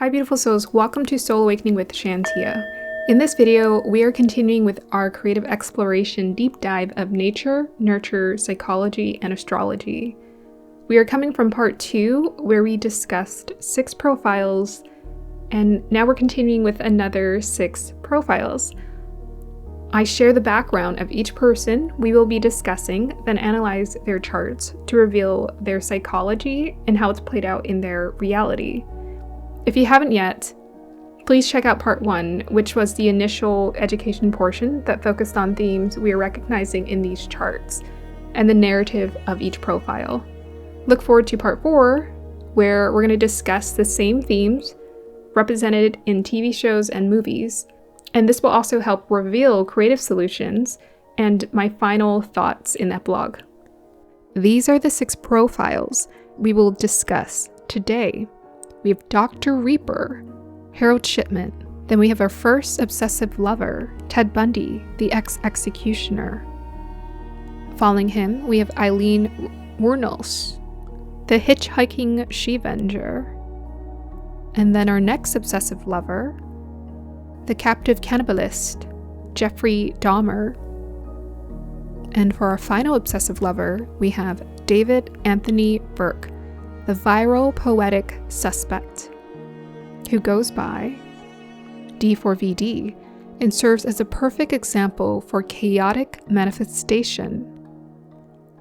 Hi beautiful souls, welcome to Soul Awakening with Shantia. In this video, we are continuing with our creative exploration deep dive of nature, nurture, psychology, and astrology. We are coming from part 2, where we discussed 6 profiles, and now we're continuing with another 6 profiles. I share the background of each person we will be discussing, then analyze their charts to reveal their psychology and how it's played out in their reality. If you haven't yet, please check out part 1, which was the initial education portion that focused on themes we are recognizing in these charts and the narrative of each profile. Look forward to part 4, where we're going to discuss the same themes represented in TV shows and movies, and this will also help reveal creative solutions and my final thoughts in that blog. These are the 6 profiles we will discuss today. We have Dr. Reaper, Harold Shipman. Then we have our first obsessive lover, Ted Bundy, the ex-executioner. Following him, we have Aileen Wuornos, the hitchhiking she-venger. And then our next obsessive lover, the captive cannibalist, Jeffrey Dahmer. And for our final obsessive lover, we have David Anthony Burke, the viral poetic suspect, who goes by D for VD and serves as a perfect example for chaotic manifestation.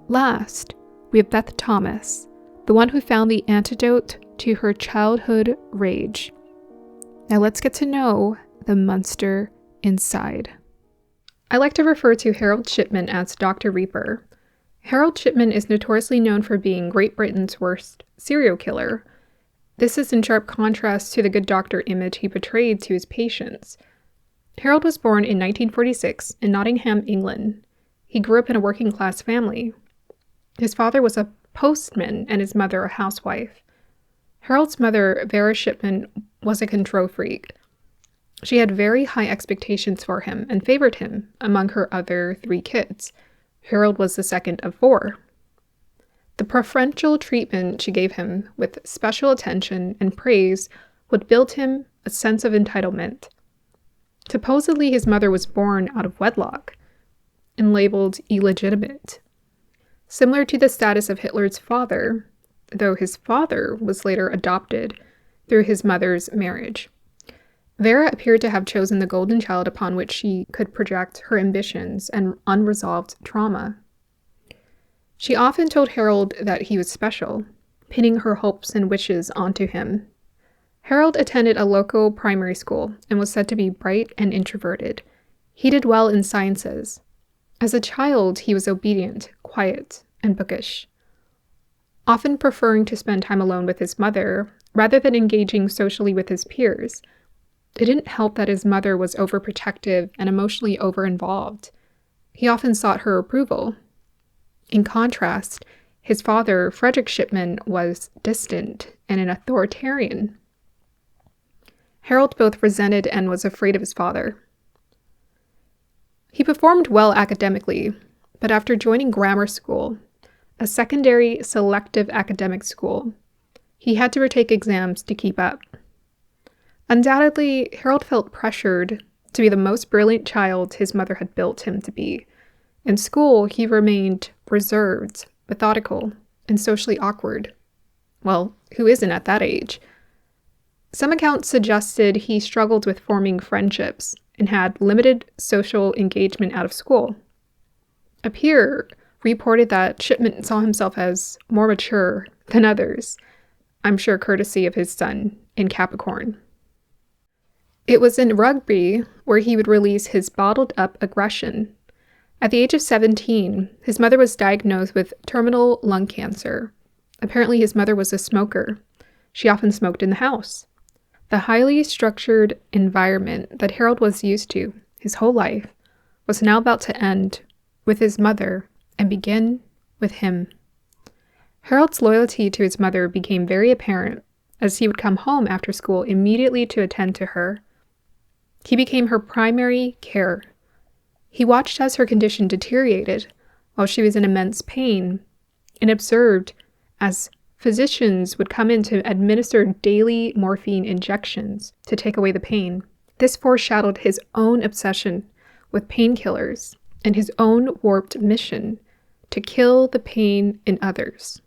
Last, we have Beth Thomas, the one who found the antidote to her childhood rage. Now let's get to know the monster inside. I like to refer to Harold Shipman as Dr. Reaper. Harold Shipman is notoriously known for being Great Britain's worst serial killer. This is in sharp contrast to the good doctor image he portrayed to his patients. Harold was born in 1946 in Nottingham, England. He grew up in a working-class family. His father was a postman and his mother a housewife. Harold's mother, Vera Shipman, was a control freak. She had very high expectations for him and favored him among her other 3 kids. Harold was the second of 4. The preferential treatment she gave him, with special attention and praise, would build him a sense of entitlement. Supposedly, his mother was born out of wedlock and labeled illegitimate, similar to the status of Hitler's father, though his father was later adopted through his mother's marriage. Vera appeared to have chosen the golden child upon which she could project her ambitions and unresolved trauma. She often told Harold that he was special, pinning her hopes and wishes onto him. Harold attended a local primary school and was said to be bright and introverted. He did well in sciences. As a child, he was obedient, quiet, and bookish, often preferring to spend time alone with his mother rather than engaging socially with his peers. It didn't help that his mother was overprotective and emotionally over-involved. He often sought her approval. In contrast, his father, Frederick Shipman, was distant and an authoritarian. Harold both resented and was afraid of his father. He performed well academically, but after joining grammar school, a secondary selective academic school, he had to retake exams to keep up. Undoubtedly, Harold felt pressured to be the most brilliant child his mother had built him to be. In school, he remained reserved, methodical, and socially awkward. Well, who isn't at that age? Some accounts suggested he struggled with forming friendships and had limited social engagement out of school. A peer reported that Shipman saw himself as more mature than others, I'm sure courtesy of his son in Capricorn. It was in rugby where he would release his bottled-up aggression. At the age of 17, his mother was diagnosed with terminal lung cancer. Apparently, his mother was a smoker. She often smoked in the house. The highly structured environment that Harold was used to his whole life was now about to end with his mother and begin with him. Harold's loyalty to his mother became very apparent as he would come home after school immediately to attend to her. He became her primary care. He watched as her condition deteriorated while she was in immense pain and observed as physicians would come in to administer daily morphine injections to take away the pain. This foreshadowed his own obsession with painkillers and his own warped mission to kill the pain in others.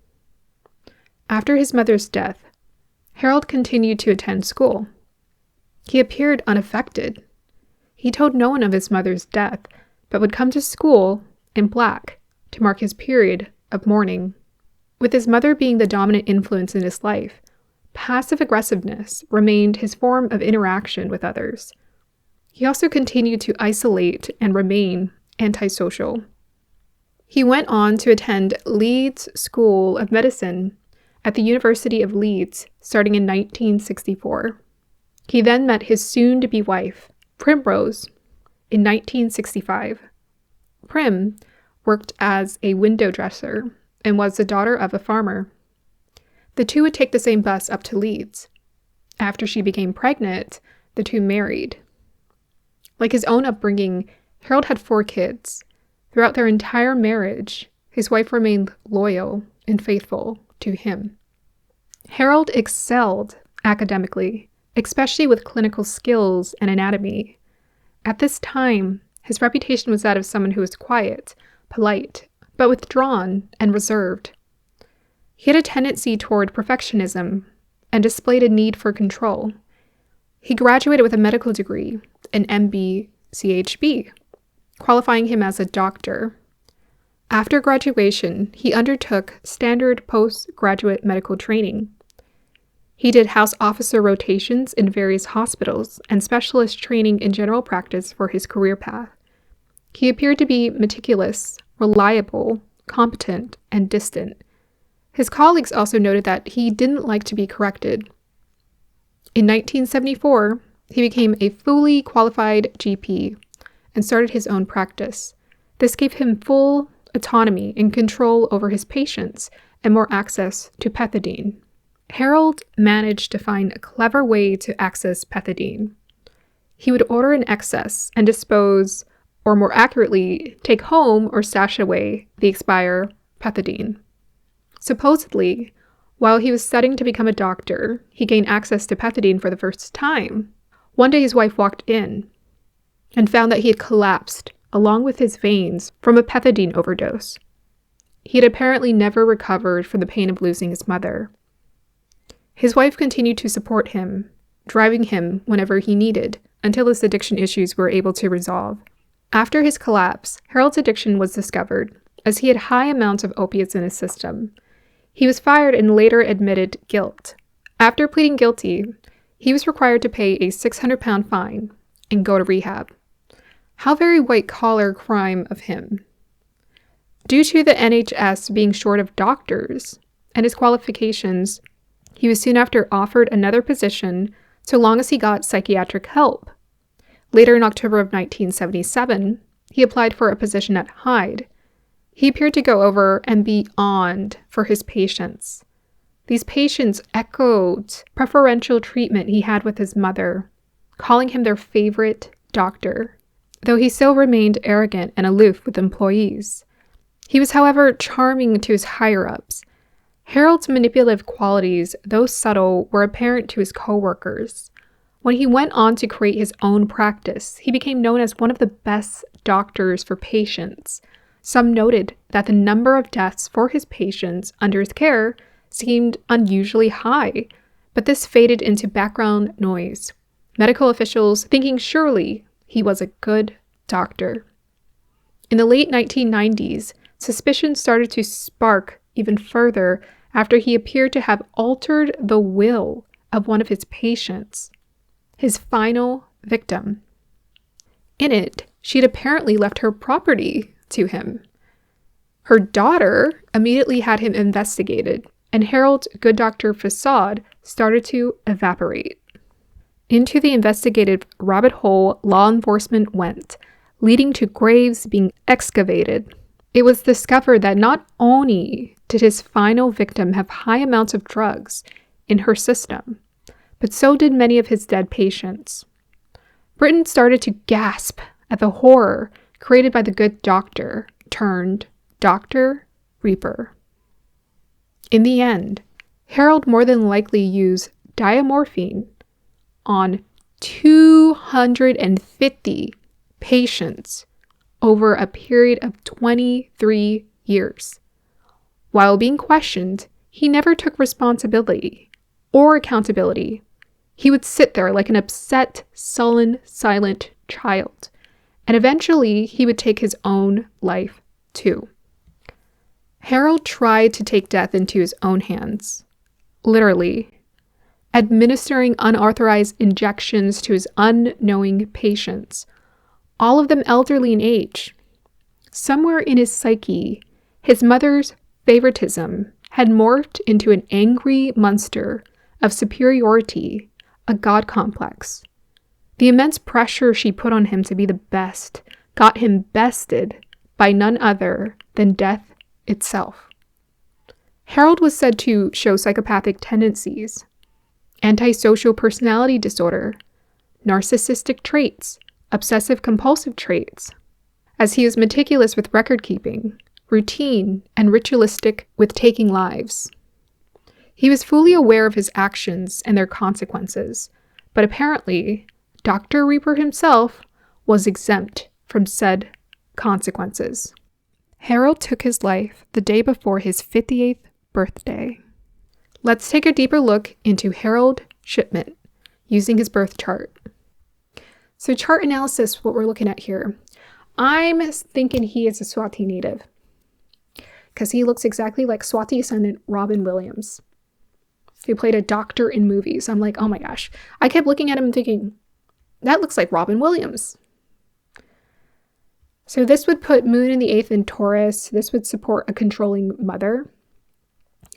After his mother's death, Harold continued to attend school. He appeared unaffected. He told no one of his mother's death, but would come to school in black to mark his period of mourning. With his mother being the dominant influence in his life, passive aggressiveness remained his form of interaction with others. He also continued to isolate and remain antisocial. He went on to attend Leeds School of Medicine at the University of Leeds starting in 1964. He then met his soon-to-be wife, Primrose, in 1965. Prim worked as a window dresser and was the daughter of a farmer. The two would take the same bus up to Leeds. After she became pregnant, the two married. Like his own upbringing, Harold had 4 kids. Throughout their entire marriage, his wife remained loyal and faithful to him. Harold excelled academically, especially with clinical skills and anatomy. At this time, his reputation was that of someone who was quiet, polite, but withdrawn and reserved. He had a tendency toward perfectionism and displayed a need for control. He graduated with a medical degree, an MB.CHB, qualifying him as a doctor. After graduation, he undertook standard postgraduate medical training. He did house officer rotations in various hospitals and specialist training in general practice for his career path. He appeared to be meticulous, reliable, competent, and distant. His colleagues also noted that he didn't like to be corrected. In 1974, he became a fully qualified GP and started his own practice. This gave him full autonomy and control over his patients and more access to pethidine. Harold managed to find a clever way to access pethidine. He would order in excess and dispose, or more accurately, take home or stash away the expired pethidine. Supposedly, while he was studying to become a doctor, he gained access to pethidine for the first time. One day his wife walked in and found that he had collapsed along with his veins from a pethidine overdose. He had apparently never recovered from the pain of losing his mother. His wife continued to support him, driving him whenever he needed, until his addiction issues were able to resolve. After his collapse, Harold's addiction was discovered, as he had high amounts of opiates in his system. He was fired and later admitted guilt. After pleading guilty, he was required to pay a 600-pound fine and go to rehab. How very white-collar crime of him. Due to the NHS being short of doctors and his qualifications, he was soon after offered another position so long as he got psychiatric help. Later in October of 1977, he applied for a position at Hyde. He appeared to go over and beyond for his patients. These patients echoed preferential treatment he had with his mother, calling him their favorite doctor, though he still remained arrogant and aloof with employees. He was, however, charming to his higher-ups. Harold's manipulative qualities, though subtle, were apparent to his co-workers. When he went on to create his own practice, he became known as one of the best doctors for patients. Some noted that the number of deaths for his patients under his care seemed unusually high, but this faded into background noise, medical officials thinking surely he was a good doctor. In the late 1990s, suspicion started to spark even further after he appeared to have altered the will of one of his patients, his final victim. In it, she'd apparently left her property to him. Her daughter immediately had him investigated, and Harold's good doctor facade started to evaporate. Into the investigative rabbit hole law enforcement went, leading to graves being excavated. It was discovered that not only did his final victim have high amounts of drugs in her system, but so did many of his dead patients. Britain started to gasp at the horror created by the good doctor turned Dr. Reaper. In the end, Harold more than likely used diamorphine on 250 patients over a period of 23 years. While being questioned, he never took responsibility or accountability. He would sit there like an upset, sullen, silent child. And eventually, he would take his own life too. Harold tried to take death into his own hands, literally, administering unauthorized injections to his unknowing patients, all of them elderly in age. Somewhere in his psyche, his mother's favoritism had morphed into an angry monster of superiority, a god complex. The immense pressure she put on him to be the best got him bested by none other than death itself. Harold was said to show psychopathic tendencies, antisocial personality disorder, narcissistic traits, obsessive-compulsive traits, as he was meticulous with record-keeping, routine, and ritualistic with taking lives. He was fully aware of his actions and their consequences, but apparently, Dr. Reaper himself was exempt from said consequences. Harold took his life the day before his 58th birthday. Let's take a deeper look into Harold Shipman using his birth chart. So chart analysis, what we're looking at here. I'm thinking he is a Swati native because he looks exactly like Swati ascendant Robin Williams, who played a doctor in movies. I'm like, oh my gosh. I kept looking at him and thinking, that looks like Robin Williams. So this would put Moon in the 8th in Taurus. This would support a controlling mother.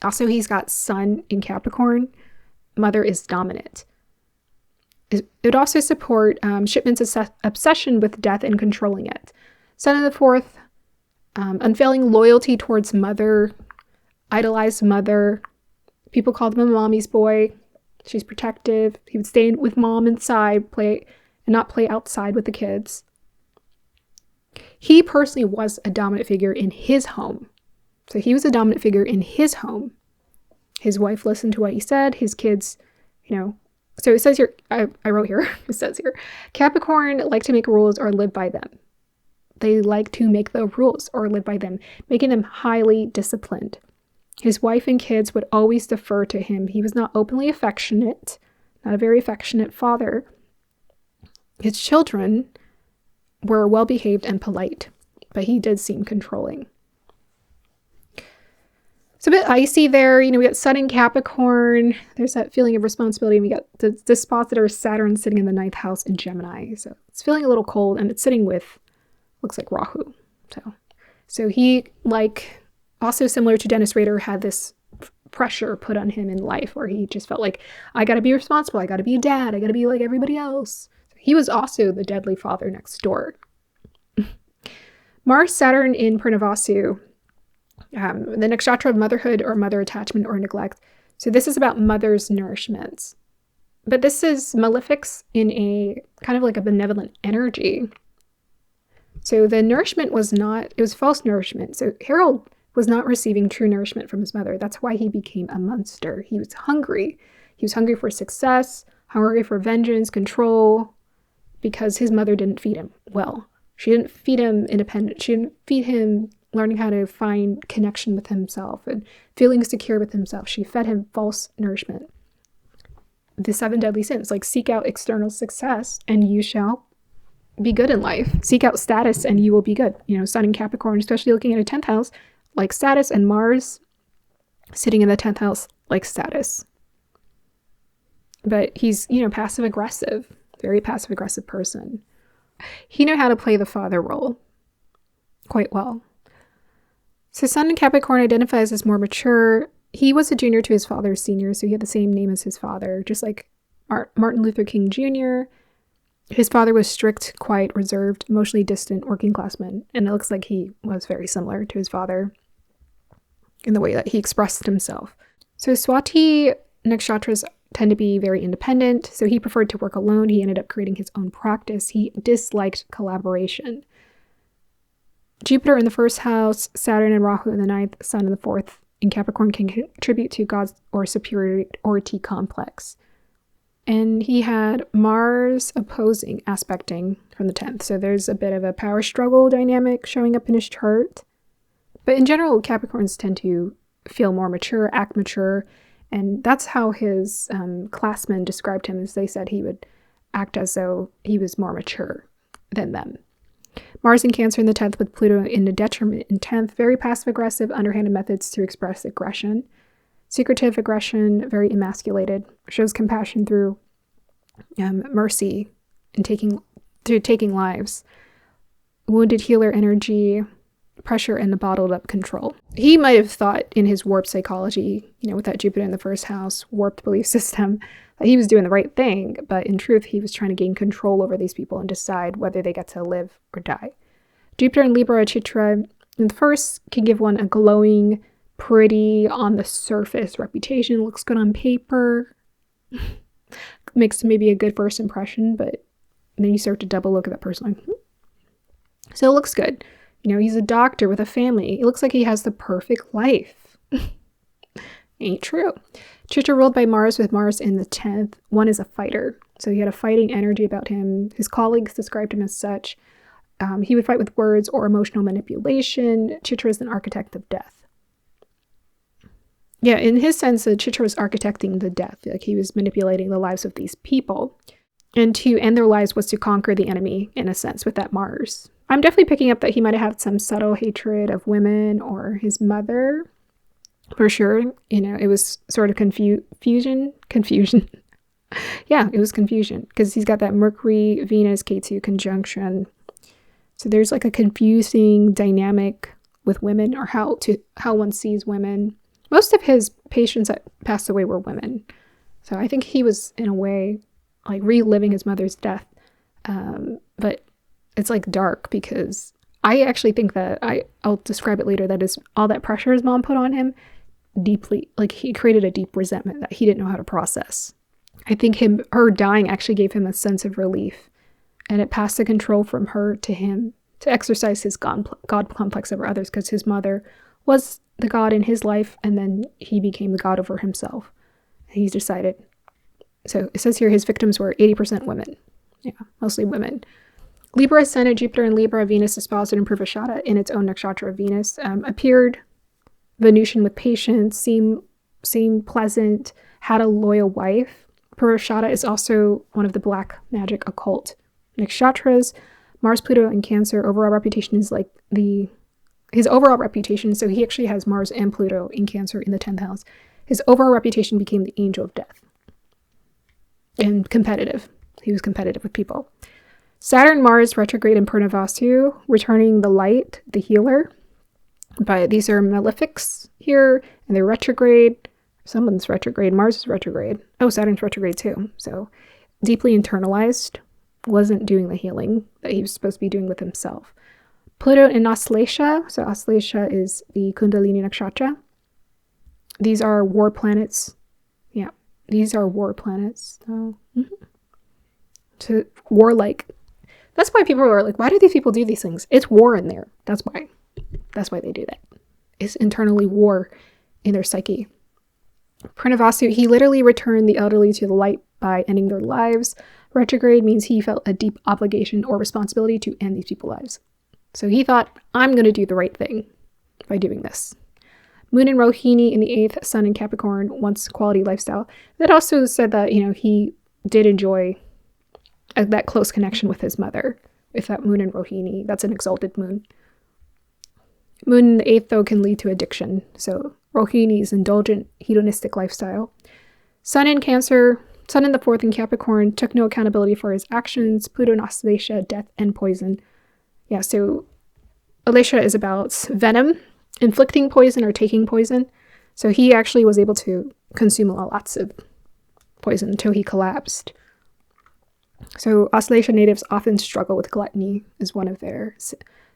Also, he's got Sun in Capricorn. Mother is dominant. It would also support Shipman's obsession with death and controlling it. Sun in the 4th, unfailing loyalty towards mother, idolized mother. People called him a mommy's boy. She's protective. He would stay with mom inside, play, and not play outside with the kids. He personally was a dominant figure in his home. So he was a dominant figure in his home. His wife listened to what he said. His kids, so it says here, I wrote here, it says here, Capricorn like to make rules or live by them. They like to make the rules or live by them, making them highly disciplined. His wife and kids would always defer to him. He was not openly affectionate, not a very affectionate father. His children were well-behaved and polite, but he did seem controlling. It's a bit icy there. We got Sun in Capricorn. There's that feeling of responsibility. And we got the dispositor Saturn sitting in the 9th house in Gemini. So it's feeling a little cold, and it's sitting with, looks like Rahu. So he, like, also similar to Dennis Rader, had this pressure put on him in life where he just felt like, I got to be responsible. I got to be a dad. I got to be like everybody else. He was also the deadly father next door. Mars, Saturn in Purnavasu, the nakshatra of motherhood or mother attachment or neglect. So this is about mother's nourishment. But this is malefics in a kind of like a benevolent energy. So the nourishment was not, it was false nourishment. So Harold was not receiving true nourishment from his mother. That's why he became a monster. He was hungry. He was hungry for success, hungry for vengeance, control, because his mother didn't feed him well. She didn't feed him independence. She didn't feed him learning how to find connection with himself and feeling secure with himself. She fed him false nourishment. The 7 deadly sins, like seek out external success and you shall be good in life. Seek out status and you will be good. Sun in Capricorn, especially looking at a 10th house, like status, and Mars sitting in the 10th house, like status. But he's, passive aggressive, very passive aggressive person. He knew how to play the father role quite well. So Sun in Capricorn identifies as more mature. He was a junior to his father's senior, so he had the same name as his father, just like Martin Luther King Jr. His father was strict, quiet, reserved, emotionally distant, working class man, and it looks like he was very similar to his father in the way that he expressed himself. So Swati nakshatras tend to be very independent, so he preferred to work alone. He ended up creating his own practice. He disliked collaboration. Jupiter in the 1st house, Saturn and Rahu in the 9th, Sun in the 4th, in Capricorn can contribute to God's or superiority complex. And he had Mars opposing, aspecting from the 10th. So there's a bit of a power struggle dynamic showing up in his chart. But in general, Capricorns tend to feel more mature, act mature. And that's how his classmen described him, as they said he would act as though he was more mature than them. Mars in Cancer in the 10th with Pluto in the detriment in 10th. Very passive-aggressive, underhanded methods to express aggression. Secretive aggression, very emasculated. Shows compassion through mercy and taking lives. Wounded healer energy, pressure, and the bottled up control. He might have thought in his warped psychology, with that Jupiter in the first house, warped belief system, that he was doing the right thing, but in truth, he was trying to gain control over these people and decide whether they get to live or die. Jupiter in Libra, Chitra, in the first can give one a glowing, pretty, on the surface reputation, looks good on paper, makes maybe a good first impression, but then you start to double look at that person like, So it looks good. He's a doctor with a family. It looks like he has the perfect life. Ain't true. Chitra ruled by Mars with Mars in the 10th. One is a fighter. So he had a fighting energy about him. His colleagues described him as such. He would fight with words or emotional manipulation. Chitra is an architect of death. Yeah, in his sense, Chitra was architecting the death. Like he was manipulating the lives of these people. And to end their lives was to conquer the enemy, in a sense, with that Mars. I'm definitely picking up that he might have had some subtle hatred of women or his mother. For sure, it was sort of confusion. Yeah, it was confusion because he's got that Mercury, Venus, K2 conjunction. So there's like a confusing dynamic with women, or how one sees women. Most of his patients that passed away were women. So I think he was, in a way, like reliving his mother's death. But it's like dark because I actually think that I'll describe it later. That is all that pressure his mom put on him. Deeply, like he created a deep resentment that he didn't know how to process. I think her dying actually gave him a sense of relief, and it passed the control from her to him to exercise his God complex over others, because his mother was the God in his life, and then he became the God over himself. He's decided. So it says here his victims were 80% women. Yeah, mostly women. Libra ascendant, Jupiter in Libra, Venus espoused in Purvashada in its own nakshatra of Venus, appeared Venusian with patience, seemed pleasant, had a loyal wife. Purvashada is also one of the black magic occult nakshatras. Mars, Pluto, and Cancer, overall reputation is like his overall reputation, so he actually has Mars and Pluto in Cancer in the 10th house. His overall reputation became the angel of death. And competitive. He was competitive with people. Saturn, Mars, retrograde in Purnavasu, returning the light, the healer. But these are malefics here, and they're retrograde. Someone's retrograde. Mars is retrograde. Oh, Saturn's retrograde too. So deeply internalized, wasn't doing the healing that he was supposed to be doing with himself. Pluto in Aslesha. So Aslesha is the Kundalini Nakshatra. These are war planets. Yeah, these are war planets. So, to warlike. That's why people are like, why do these people do these things? It's war in there. That's why. That's why they do that. It's internally war in their psyche. Purnavasu, he literally returned the elderly to the light by ending their lives. Retrograde means he felt a deep obligation or responsibility to end these people's lives. So he thought, I'm going to do the right thing by doing this. Moon in Rohini in the 8th, Sun in Capricorn, wants quality lifestyle. That also said that, he did enjoy that close connection with his mother. With that Moon in Rohini, that's an exalted moon. Moon in the 8th, though, can lead to addiction. So Rohini is indulgent, hedonistic lifestyle. Sun in Cancer, Sun in the 4th in Capricorn, took no accountability for his actions. Pluto in Aslesha, death and poison. Yeah, so Aslesha is about venom, inflicting poison or taking poison. So he actually was able to consume lots of poison until he collapsed. So Aslesha natives often struggle with gluttony, is one of their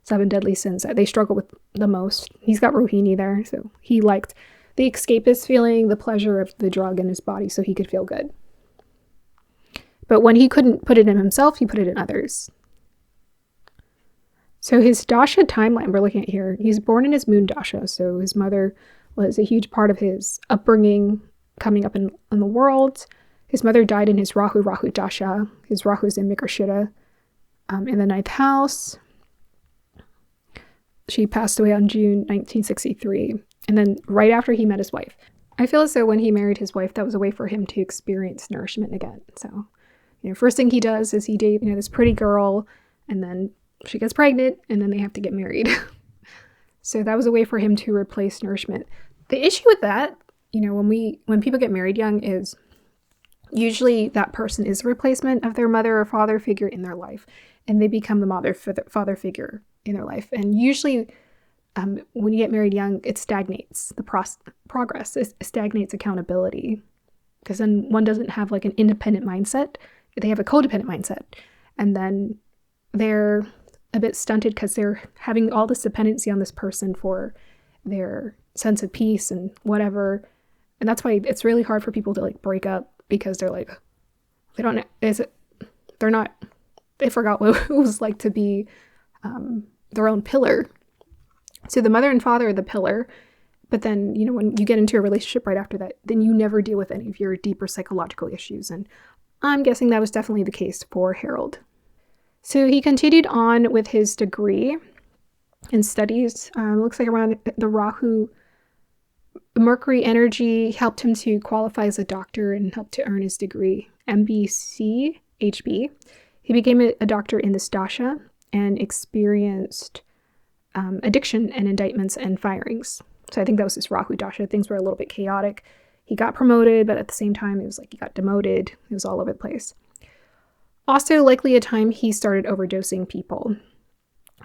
7 deadly sins that they struggle with the most. He's got Rohini there, so he liked the escapist feeling, the pleasure of the drug in his body, so he could feel good. But when he couldn't put it in himself, he put it in others. So his dasha timeline we're looking at here, he's born in his moon dasha, so his mother was a huge part of his upbringing coming up in the world. His mother died in his Rahu Dasha. His Rahu is in Mikrashita in the 9th house. She passed away on June 1963. And then right after he met his wife. I feel as though when he married his wife, that was a way for him to experience nourishment again. So, first thing he does is he dates, this pretty girl, and then she gets pregnant, and then they have to get married. So that was a way for him to replace nourishment. The issue with that, when people get married young, is usually that person is a replacement of their mother or father figure in their life, and they become the father figure in their life. And usually when you get married young, it stagnates the progress. It stagnates accountability, because then one doesn't have like an independent mindset. They have a codependent mindset, and then they're a bit stunted because they're having all this dependency on this person for their sense of peace and whatever. And that's why it's really hard for people to like break up, because they're like, they forgot what it was like to be their own pillar. So the mother and father are the pillar, but then, when you get into a relationship right after that, then you never deal with any of your deeper psychological issues. And I'm guessing that was definitely the case for Harold. So he continued on with his degree and studies. Looks like around the Rahu, Mercury energy helped him to qualify as a doctor and helped to earn his degree, MBC, HB. He became a doctor in this dasha and experienced addiction and indictments and firings. So I think that was his Rahu dasha. Things were a little bit chaotic. He got promoted, but at the same time, it was like he got demoted. It was all over the place. Also, likely a time he started overdosing people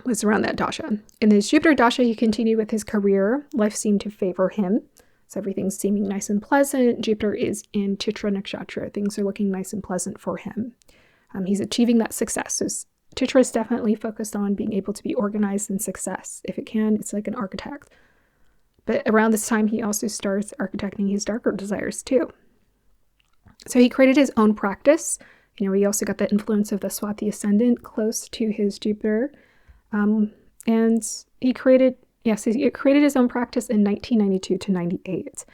was around that dasha. In his Jupiter dasha, he continued with his career. Life seemed to favor him. So everything's seeming nice and pleasant. Jupiter is in Chitra Nakshatra. Things are looking nice and pleasant for him. He's achieving that success. So Chitra is definitely focused on being able to be organized and success. If it can, it's like an architect. But around this time, he also starts architecting his darker desires too. So he created his own practice. He also got the influence of the Swati ascendant close to his Jupiter. And he created his own practice in 1992 to 98.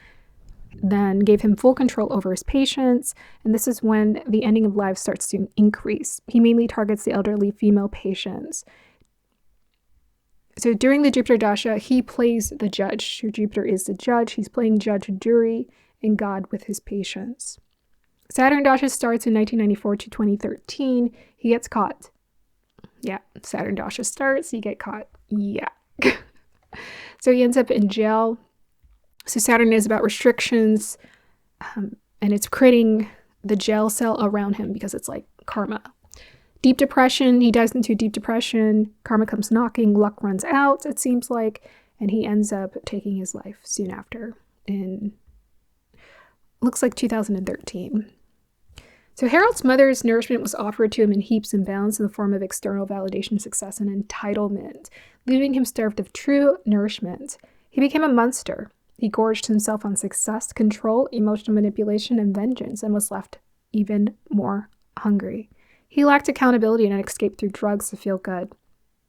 Then gave him full control over his patients, and this is when the ending of lives starts to increase. He mainly targets the elderly female patients. So during the Jupiter dasha, he plays the judge. So Jupiter is the judge. He's playing judge, jury, and God with his patients. Saturn dasha starts in 1994 to 2013. He gets caught. Yeah, Saturn dasha starts, you get caught. Yeah. So he ends up in jail. So Saturn is about restrictions, and it's creating the jail cell around him because it's like karma. Deep depression, he dives into deep depression. Karma comes knocking, luck runs out, it seems like, and he ends up taking his life soon after in, looks like 2013. So Harold's mother's nourishment was offered to him in heaps and bounds in the form of external validation, success, and entitlement, leaving him starved of true nourishment. He became a monster. He gorged himself on success, control, emotional manipulation, and vengeance, and was left even more hungry. He lacked accountability and escaped through drugs to feel good.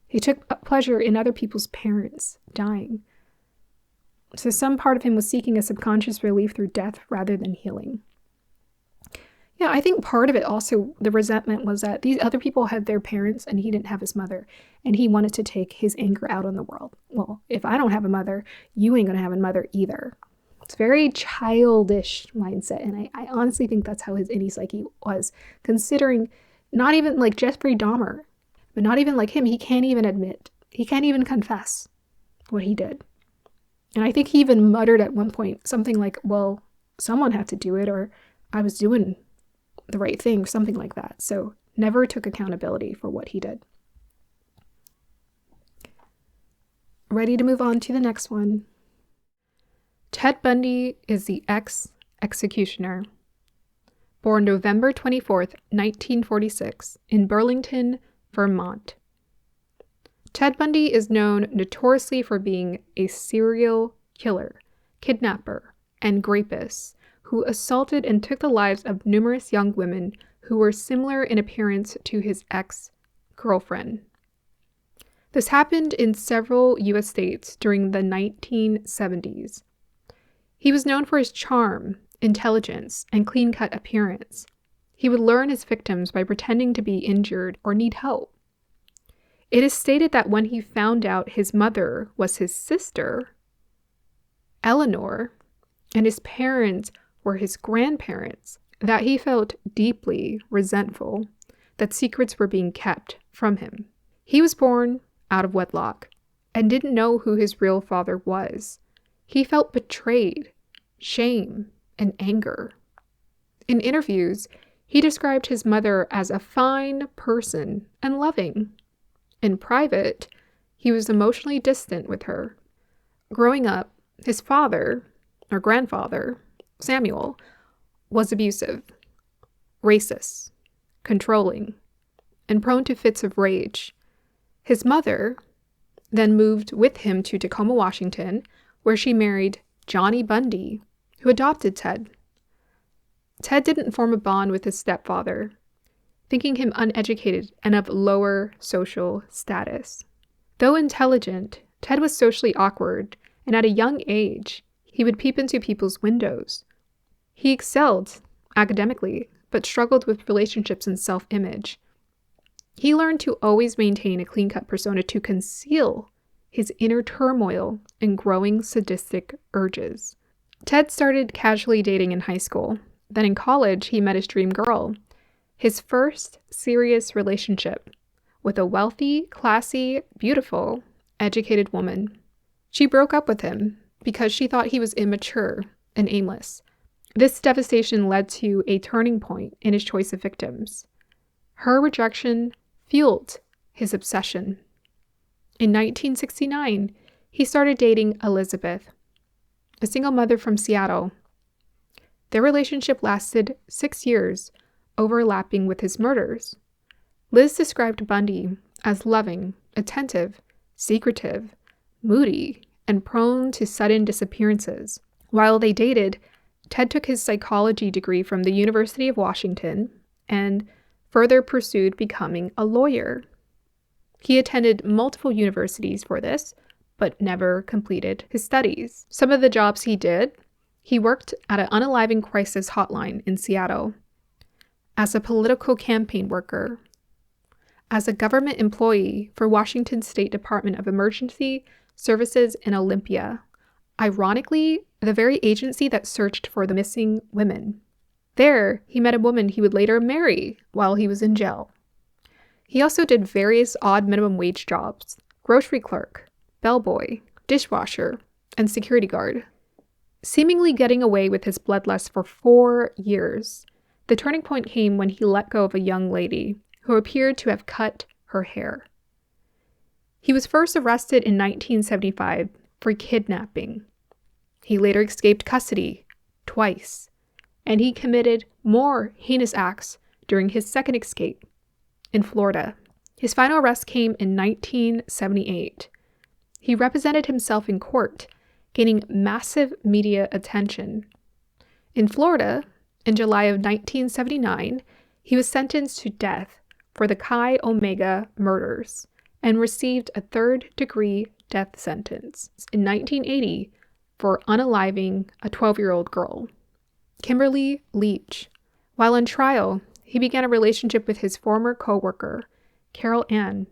He took pleasure in other people's parents dying. So some part of him was seeking a subconscious relief through death rather than healing. Yeah, I think part of it also, the resentment was that these other people had their parents and he didn't have his mother, and he wanted to take his anger out on the world. Well, if I don't have a mother, you ain't gonna have a mother either. It's very childish mindset, and I honestly think that's how his inner psyche was, considering not even like Jeffrey Dahmer, but not even like him, he can't even admit, he can't even confess what he did. And I think he even muttered at one point something like, well, someone had to do it, or I was doing the right thing, something like that. So never took accountability for what he did. Ready to move on to the next one. Ted Bundy is the ex-executioner. Born November 24th, 1946, in Burlington, Vermont. Ted Bundy is known notoriously for being a serial killer, kidnapper, and rapist who assaulted and took the lives of numerous young women who were similar in appearance to his ex-girlfriend. This happened in several U.S. states during the 1970s. He was known for his charm, intelligence, and clean-cut appearance. He would lure his victims by pretending to be injured or need help. It is stated that when he found out his mother was his sister, Eleanor, and his parents were his grandparents, that he felt deeply resentful that secrets were being kept from him. He was born out of wedlock and didn't know who his real father was. He felt betrayed, shame, and anger. In interviews, he described his mother as a fine person and loving. In private, he was emotionally distant with her. Growing up, his father, or grandfather, Samuel, was abusive, racist, controlling, and prone to fits of rage. His mother then moved with him to Tacoma, Washington, where she married Johnny Bundy, who adopted Ted. Ted didn't form a bond with his stepfather, thinking him uneducated and of lower social status. Though intelligent, Ted was socially awkward, and at a young age, he would peep into people's windows. He excelled academically, but struggled with relationships and self-image. He learned to always maintain a clean-cut persona to conceal his inner turmoil and growing sadistic urges. Ted started casually dating in high school. Then in college, he met his dream girl, his first serious relationship with a wealthy, classy, beautiful, educated woman. She broke up with him because she thought he was immature and aimless. This devastation led to a turning point in his choice of victims. Her rejection fueled his obsession. In 1969, he started dating Elizabeth, a single mother from Seattle. Their relationship lasted 6 years, overlapping with his murders. Liz described Bundy as loving, attentive, secretive, moody, and prone to sudden disappearances. While they dated, Ted took his psychology degree from the University of Washington and further pursued becoming a lawyer. He attended multiple universities for this, but never completed his studies. Some of the jobs he did: he worked at an unaliving crisis hotline in Seattle, as a political campaign worker, as a government employee for Washington State Department of Emergency Services in Olympia, ironically, the very agency that searched for the missing women. There, he met a woman he would later marry while he was in jail. He also did various odd minimum wage jobs: grocery clerk, bellboy, dishwasher, and security guard. Seemingly getting away with his bloodlust for 4 years, the turning point came when he let go of a young lady who appeared to have cut her hair. He was first arrested in 1975 for kidnapping. He later escaped custody twice, and he committed more heinous acts during his second escape in Florida. His final arrest came in 1978. He represented himself in court, gaining massive media attention. In Florida, in July of 1979, he was sentenced to death for the Chi Omega murders and received a third-degree death sentence in 1980 for unaliving a 12-year-old girl, Kimberly Leach. While on trial, he began a relationship with his former co-worker, Carol Ann.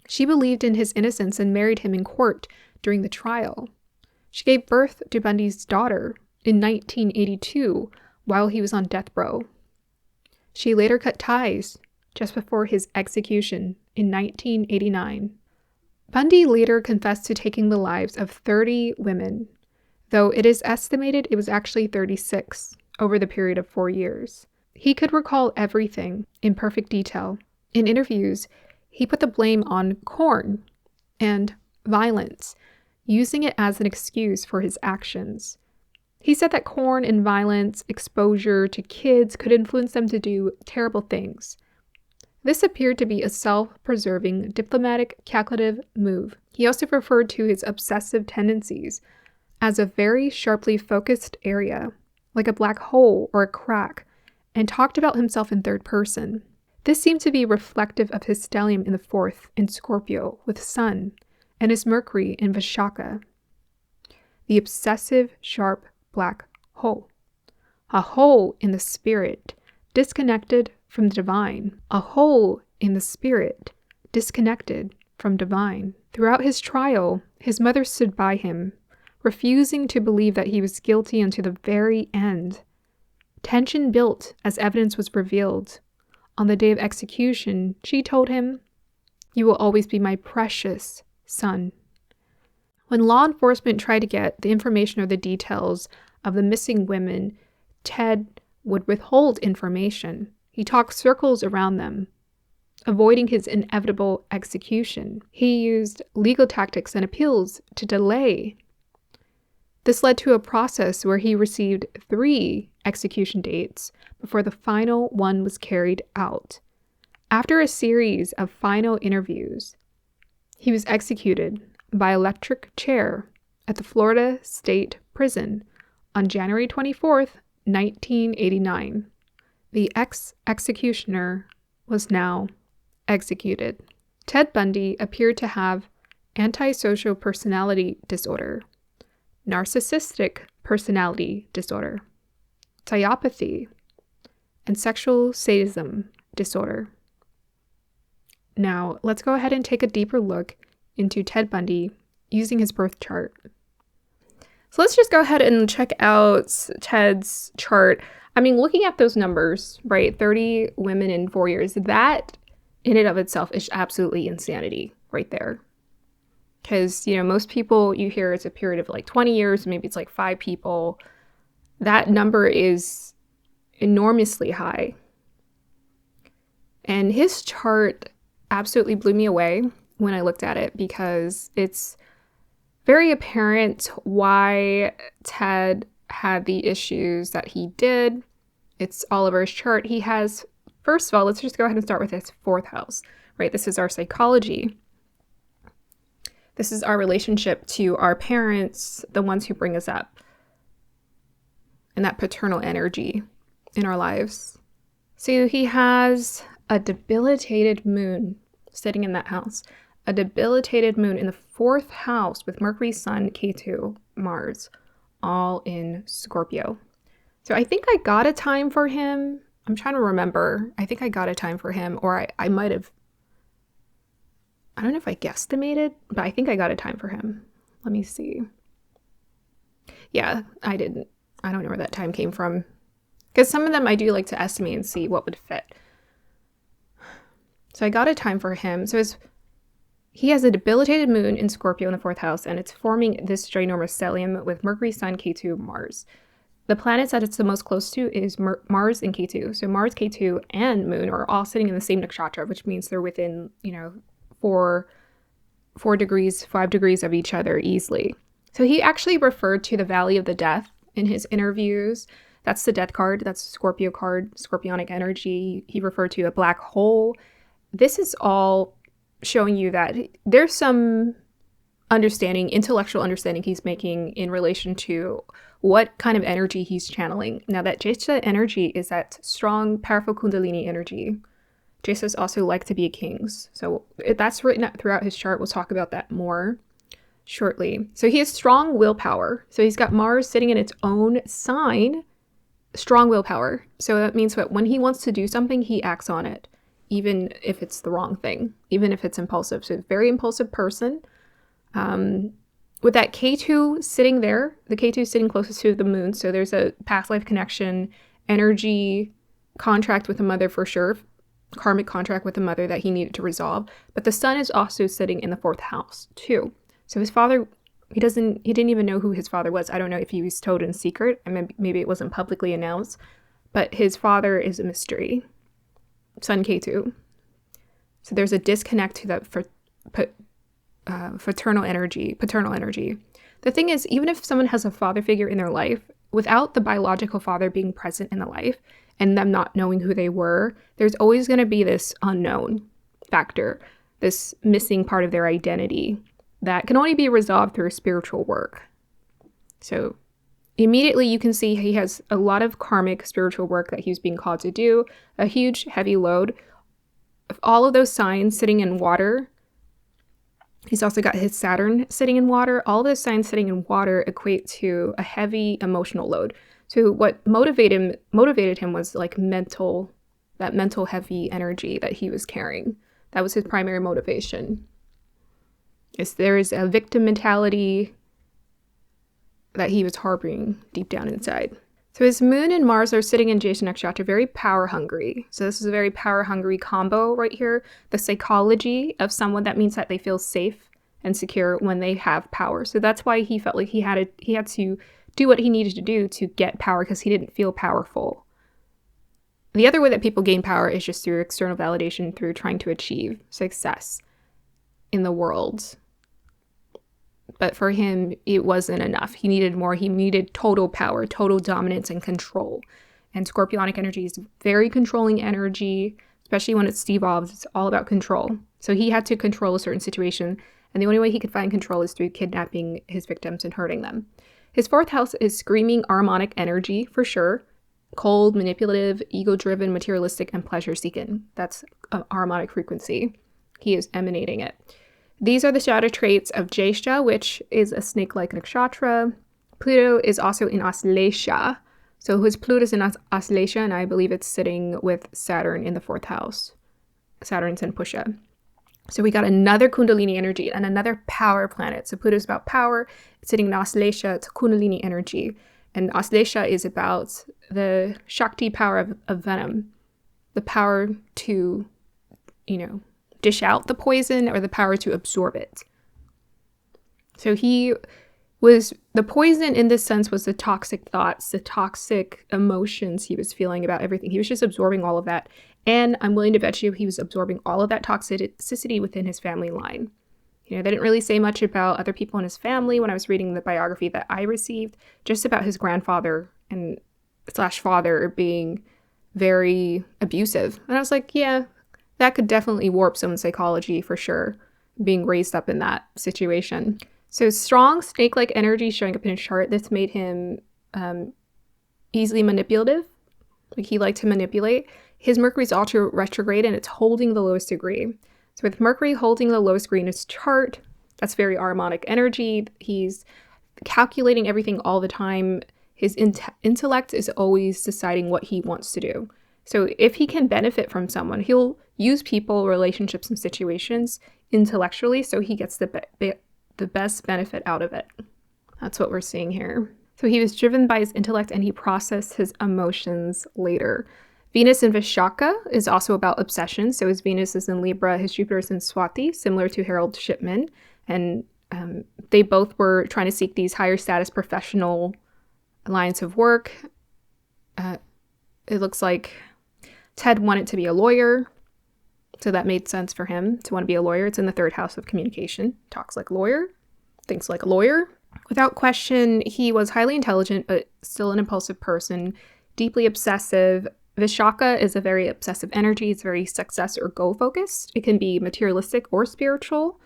She believed in his innocence and married him in court during the trial. She gave birth to Bundy's daughter in 1982 while he was on death row. She later cut ties just before his execution in 1989. Bundy later confessed to taking the lives of 30 women, though it is estimated it was actually 36 over the period of 4 years. He could recall everything in perfect detail. In interviews, he put the blame on corn and violence, using it as an excuse for his actions. He said that corn and violence, exposure to kids could influence them to do terrible things. This appeared to be a self-preserving, diplomatic, calculative move. He also referred to his obsessive tendencies as a very sharply focused area, like a black hole or a crack, and talked about himself in third person. This seemed to be reflective of his stellium in the 4th in Scorpio with Sun, and his Mercury in Vishaka. The obsessive, sharp black hole. A hole in the spirit, disconnected from the divine. A hole in the spirit, disconnected from divine. Throughout his trial, his mother stood by him, refusing to believe that he was guilty until the very end. Tension built as evidence was revealed. On the day of execution, she told him, "You will always be my precious son." When law enforcement tried to get the information or the details of the missing women, Ted would withhold information. He talked circles around them, avoiding his inevitable execution. He used legal tactics and appeals to delay. This led to a process where he received 3 execution dates before the final one was carried out. After a series of final interviews, he was executed by electric chair at the Florida State Prison on January 24th, 1989. The ex-executioner was now executed. Ted Bundy appeared to have antisocial personality disorder, narcissistic personality disorder, psychopathy, and sexual sadism disorder. Now, let's go ahead and take a deeper look into Ted Bundy using his birth chart. So let's just go ahead and check out Ted's chart. I mean, looking at those numbers, right, 30 women in 4 years, that in and of itself is absolutely insanity right there. Because, most people you hear it's a period of like 20 years, maybe it's like 5 people. That number is enormously high. And his chart absolutely blew me away when I looked at it, because it's very apparent why Ted had the issues that he did. It's Oliver's chart. He has, first of all, let's just go ahead and start with his 4th house, right? This is our psychology. This is our relationship to our parents, the ones who bring us up, and that paternal energy in our lives. So he has a debilitated moon sitting in that house. A debilitated moon in the 4th house with Mercury, Sun, Ketu, Mars, all in Scorpio. So I think I got a time for him. I'm trying to remember. I think I got a time for him, or I might have, I don't know if I guesstimated, but I think I got a time for him. Let me see. Yeah, I didn't. I don't know where that time came from. Because some of them I do like to estimate and see what would fit. So I got a time for him. So he has a debilitated moon in Scorpio in the 4th house, and it's forming this ginormous stellium with Mercury, Sun, Ketu, Mars. The planets that it's the most close to is Mars and Ketu. So Mars, Ketu, and Moon are all sitting in the same nakshatra, which means they're within, 4 degrees, 5 degrees of each other easily. So he actually referred to the Valley of the Death in his interviews. That's the death card. That's the Scorpio card, scorpionic energy. He referred to a black hole. This is all showing you that there's some understanding, intellectual understanding he's making in relation to what kind of energy he's channeling. Now, that Jesa energy is that strong, powerful Kundalini energy. Jesas also like to be kings. So that's written throughout his chart. We'll talk about that more shortly. So he has strong willpower. So he's got Mars sitting in its own sign, strong willpower. So that means that when he wants to do something, he acts on it, even if it's the wrong thing, even if it's impulsive. So very impulsive person. With that K2 sitting there, the K2 is sitting closest to the moon. So there's a past life connection, energy, contract with the mother for sure, karmic contract with the mother that he needed to resolve. But the sun is also sitting in the 4th house too. So his father, he didn't even know who his father was. I don't know if he was told in secret, and maybe it wasn't publicly announced, but his father is a mystery. Sun K2. So there's a disconnect to that paternal energy. The thing is, even if someone has a father figure in their life, without the biological father being present in the life and them not knowing who they were, there's always going to be this unknown factor, this missing part of their identity that can only be resolved through spiritual work. So immediately you can see he has a lot of karmic spiritual work that he's being called to do, a huge heavy load. All of those signs sitting in water, He's also got his Saturn sitting in water. All those signs sitting in water equate to a heavy emotional load. So what motivated him was like that mental heavy energy that he was carrying. That was his primary motivation. There is a victim mentality that he was harboring deep down inside. So his moon and Mars are sitting in Jyesha Nakshatra, very power hungry. So this is a very power hungry combo right here. The psychology of someone, that means that they feel safe and secure when they have power. So that's why he felt like he had to do what he needed to do to get power, because he didn't feel powerful. The other way that people gain power is just through external validation, through trying to achieve success in the world. But for him, it wasn't enough. He needed more. He needed total power, total dominance and control. And Scorpionic energy is very controlling energy, especially when it's devolved. It's all about control. So he had to control a certain situation. And the only way he could find control is through kidnapping his victims and hurting them. His 4th house is screaming harmonic energy, for sure. Cold, manipulative, ego-driven, materialistic, and pleasure-seeking. That's a harmonic frequency. He is emanating it. These are the shadow traits of Jyesha, which is a snake-like nakshatra. Pluto is also in Aslesha. So his Pluto is in Aslesha, and I believe it's sitting with Saturn in the 4th house. Saturn's in Pusha. So we got another Kundalini energy and another power planet. So Pluto is about power. It's sitting in Aslesha. It's Kundalini energy. And Aslesha is about the Shakti power of venom. The power to, dish out the poison, or the power to absorb it. So the poison in this sense was the toxic thoughts, the toxic emotions he was feeling about everything. He was just absorbing all of that. And I'm willing to bet you he was absorbing all of that toxicity within his family line. They didn't really say much about other people in his family when I was reading the biography that I received, just about his grandfather and / father being very abusive. And I was like, yeah, that could definitely warp someone's psychology for sure, being raised up in that situation. So strong snake-like energy showing up in his chart. This made him easily manipulative. Like, he liked to manipulate. His Mercury's also retrograde, and it's holding the lowest degree. So with Mercury holding the lowest degree in his chart, that's very harmonic energy. He's calculating everything all the time. His intellect is always deciding what he wants to do. So if he can benefit from someone, he'll use people, relationships, and situations intellectually, so he gets the best benefit out of it. That's what we're seeing here. So he was driven by his intellect, and he processed his emotions later. Venus in Vishaka is also about obsession. So his Venus is in Libra, his Jupiter is in Swati, similar to Harold Shipman. And they both were trying to seek these higher status professional lines of work. It looks like Ted wanted to be a lawyer, so that made sense for him to want to be a lawyer. It's in the 3rd house of communication. Talks like a lawyer, thinks like a lawyer. Without question, he was highly intelligent, but still an impulsive person, deeply obsessive. Vishaka is a very obsessive energy. It's very success or goal focused. It can be materialistic or spiritual.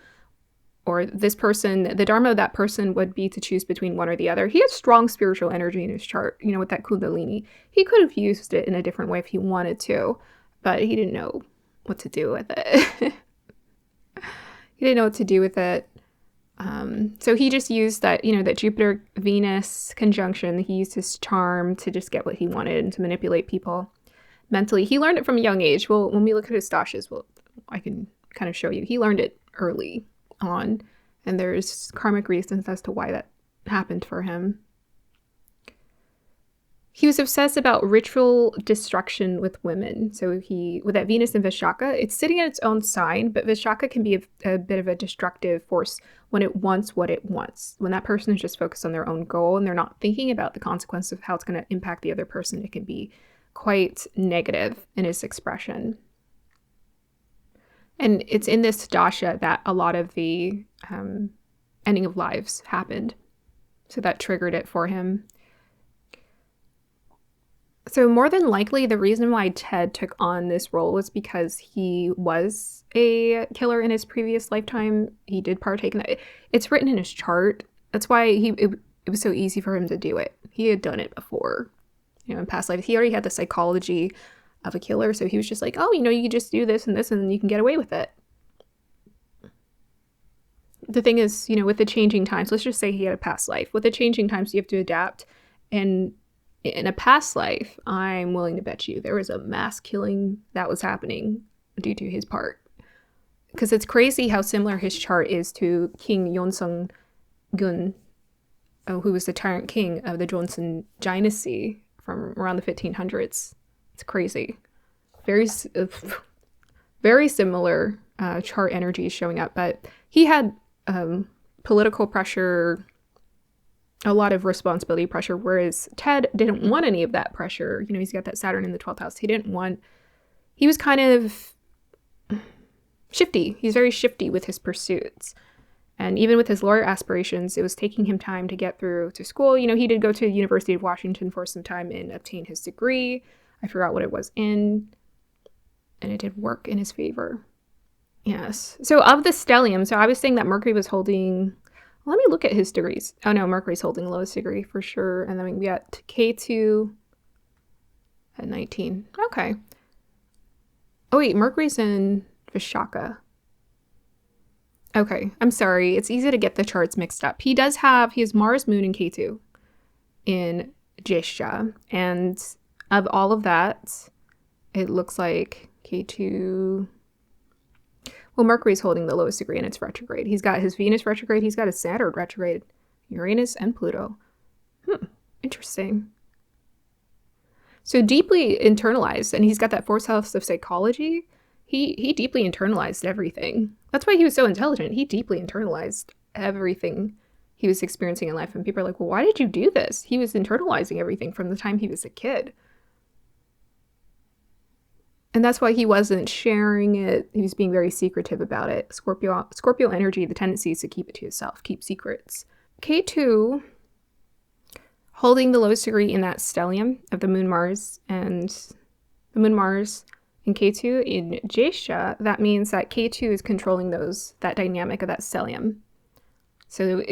Or this person, the dharma of that person would be to choose between one or the other. He has strong spiritual energy in his chart, with that Kundalini. He could have used it in a different way if he wanted to, but he didn't know what to do with it. He didn't know what to do with it. So he just used that, that Jupiter-Venus conjunction. He used his charm to just get what he wanted and to manipulate people mentally. He learned it from a young age. Well, when we look at his dashes, I can kind of show you. He learned it early on, and there's karmic reasons as to why that happened for him. He was obsessed about ritual destruction with women. So with that Venus in Vishaka, it's sitting in its own sign, but Vishaka can be a bit of a destructive force when it wants what it wants. When that person is just focused on their own goal and they're not thinking about the consequence of how it's going to impact the other person, it can be quite negative in its expression. And it's in this dasha that a lot of the ending of lives happened. So that triggered it for him. So more than likely, the reason why Ted took on this role was because he was a killer in his previous lifetime. He did partake in that. It's written in his chart. That's why it was so easy for him to do it. He had done it before, in past life. He already had the psychology of a killer, so he was just like, oh, you can just do this and this, and then you can get away with it. the thing is, you know, with the changing times, let's just say he had a past life. With the changing times, you have to adapt. And in a past life, I'm willing to bet you there was a mass killing that was happening due to his part. Because it's crazy how similar his chart is to King Yonsung-gun, who was the tyrant king of the Joseon dynasty from around the 1500s. It's crazy. Very similar chart energies showing up, but he had political pressure, a lot of responsibility pressure, whereas Ted didn't want any of that pressure. You know, he's got that Saturn in the 12th house. He was kind of shifty. He's very shifty with his pursuits. And even with his lawyer aspirations, it was taking him time to get through to school. You know, he did go to the University of Washington for some time and obtain his degree. I forgot what it was in. And it did work in his favor. Yes. So of the stellium, so I was saying that Mercury was holding, let me look at his degrees. Oh no, Mercury's holding the lowest degree for sure. And then we got K2 at 19. Okay. Oh wait, Mercury's in Vishaka. Okay, I'm sorry. It's easy to get the charts mixed up. He has Mars, Moon, and K2 in Jesha. And of all of that, it looks like K2... Well, Mercury's holding the lowest degree and it's retrograde. He's got his Venus retrograde. He's got his Saturn retrograde, Uranus, and Pluto. Interesting. So deeply internalized, and he's got that fourth house of psychology. He deeply internalized everything. That's why he was so intelligent. He deeply internalized everything he was experiencing in life. And people are like, well, why did you do this? He was internalizing everything from the time he was a kid. And that's why he wasn't sharing it. He was being very secretive about it. Scorpio energy, the tendency is to keep it to yourself, keep secrets. K2, holding the lowest degree in that stellium of the Moon Mars and K2 in Jesha, that means that K2 is controlling that dynamic of that stellium. So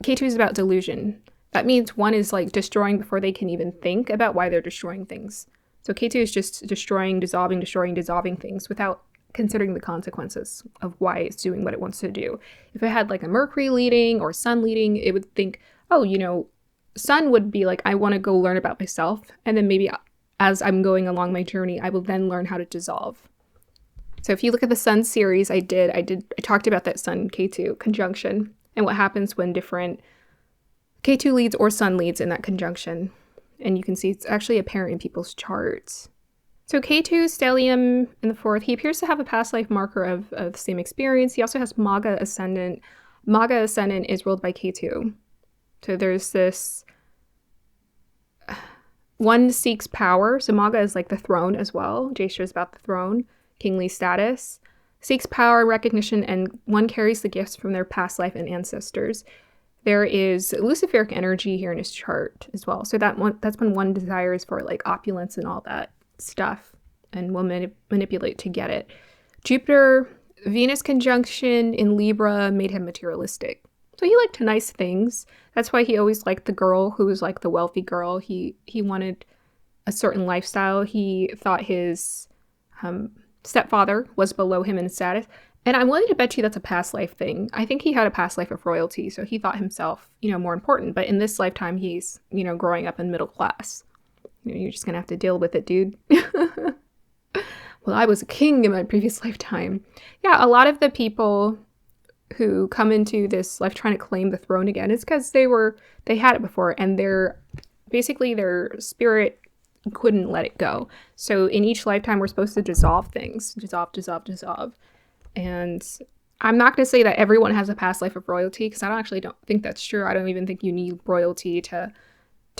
K2 is about delusion. That means one is like destroying before they can even think about why they're destroying things. So K2 is just dissolving things without considering the consequences of why it's doing what it wants to do. If it had like a Mercury leading or Sun leading, it would think, oh, you know, Sun would be like, I want to go learn about myself. And then maybe as I'm going along my journey, I will then learn how to dissolve. So if you look at the Sun series I talked about that Sun K2 conjunction and what happens when different K2 leads or Sun leads in that conjunction. And you can see it's actually apparent in people's charts. So K2 stellium in the fourth, he appears to have a past life marker of the same experience. He also has Maga ascendant. Maga ascendant is ruled by K2. So there's this, one seeks power. So Maga is like the throne as well. Jesha is about the throne, kingly status. Seeks power, recognition, and one carries the gifts from their past life and ancestors. There is Luciferic energy here in his chart as well. So that's when one desires for like opulence and all that stuff and will manipulate to get it. Jupiter, Venus conjunction in Libra made him materialistic. So he liked nice things. That's why he always liked the girl who was like the wealthy girl. He wanted a certain lifestyle. He thought his stepfather was below him in status. And I'm willing to bet you that's a past life thing. I think he had a past life of royalty, so he thought himself, you know, more important. But in this lifetime, he's, you know, growing up in middle class. You know, you're just gonna have to deal with it, dude. Well, I was a king in my previous lifetime. Yeah, a lot of the people who come into this life trying to claim the throne again, it's because they had it before, and their spirit couldn't let it go. So in each lifetime, we're supposed to dissolve things, dissolve. And I'm not going to say that everyone has a past life of royalty, because I don't think that's true. I don't even think you need royalty to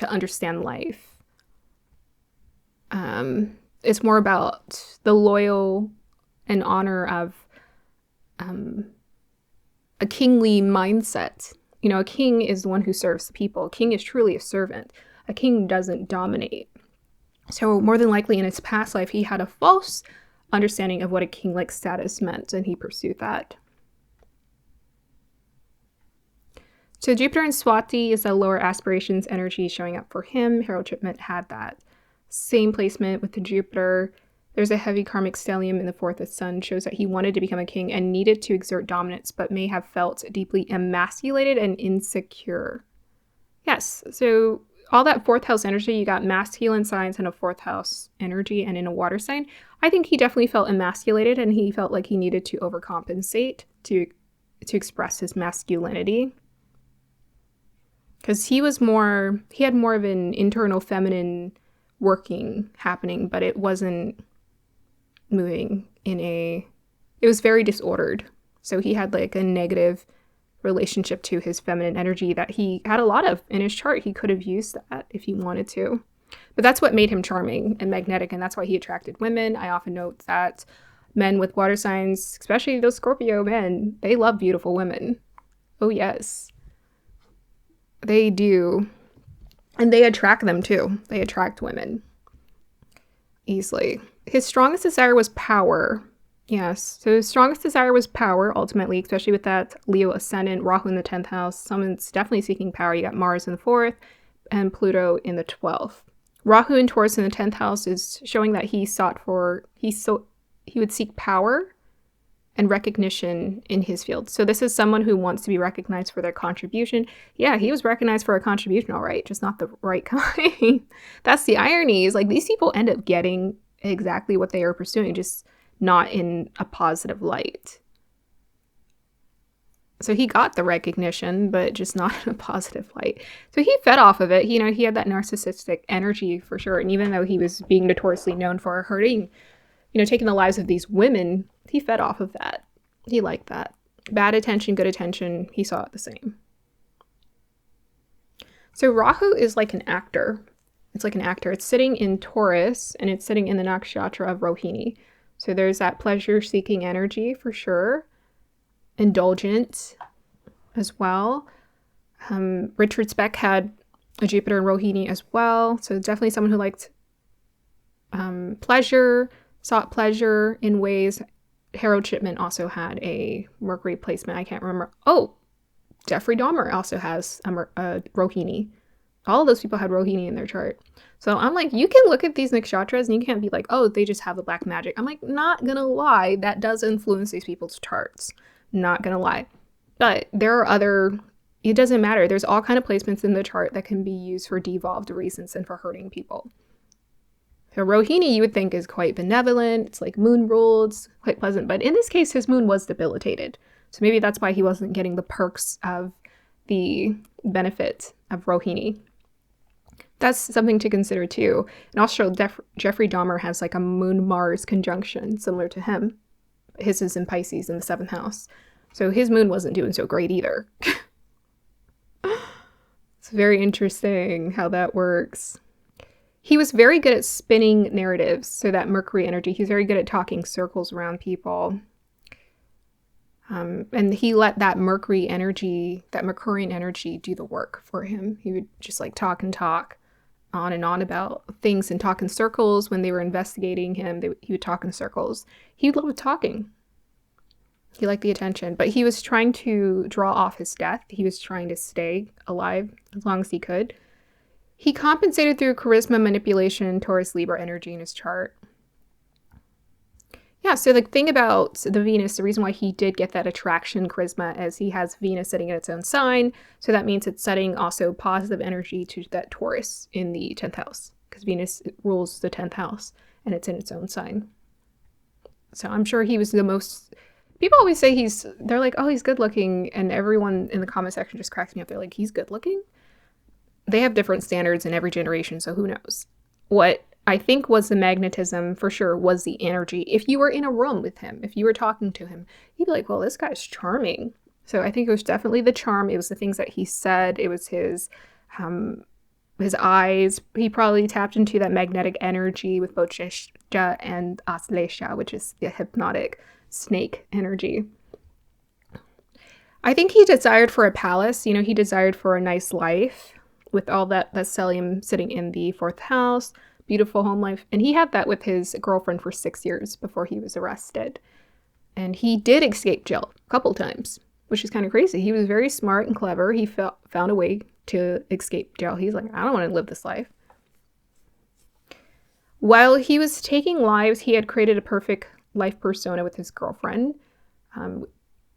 understand life. It's more about the loyal and honor of a kingly mindset. You know, a king is the one who serves the people. A king is truly a servant. A king doesn't dominate. So more than likely in his past life, he had a false understanding of what a king-like status meant, and he pursued that. So Jupiter in Swati is a lower aspirations energy showing up for him. Harold Shipman had that same placement with the Jupiter. There's a heavy karmic stellium in the 4th of Sun, shows that he wanted to become a king and needed to exert dominance, but may have felt deeply emasculated and insecure. Yes, so all that 4th house energy, you got masculine signs in a 4th house energy and in a water sign. I think he definitely felt emasculated, and he felt like he needed to overcompensate to express his masculinity. Because he had more of an internal feminine working happening, but it wasn't moving it was very disordered. So he had like a negative relationship to his feminine energy that he had a lot of in his chart. He could have used that if he wanted to. But that's what made him charming and magnetic, and that's why he attracted women. I often note that men with water signs, especially those Scorpio men, they love beautiful women. Oh yes. They do. And they attract them too. They attract women easily. His strongest desire was power. Yes. So his strongest desire was power, ultimately, especially with that Leo ascendant, Rahu in the 10th house. Someone's definitely seeking power. You got Mars in the 4th and Pluto in the 12th. Rahu in Taurus in the 10th house is showing that he would seek power and recognition in his field. So this is someone who wants to be recognized for their contribution. Yeah, he was recognized for a contribution, all right, just not the right kind. That's the irony, is like these people end up getting exactly what they are pursuing, just not in a positive light. So he got the recognition, but just not in a positive light. So he fed off of it. He had that narcissistic energy for sure. And even though he was being notoriously known for hurting, taking the lives of these women, he fed off of that. He liked that. Bad attention, good attention, he saw it the same. So Rahu is like an actor. It's like an actor. It's sitting in Taurus, and it's sitting in the nakshatra of Rohini. So there's that pleasure-seeking energy for sure. Indulgent as well. Richard Speck had a Jupiter in Rohini as well. So definitely someone who liked pleasure, sought pleasure in ways. Harold Shipman also had a Mercury placement. I can't remember. Oh, Jeffrey Dahmer also has a Rohini. All of those people had Rohini in their chart. So I'm like, you can look at these nakshatras and you can't be like, oh, they just have the black magic. I'm like, not gonna lie, that does influence these people's charts. Not gonna lie. But there are it doesn't matter. There's all kind of placements in the chart that can be used for devolved reasons and for hurting people. So Rohini, you would think, is quite benevolent. It's like moon ruled, it's quite pleasant. But in this case, his moon was debilitated. So maybe that's why he wasn't getting the perks of the benefit of Rohini. That's something to consider too. And also, Jeffrey Dahmer has like a moon-Mars conjunction similar to him. His is in Pisces in the 7th house. So his moon wasn't doing so great either. It's very interesting how that works. He was very good at spinning narratives. So that Mercury energy, he's very good at talking circles around people. And he let that Mercury energy, that Mercurian energy, do the work for him. He would just like talk and talk on and on about things and talk in circles. When they were investigating him, he would talk in circles. He loved talking. He liked the attention, but he was trying to draw off his death. He was trying to stay alive as long as he could. He compensated through charisma, manipulation, Taurus, Libra energy in his chart. Yeah, so the thing about the Venus, the reason why he did get that attraction charisma is he has Venus sitting in its own sign. So that means it's setting also positive energy to that Taurus in the 10th house, because Venus rules the 10th house and it's in its own sign. So I'm sure he was the most... People always say they're like, oh, he's good looking. And everyone in the comment section just cracks me up. They're like, he's good looking? They have different standards in every generation, so who knows? What I think was the magnetism, for sure, was the energy. If you were in a room with him, if you were talking to him, you'd be like, well, this guy's charming. So I think it was definitely the charm. It was the things that he said. It was his eyes. He probably tapped into that magnetic energy with both Shesha and Aslesha, which is the hypnotic snake energy. I think he desired for a palace. He desired for a nice life with all that stellium sitting in the 4th house. Beautiful home life. And he had that with his girlfriend for 6 years before he was arrested. And he did escape jail a couple times, which is kind of crazy. He was very smart and clever. He found a way to escape jail. He's like, I don't want to live this life. While he was taking lives, he had created a perfect life persona with his girlfriend,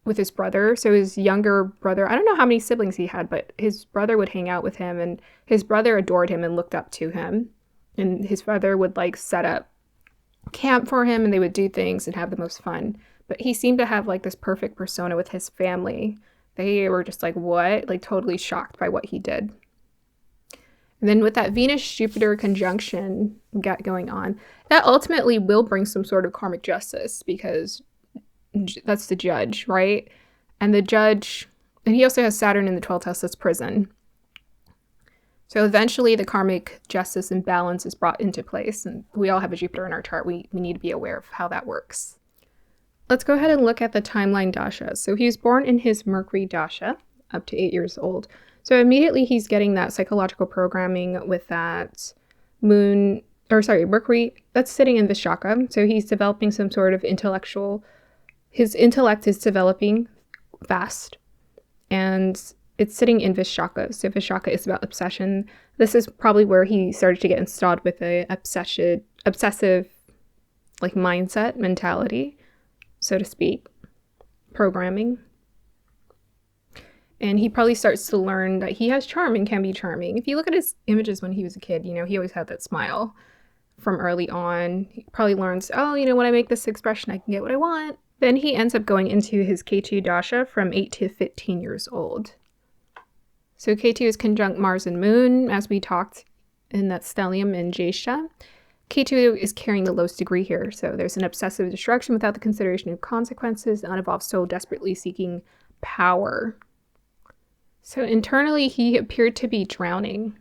with his brother. So his younger brother, I don't know how many siblings he had, but his brother would hang out with him, and his brother adored him and looked up to him. And his brother would like set up camp for him, and they would do things and have the most fun. But he seemed to have like this perfect persona with his family. They were just like, what? Like totally shocked by what he did. And then with that Venus-Jupiter conjunction got going on, that ultimately will bring some sort of karmic justice, because that's the judge, right? And the judge, and he also has Saturn in the 12th house, that's prison. So eventually the karmic justice and balance is brought into place, and we all have a Jupiter in our chart. We need to be aware of how that works. Let's go ahead and look at the timeline dasha. So he was born in his Mercury dasha, up to 8 years old. So immediately he's getting that psychological programming with that Mercury, that's sitting in Vishaka. So he's developing some sort of his intellect is developing fast, and it's sitting in Vishaka. So Vishaka is about obsession. This is probably where he started to get installed with a obsessive like mindset, mentality, so to speak, programming. And he probably starts to learn that he has charm and can be charming. If you look at his images when he was a kid, he always had that smile from early on. He probably learns, when I make this expression, I can get what I want. Then he ends up going into his Ketu dasha from 8 to 15 years old. So Ketu is conjunct Mars and Moon, as we talked in that stellium in Jyeshtha. Ketu is carrying the lowest degree here. So there's an obsessive destruction without the consideration of consequences, the unevolved soul desperately seeking power. So internally, he appeared to be drowning.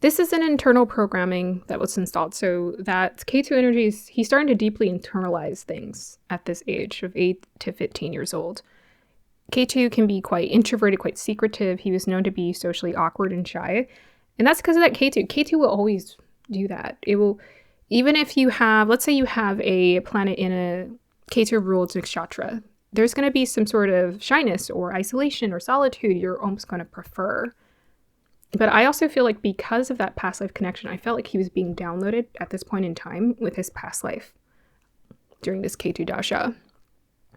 This is an internal programming that was installed. So that Ketu energy he's starting to deeply internalize things at this age of 8 to 15 years old. Ketu can be quite introverted, quite secretive. He was known to be socially awkward and shy. And that's because of that Ketu. Ketu will always do that. It will, even if you have, let's say you have a planet in a Ketu ruled nakshatra, there's going to be some sort of shyness or isolation or solitude you're almost going to prefer. But I also feel like because of that past life connection, I felt like he was being downloaded at this point in time with his past life during this Ketu dasha.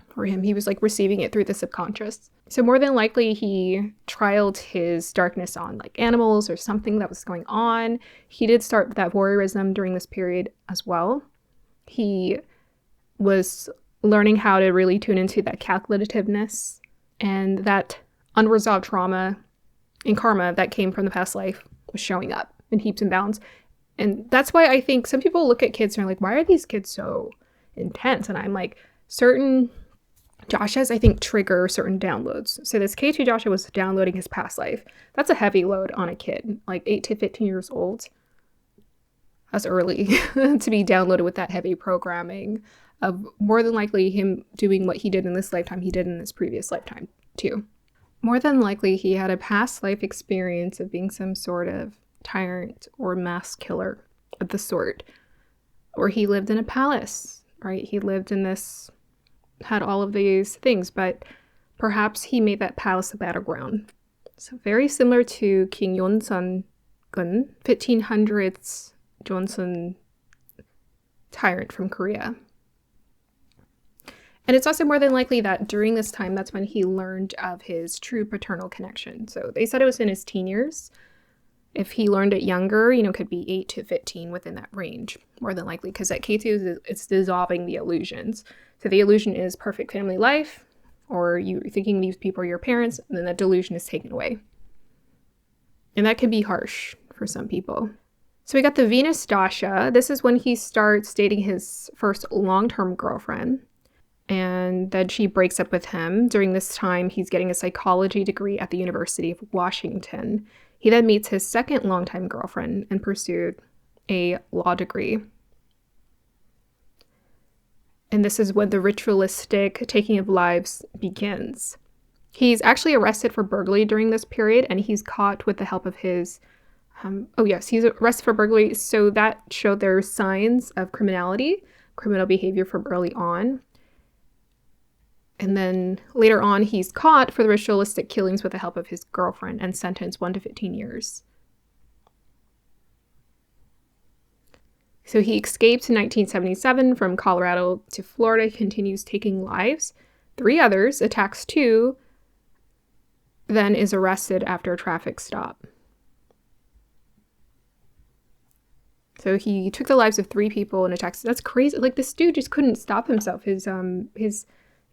For him, he was like receiving it through the subconscious. So more than likely, he trialed his darkness on like animals or something that was going on. He did start that voyeurism during this period as well. He was learning how to really tune into that calculativeness and that unresolved trauma and karma that came from the past life was showing up in heaps and bounds. And that's why I think some people look at kids and are like, why are these kids so intense? And I'm like, certain dashas, I think, trigger certain downloads. So this K2 dasha was downloading his past life. That's a heavy load on a kid, like 8 to 15 years old. That's early to be downloaded with that heavy programming of more than likely him doing what he did in this lifetime, he did in this previous lifetime too. More than likely, he had a past life experience of being some sort of tyrant or mass killer of the sort. Or he lived in a palace, right? He lived in this, had all of these things, but perhaps he made that palace a battleground. So very similar to King Yonsun Gun, 1500s Joseon tyrant from Korea. And it's also more than likely that during this time, that's when he learned of his true paternal connection. So they said it was in his teen years. If he learned it younger, could be 8 to 15 within that range, more than likely, because at K2, it's dissolving the illusions. So the illusion is perfect family life, or you're thinking these people are your parents, and then that delusion is taken away. And that can be harsh for some people. So we got the Venus Dasha. This is when he starts dating his first long-term girlfriend. And then she breaks up with him. During this time, he's getting a psychology degree at the University of Washington. He then meets his second longtime girlfriend and pursued a law degree. And this is when the ritualistic taking of lives begins. He's actually arrested for burglary during this period, and he's caught with the help of his... he's arrested for burglary. So that showed there are signs of criminal behavior from early on. And then later on, he's caught for the ritualistic killings with the help of his girlfriend and sentenced 1 to 15 years. So he escaped in 1977 from Colorado to Florida, continues taking lives. 3 others, attacks 2, then is arrested after a traffic stop. So he took the lives of 3 people and attacks. That's crazy. Like, this dude just couldn't stop himself. His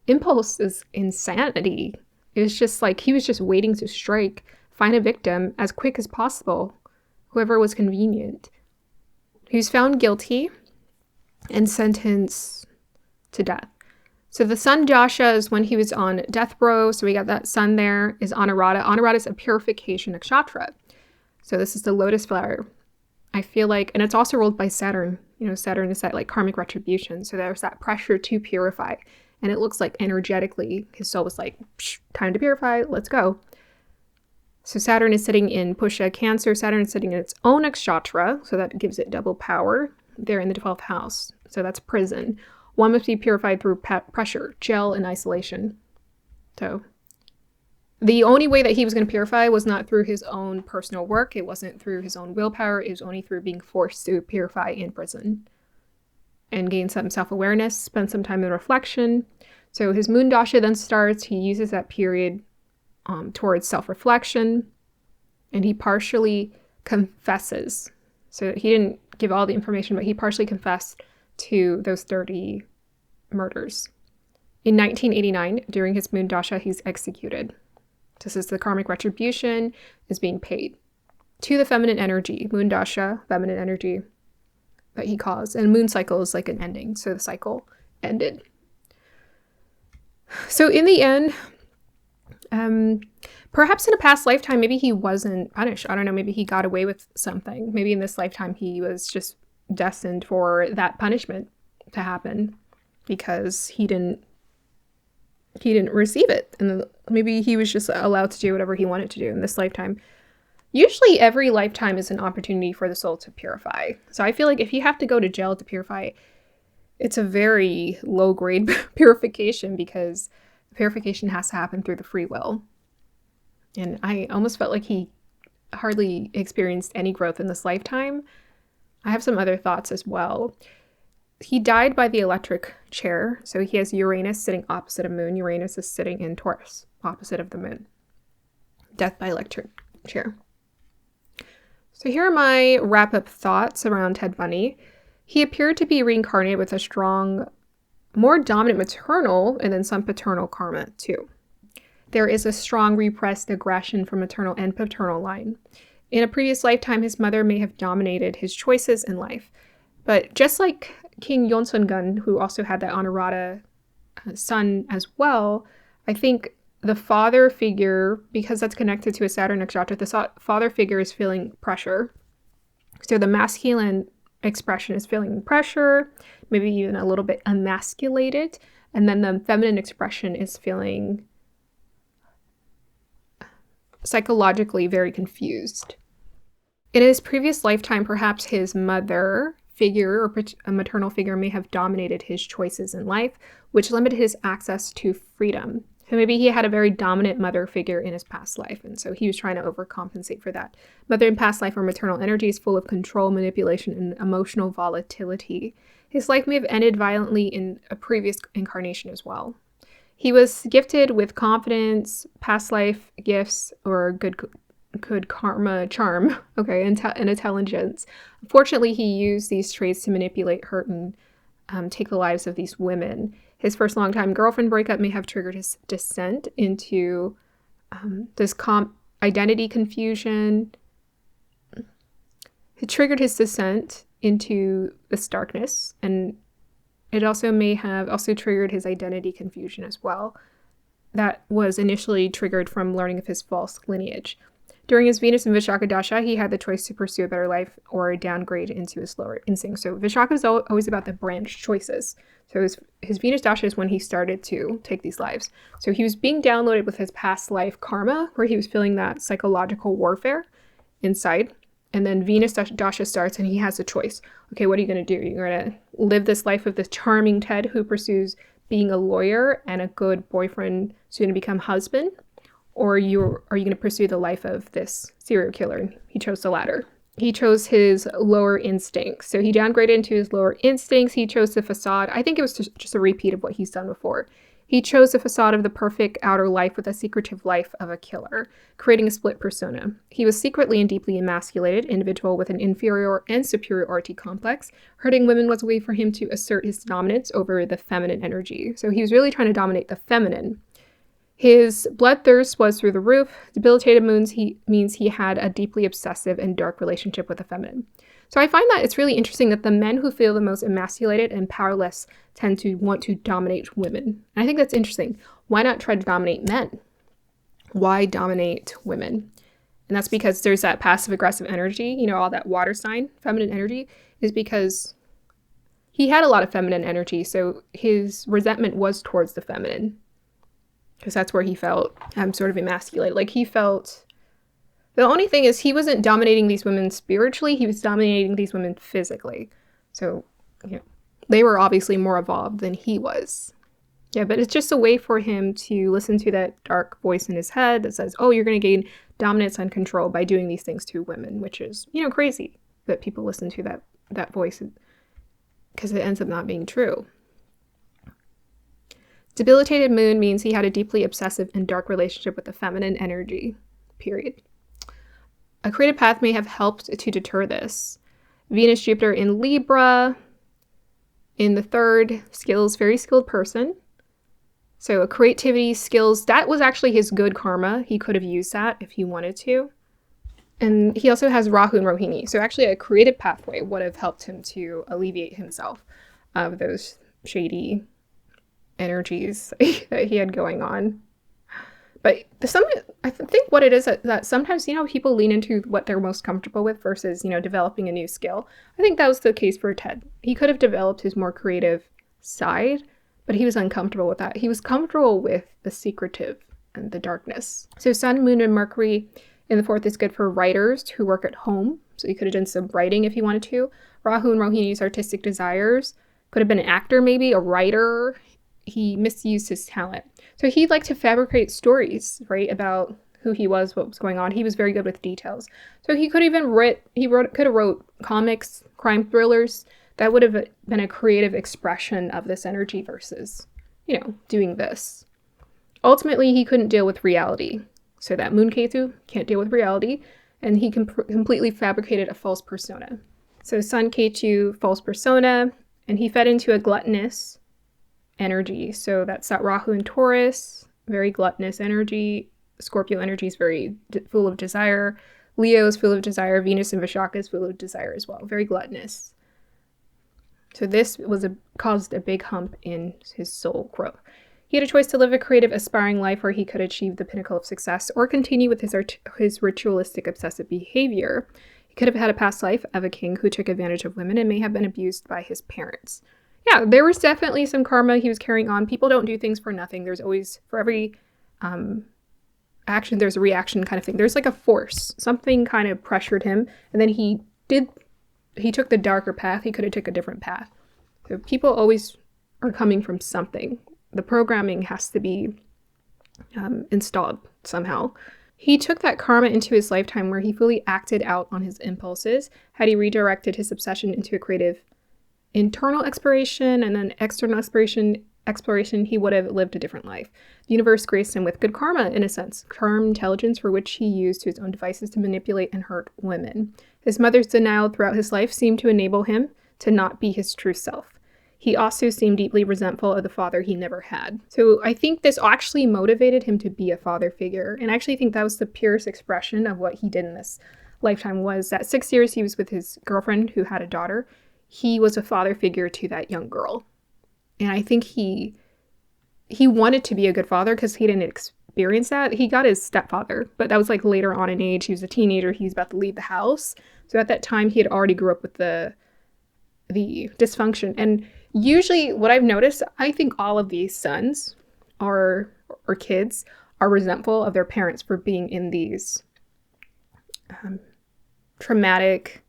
impulse is insanity. It was just like he was just waiting to strike, find a victim as quick as possible, whoever was convenient. He was found guilty and sentenced to death. So the son Joshua is when he was on death row. So we got that sun there is Anuradha. Anuradha is a purification nakshatra. So this is the lotus flower. I feel like, and it's also ruled by Saturn. You know, Saturn is that like karmic retribution. So there's that pressure to purify. And it looks like energetically, his soul was like, time to purify, let's go. So Saturn is sitting in Pusha Cancer. Saturn is sitting in its own nakshatra. So that gives it double power. They're in the 12th house. So that's prison. One must be purified through pressure, gel, and isolation. So the only way that he was going to purify was not through his own personal work. It wasn't through his own willpower. It was only through being forced to purify in prison and gain some self-awareness, spend some time in reflection. So his moon dasha then starts. He uses that period towards self-reflection, and he partially confesses. So he didn't give all the information, but he partially confessed to those 30 murders. In 1989, during his moon dasha, he's executed. This is the karmic retribution is being paid to the feminine energy, moon dasha, feminine energy that he caused. And moon cycle is like an ending. So the cycle ended. So in the end, perhaps in a past lifetime, maybe he wasn't punished. I don't know. Maybe he got away with something. Maybe in this lifetime, he was just destined for that punishment to happen because he didn't receive it. And maybe he was just allowed to do whatever he wanted to do in this lifetime. Usually every lifetime is an opportunity for the soul to purify. So I feel like if you have to go to jail to purify, it's a very low grade purification because purification has to happen through the free will. And I almost felt like he hardly experienced any growth in this lifetime. I have some other thoughts as well. He died by the electric chair. So he has Uranus sitting opposite of moon. Uranus is sitting in Taurus, opposite of the moon. Death by electric chair. So here are my wrap-up thoughts around Ted Bundy. He appeared to be reincarnated with a strong, more dominant maternal and then some paternal karma too. There is a strong repressed aggression from maternal and paternal line. In a previous lifetime, his mother may have dominated his choices in life. But just like King Yonsun-gun, who also had that Anuradha son as well, I think the father figure, because that's connected to a Saturn nakshatra, the father figure is feeling pressure. So the masculine expression is feeling pressure, maybe even a little bit emasculated. And then the feminine expression is feeling psychologically very confused. In his previous lifetime, perhaps his mother figure or a maternal figure may have dominated his choices in life, which limited his access to freedom. So maybe he had a very dominant mother figure in his past life, and so he was trying to overcompensate for that. Mother in past life or maternal energy is full of control, manipulation, and emotional volatility. His life may have ended violently in a previous incarnation as well. He was gifted with confidence, past life gifts, or good karma, charm, okay, and intelligence. Unfortunately, he used these traits to manipulate, hurt, and take the lives of these women. His first longtime girlfriend breakup may have triggered his descent into this identity confusion. It triggered his descent into this darkness, and it also may have also triggered his identity confusion as well. That was initially triggered from learning of his false lineage. During his Venus and Vishaka Dasha, he had the choice to pursue a better life or downgrade into his lower instinct. So Vishaka is always about the branch choices. So his Venus Dasha is when he started to take these lives. So he was being downloaded with his past life karma, where he was feeling that psychological warfare inside. And then Venus Dasha starts and he has a choice. Okay, what are you going to do? You're going to live this life of this charming Ted who pursues being a lawyer and a good boyfriend, soon to become husband? Or are you going to pursue the life of this serial killer? He chose the latter. he chose his lower instincts. So he downgraded into his lower instincts. He chose the facade. I think it was just a repeat of what he's done before. He chose the facade of the perfect outer life with a secretive life of a killer, creating a split persona. He was secretly and deeply emasculated individual with an inferior and superiority complex. Hurting women was a way for him to assert his dominance over the feminine energy. So he was really trying to dominate the feminine. His bloodthirst was through the roof. Debilitated moons means he had a deeply obsessive and dark relationship with the feminine. So I find that it's really interesting that the men who feel the most emasculated and powerless tend to want to dominate women. And I think that's interesting. Why not try to dominate men? Why dominate women? And that's because there's that passive aggressive energy, all that water sign, feminine energy, is because he had a lot of feminine energy. So his resentment was towards the feminine, because that's where he felt sort of emasculated. Like he felt, the only thing is he wasn't dominating these women spiritually, he was dominating these women physically. So, they were obviously more evolved than he was. Yeah, but it's just a way for him to listen to that dark voice in his head that says, oh, you're going to gain dominance and control by doing these things to women, which is, crazy that people listen to that voice, because it ends up not being true. Debilitated moon means he had a deeply obsessive and dark relationship with the feminine energy, period. A creative path may have helped to deter this. Venus, Jupiter in Libra, in the third, skills, very skilled person. So creativity, skills, that was actually his good karma. He could have used that if he wanted to. And he also has Rahu and Rohini. So actually a creative pathway would have helped him to alleviate himself of those shady energies that he had going on. But I think what it is that sometimes, people lean into what they're most comfortable with versus, developing a new skill. I think that was the case for Ted. He could have developed his more creative side, but he was uncomfortable with that. He was comfortable with the secretive and the darkness. So Sun, Moon, and Mercury in the fourth is good for writers who work at home. So he could have done some writing if he wanted to. Rahu and Rohini's artistic desires. Could have been an actor, maybe, a writer. He misused his talent. So he'd like to fabricate stories, right, about who he was, what was going on. He was very good with details. So he could even could have wrote comics, crime thrillers. That would have been a creative expression of this energy versus, doing this. Ultimately, he couldn't deal with reality. So that Moon Ketu can't deal with reality, and he completely fabricated a false persona. So Sun Ketu, false persona, and he fed into a gluttonous energy. So that's that Rahu and Taurus, very gluttonous energy. Scorpio energy is very full of desire. Leo is full of desire. Venus and Vishaka is full of desire as well. Very gluttonous. So this caused a big hump in his soul growth. He had a choice to live a creative, aspiring life where he could achieve the pinnacle of success or continue with his ritualistic, obsessive behavior. He could have had a past life of a king who took advantage of women and may have been abused by his parents. Yeah, there was definitely some karma he was carrying on. People don't do things for nothing. There's always, for every action, there's a reaction kind of thing. There's like a force. Something kind of pressured him. And then he took the darker path. He could have took a different path. So people always are coming from something. The programming has to be installed somehow. He took that karma into his lifetime where he fully acted out on his impulses. Had he redirected his obsession into a creative internal exploration and then external exploration, he would have lived a different life. The universe graced him with good karma, in a sense, charm, intelligence, for which he used to his own devices to manipulate and hurt women. His mother's denial throughout his life seemed to enable him to not be his true self. He also seemed deeply resentful of the father he never had. So I think this actually motivated him to be a father figure. And I actually think that was the purest expression of what he did in this lifetime, was that 6 years he was with his girlfriend who had a daughter. He was a father figure to that young girl. And I think he wanted to be a good father because he didn't experience that. He got his stepfather, but that was like later on in age. He was a teenager. He was about to leave the house. So at that time, he had already grew up with the dysfunction. And usually what I've noticed, I think all of these sons or kids are resentful of their parents for being in these traumatic,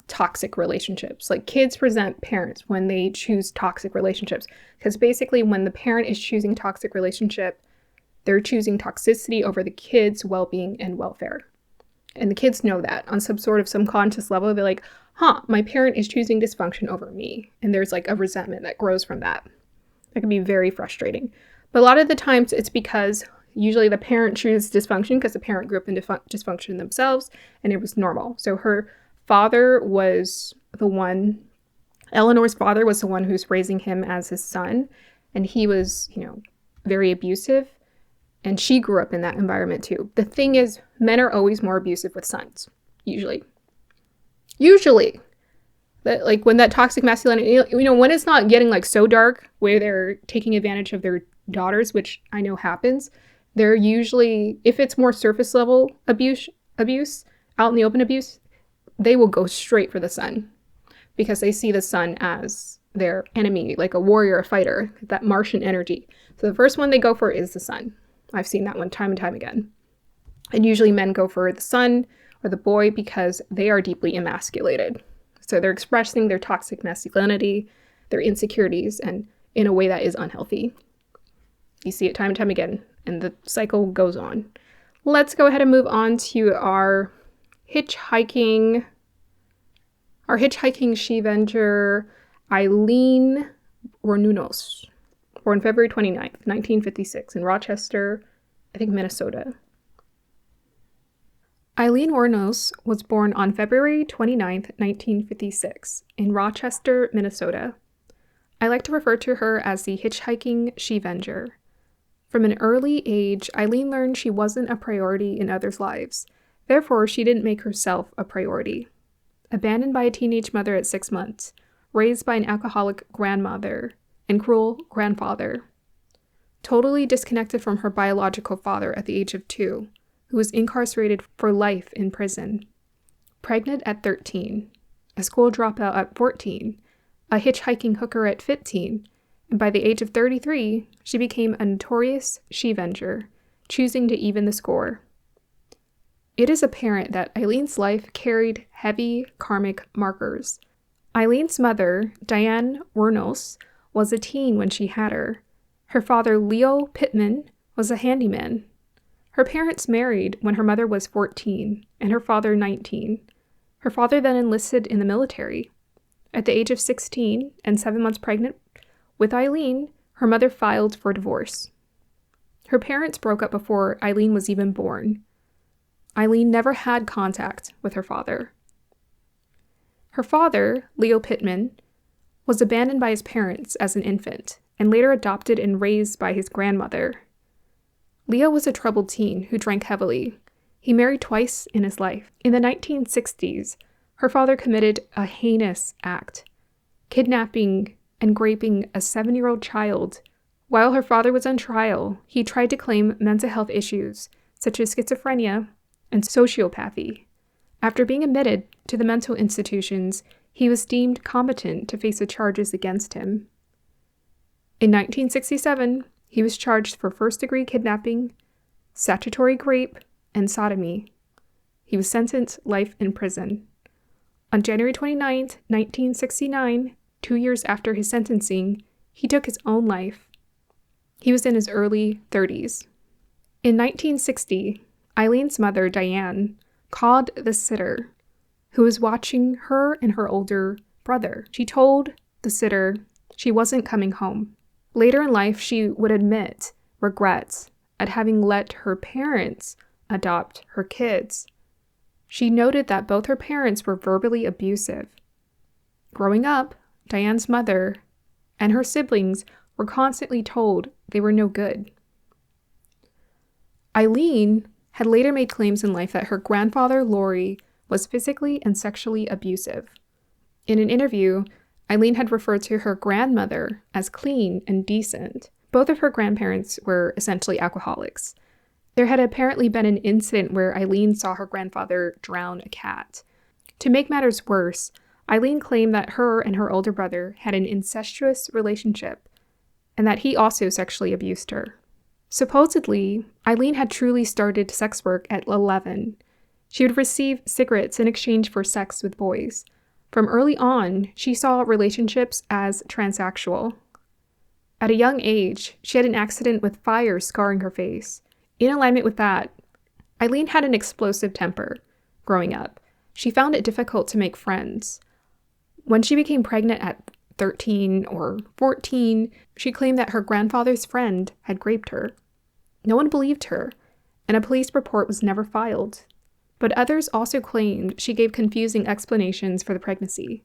toxic relationships. Like, kids resent parents when they choose toxic relationships, because basically when the parent is choosing toxic relationship, they're choosing toxicity over the kids' well-being and welfare. And the kids know that on some sort of subconscious level. They're like, my parent is choosing dysfunction over me. And there's like a resentment that grows from that. That can be very frustrating. But a lot of the times it's because usually the parent chooses dysfunction because the parent grew up in dysfunction themselves and it was normal. So her father was the one, Eleanor's father was the one who's raising him as his son. And he was, very abusive. And she grew up in that environment too. The thing is, men are always more abusive with sons, usually. That, like, when that toxic masculinity, when it's not getting like so dark where they're taking advantage of their daughters, which I know happens, they're usually, if it's more surface level abuse, out in the open abuse, they will go straight for the son because they see the son as their enemy, like a warrior, a fighter, that Martian energy. So the first one they go for is the son. I've seen that one time and time again. And usually men go for the son or the boy because they are deeply emasculated. So they're expressing their toxic masculinity, their insecurities, and in a way that is unhealthy. You see it time and time again, and the cycle goes on. Let's go ahead and move on to our hitchhiking she-venger, Aileen Wuornos, born February 29th, 1956, in Rochester, I think Minnesota. Aileen Wuornos was born on February 29th, 1956, in Rochester, Minnesota. I like to refer to her as the hitchhiking she-venger. From an early age, Aileen learned she wasn't a priority in others' lives. Therefore, she didn't make herself a priority. Abandoned by a teenage mother at 6 months, raised by an alcoholic grandmother and cruel grandfather. Totally disconnected from her biological father at the age of 2, who was incarcerated for life in prison. Pregnant at 13, a school dropout at 14, a hitchhiking hooker at 15, and by the age of 33, she became a notorious she-venger, choosing to even the score. It is apparent that Aileen's life carried heavy karmic markers. Aileen's mother, Diane Wuornos, was a teen when she had her. Her father, Leo Pittman, was a handyman. Her parents married when her mother was 14 and her father 19. Her father then enlisted in the military. At the age of 16 and 7 months pregnant with Aileen, her mother filed for divorce. Her parents broke up before Aileen was even born. Aileen never had contact with her father. Her father, Leo Pittman, was abandoned by his parents as an infant and later adopted and raised by his grandmother. Leo was a troubled teen who drank heavily. He married twice in his life. In the 1960s, her father committed a heinous act, kidnapping and raping a 7-year-old child. While her father was on trial, he tried to claim mental health issues such as schizophrenia and sociopathy. After being admitted to the mental institutions, he was deemed competent to face the charges against him. In 1967, he was charged for first-degree kidnapping, statutory rape, and sodomy. He was sentenced life in prison. On January 29, 1969, 2 years after his sentencing, he took his own life. He was in his early 30s. In 1960, Aileen's mother, Diane, called the sitter, who was watching her and her older brother. She told the sitter she wasn't coming home. Later in life, she would admit regrets at having let her parents adopt her kids. She noted that both her parents were verbally abusive. Growing up, Diane's mother and her siblings were constantly told they were no good. Aileen had later made claims in life that her grandfather, Laurie, was physically and sexually abusive. In an interview, Aileen had referred to her grandmother as clean and decent. Both of her grandparents were essentially alcoholics. There had apparently been an incident where Aileen saw her grandfather drown a cat. To make matters worse, Aileen claimed that her and her older brother had an incestuous relationship and that he also sexually abused her. Supposedly, Aileen had truly started sex work at 11. She would receive cigarettes in exchange for sex with boys. From early on, she saw relationships as transsexual. At a young age, she had an accident with fire scarring her face. In alignment with that, Aileen had an explosive temper. growing up. She found it difficult to make friends. When she became pregnant at 13 or 14, she claimed that her grandfather's friend had raped her. No one believed her, and a police report was never filed. But others also claimed she gave confusing explanations for the pregnancy.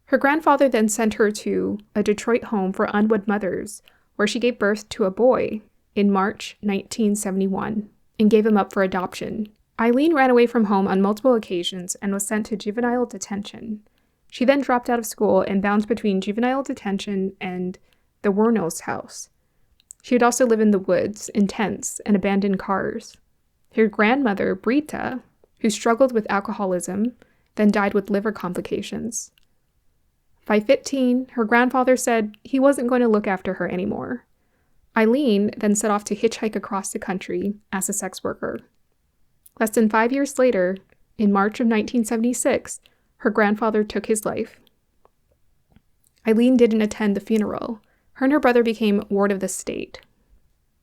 Her grandfather then sent her to a Detroit home for unwed mothers, where she gave birth to a boy in March 1971 and gave him up for adoption. Aileen ran away from home on multiple occasions and was sent to juvenile detention. She then dropped out of school and bounced between juvenile detention and the Wuornos house. She would also live in the woods, in tents, and abandoned cars. Her grandmother, Brita, who struggled with alcoholism, then died with liver complications. By 15, her grandfather said he wasn't going to look after her anymore. Aileen then set off to hitchhike across the country as a sex worker. Less than 5 years later, in March of 1976, her grandfather took his life. Aileen didn't attend the funeral. Her and her brother became ward of the state.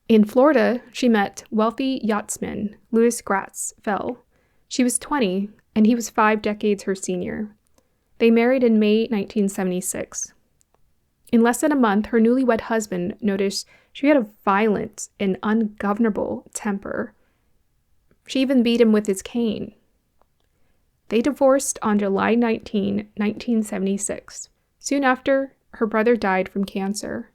In Florida, she met wealthy yachtsman Louis Gratz Fell. She was 20, and he was 5 decades her senior. They married in May 1976. In less than a month, her newlywed husband noticed she had a violent and ungovernable temper. She even beat him with his cane. They divorced on July 19, 1976. Soon after, her brother died from cancer.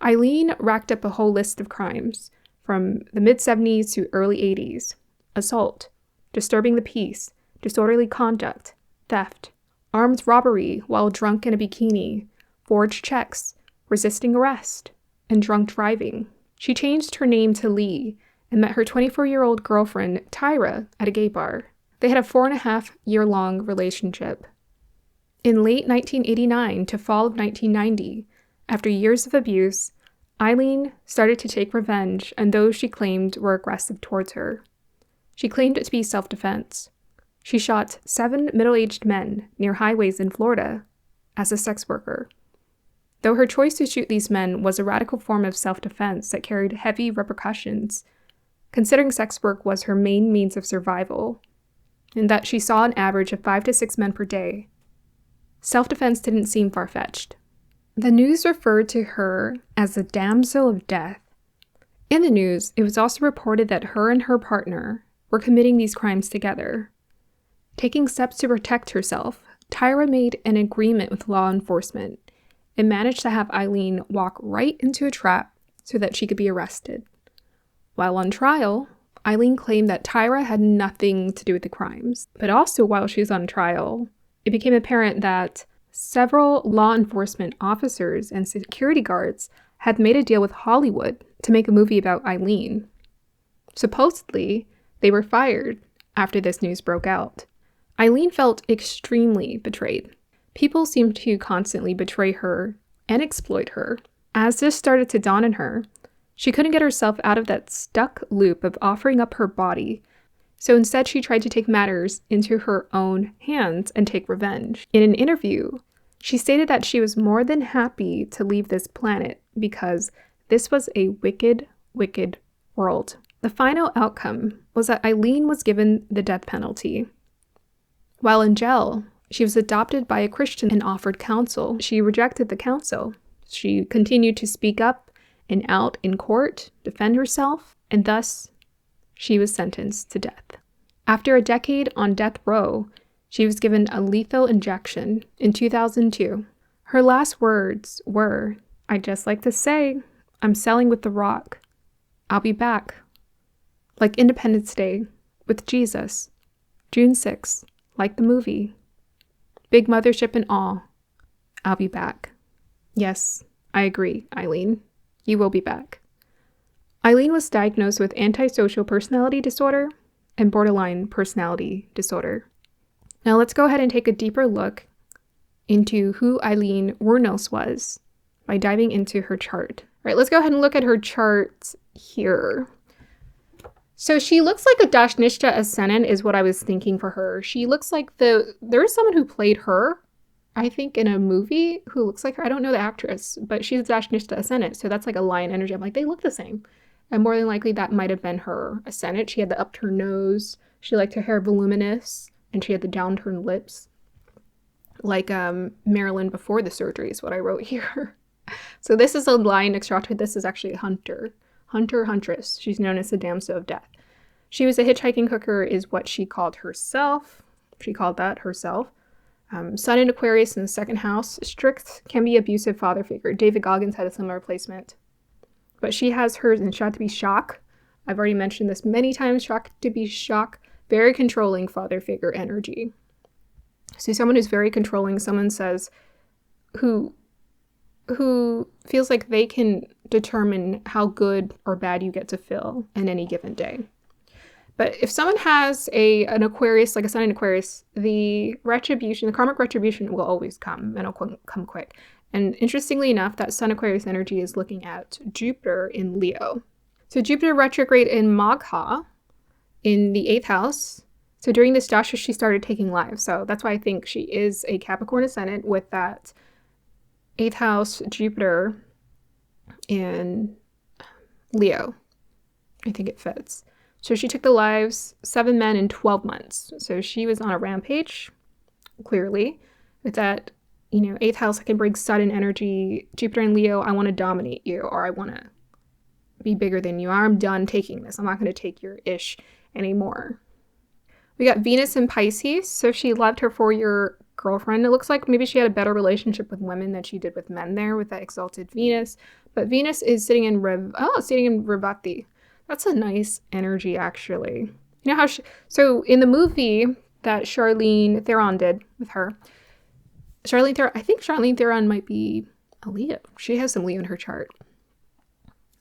Aileen racked up a whole list of crimes, from the mid-70s to early 80s. Assault, disturbing the peace, disorderly conduct, theft, armed robbery while drunk in a bikini, forged checks, resisting arrest, and drunk driving. She changed her name to Lee and met her 24-year-old girlfriend, Tyra, at a gay bar. They had a 4.5-year-long relationship. In late 1989 to fall of 1990, after years of abuse, Aileen started to take revenge on those she claimed were aggressive towards her. She claimed it to be self-defense. She shot 7 middle-aged men near highways in Florida as a sex worker. Though her choice to shoot these men was a radical form of self-defense that carried heavy repercussions, considering sex work was her main means of survival, and that she saw an average of 5 to 6 men per day, self-defense didn't seem far-fetched. The news referred to her as the damsel of death. In the news, it was also reported that her and her partner were committing these crimes together. Taking steps to protect herself, Tyra made an agreement with law enforcement and managed to have Aileen walk right into a trap so that she could be arrested. While on trial, Aileen claimed that Tyra had nothing to do with the crimes. But also while she was on trial, it became apparent that several law enforcement officers and security guards had made a deal with Hollywood to make a movie about Aileen. Supposedly, they were fired after this news broke out. Aileen felt extremely betrayed. People seemed to constantly betray her and exploit her. As this started to dawn on her, she couldn't get herself out of that stuck loop of offering up her body, so instead she tried to take matters into her own hands and take revenge. In an interview, she stated that she was more than happy to leave this planet because this was a wicked, wicked world. The final outcome was that Aileen was given the death penalty. While in jail, she was adopted by a Christian and offered counsel. She rejected the counsel. She continued to speak up and out in court, defend herself, and thus she was sentenced to death. After a decade on death row, she was given a lethal injection in 2002. Her last words were, "I'd just like to say, I'm selling with The Rock. I'll be back. Like Independence Day, with Jesus. June 6th, like the movie. Big mothership and all. I'll be back." Yes, I agree, Aileen. You will be back. Aileen was diagnosed with antisocial personality disorder and borderline personality disorder. Now let's go ahead and take a deeper look into who Aileen Wuornos was by diving into her chart. All right, let's go ahead and look at her chart here. So she looks like a Dashnishta Ascendant is what I was thinking for her. She looks like there is someone who played her, I think, in a movie who looks like her. I don't know the actress, but she's Dashnishta Ascendant, so that's like a lion energy. I'm like, they look the same. And more than likely that might have been her ascendant. She had the upturned nose. She liked her hair voluminous, and she had the downturned lips. Like Marilyn before the surgery is what I wrote here. So this is a lion nakshatra. This is actually a hunter. Huntress. She's known as the Damsel of Death. She was a hitchhiking hooker is what she called herself. She called that herself. Sun in Aquarius in the second house. Strict, can be abusive father figure. David Goggins had a similar placement. But she has hers in Shot to be shock. I've already mentioned this many times. Shock to be shock. Very controlling father figure energy. So someone who's very controlling, someone says, who feels like they can determine how good or bad you get to feel in any given day. But if someone has an Aquarius, like a sun in Aquarius, the karmic retribution will always come, and it'll come quick. And interestingly enough, that sun Aquarius energy is looking at Jupiter in Leo. So Jupiter retrograde in Magha in the 8th house. So during this dasha, she started taking lives. So that's why I think she is a Capricorn ascendant with that 8th house Jupiter in Leo. I think it fits. So she took the lives 7 men in 12 months. So she was on a rampage, clearly. With that, 8th house, I can bring sudden energy. Jupiter in Leo, I want to dominate you, or I want to be bigger than you. I'm done taking this. I'm not going to take your ish anymore. We got Venus in Pisces. So she loved her 4-year girlfriend. It looks like maybe she had a better relationship with women than she did with men there with that exalted Venus. But Venus is sitting in Revati. That's a nice energy, actually. You know how so in the movie that Charlize Theron did with her, I think Charlize Theron might be a Leo. She has some Leo in her chart.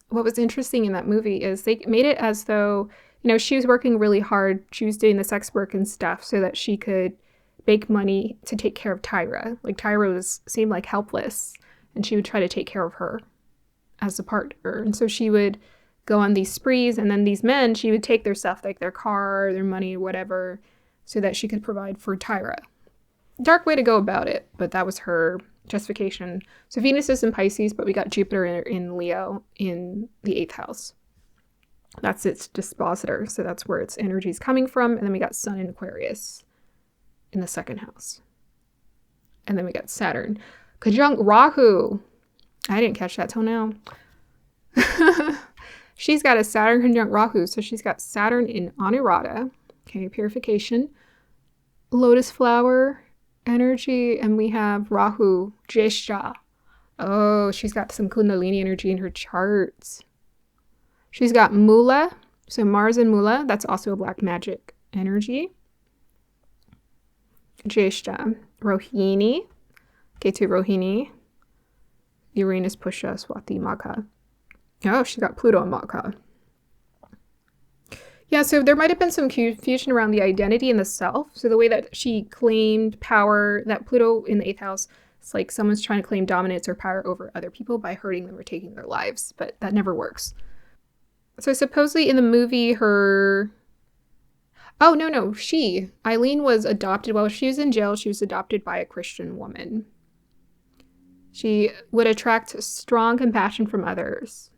What was interesting in that movie is they made it as though, she was working really hard. She was doing the sex work and stuff so that she could make money to take care of Tyra. Like Tyra seemed like helpless, and she would try to take care of her as a partner. And so she would go on these sprees, and then these men, she would take their stuff, like their car, their money, whatever, so that she could provide for Tyra. Dark way to go about it, but that was her justification. So Venus is in Pisces, but we got Jupiter in Leo in the 8th house. That's its dispositor, so that's where its energy is coming from. And then we got Sun in Aquarius in the 2nd house. And then we got Saturn. Conjunct Rahu. I didn't catch that till now. She's got a Saturn conjunct Rahu, so she's got Saturn in Anuradha. Okay, purification. Lotus flower energy, and we have Rahu, Jeshta. Oh, she's got some Kundalini energy in her charts. She's got Mula, so Mars and Mula, that's also a black magic energy. Jeshta, Rohini, Ketu Rohini, Uranus, Pusha, Swati, Magha. Oh, she's got Pluto and Magha. Yeah, so there might have been some confusion around the identity and the self. So the way that she claimed power, that Pluto in the 8th house, it's like someone's trying to claim dominance or power over other people by hurting them or taking their lives, but that never works. So supposedly in the movie, Aileen was adopted. While she was in jail, she was adopted by a Christian woman. She would attract strong compassion from others.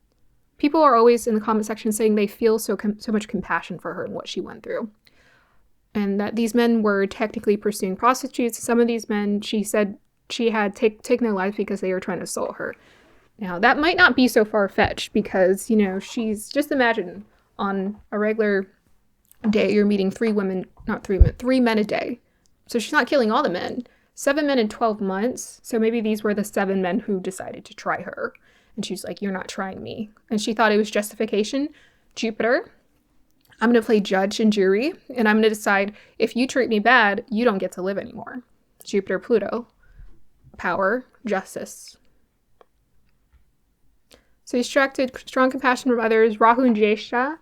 People are always in the comment section saying they feel so much compassion for her and what she went through. And that these men were technically pursuing prostitutes. Some of these men, she said she had taken their lives because they were trying to assault her. Now, that might not be so far-fetched because, she's, just imagine, on a regular day, you're meeting 3 men a day. So she's not killing all the men. 7 men in 12 months. So maybe these were the 7 men who decided to try her. And she's like, you're not trying me. And she thought it was justification. Jupiter, I'm going to play judge and jury. And I'm going to decide if you treat me bad, you don't get to live anymore. Jupiter, Pluto, power, justice. So he's attracted strong compassion from others. Rahu and Jeshta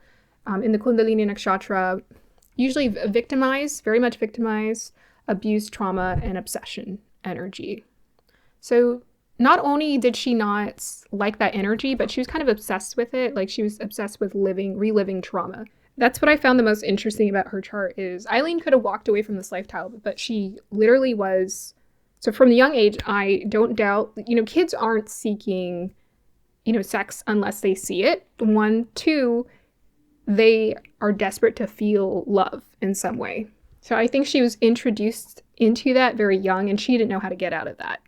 in the Kundalini Nakshatra, usually very much victimized, abuse, trauma, and obsession energy. So not only did she not like that energy, but she was kind of obsessed with it. Like she was obsessed with reliving trauma. That's what I found the most interesting about her chart is Aileen could have walked away from this lifestyle, but she literally was. So from the young age, I don't doubt, kids aren't seeking sex unless they see it. 1, 2, they are desperate to feel love in some way. So I think she was introduced into that very young, and she didn't know how to get out of that.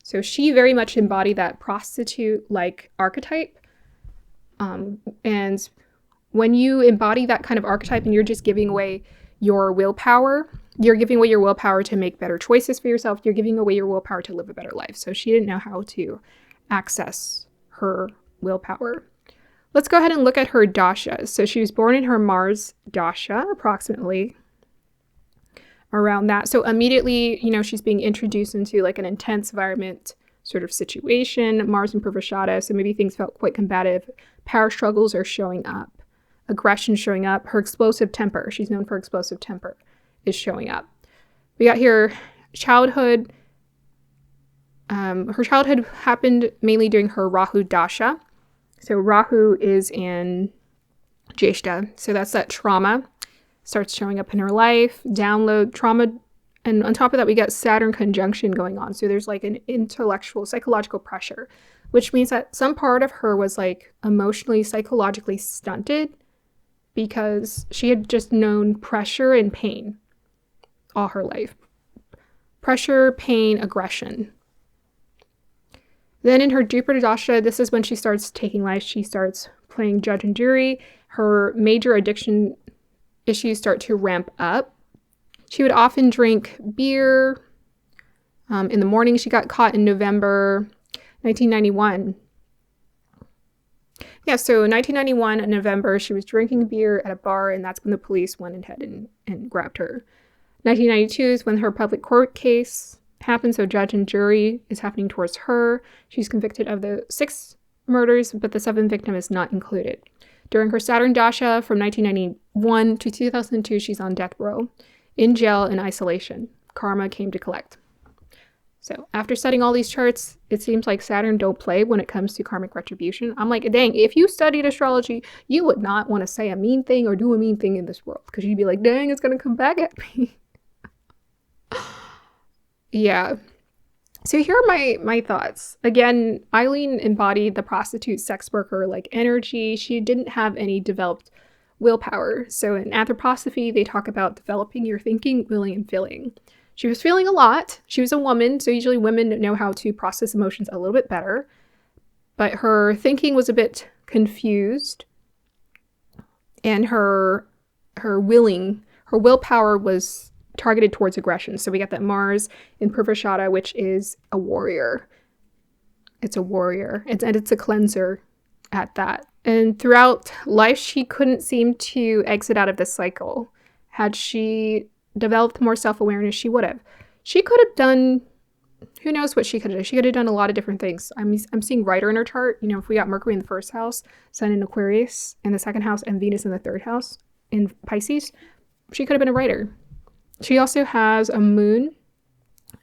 So she very much embodied that prostitute-like archetype. And when you embody that kind of archetype and you're just giving away your willpower, you're giving away your willpower to make better choices for yourself. You're giving away your willpower to live a better life. So she didn't know how to access her willpower. Let's go ahead and look at her dasha. So she was born in her Mars dasha, approximately around that. So immediately, she's being introduced into like an intense environment sort of situation, Mars and Purvashada. So maybe things felt quite combative. Power struggles are showing up. Aggression showing up. Her explosive temper, she's known for explosive temper, is showing up. We got here childhood. Her childhood happened mainly during her Rahu dasha. So Rahu is in Jeshta. So that's that trauma starts showing up in her life, download trauma. And on top of that, we got Saturn conjunction going on. So there's like an intellectual, psychological pressure, which means that some part of her was like emotionally, psychologically stunted because she had just known pressure and pain all her life. Pressure, pain, aggression. Then in her Jupiter dasha, this is when she starts taking life. She starts playing judge and jury. Her major addiction issues start to ramp up. She would often drink beer in the morning. She got caught in November 1991. Yeah, so in 1991, in November, she was drinking beer at a bar, and that's when the police went ahead and grabbed her. 1992 is when her public court case happened, so judge and jury is happening towards her. She's convicted of the 6 murders, but the 7th victim is not included. During her Saturn dasha from 1991 to 2002, she's on death row, in jail, in isolation. Karma came to collect. So after studying all these charts, it seems like Saturn don't play when it comes to karmic retribution. I'm like, dang, if you studied astrology, you would not want to say a mean thing or do a mean thing in this world, because you'd be like, dang, it's going to come back at me. Yeah. So here are my thoughts. Again, Aileen embodied the prostitute sex worker like energy. She didn't have any developed willpower. So in anthroposophy, they talk about developing your thinking, willing, and feeling. She was feeling a lot. She was a woman, so usually women know how to process emotions a little bit better. But her thinking was a bit confused. And her willpower was targeted towards aggression. So we got that Mars in Purvashada, which is a warrior. It's a warrior. And it's a cleanser at that. And throughout life, she couldn't seem to exit out of this cycle. Had she developed more self-awareness, she would have. She could have done, who knows what she could have done. She could have done a lot of different things. I'm seeing writer in her chart. If we got Mercury in the 1st house, Sun in Aquarius in the 2nd house, and Venus in the 3rd house in Pisces, she could have been a writer. She also has a moon.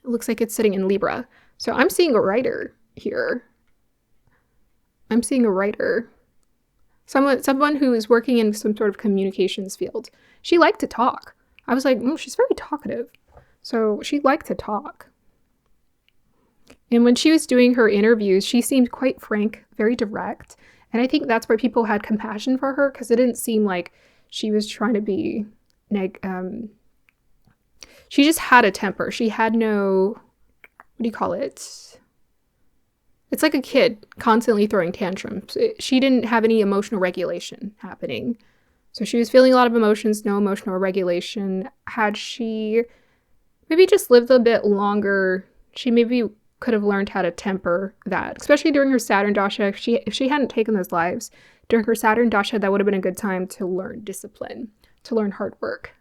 It looks like it's sitting in Libra. So I'm seeing a writer here. I'm seeing a writer. Someone who is working in some sort of communications field. She liked to talk. I was like, she's very talkative. So she liked to talk. And when she was doing her interviews, she seemed quite frank, very direct. And I think that's why people had compassion for her, because it didn't seem like she was trying to be she just had a temper. She had no, what do you call it? It's like a kid constantly throwing tantrums. She didn't have any emotional regulation happening. So she was feeling a lot of emotions, no emotional regulation. Had she maybe just lived a bit longer, she maybe could have learned how to temper that, especially during her Saturn dasha. If she hadn't taken those lives during her Saturn dasha, that would have been a good time to learn discipline, to learn hard work.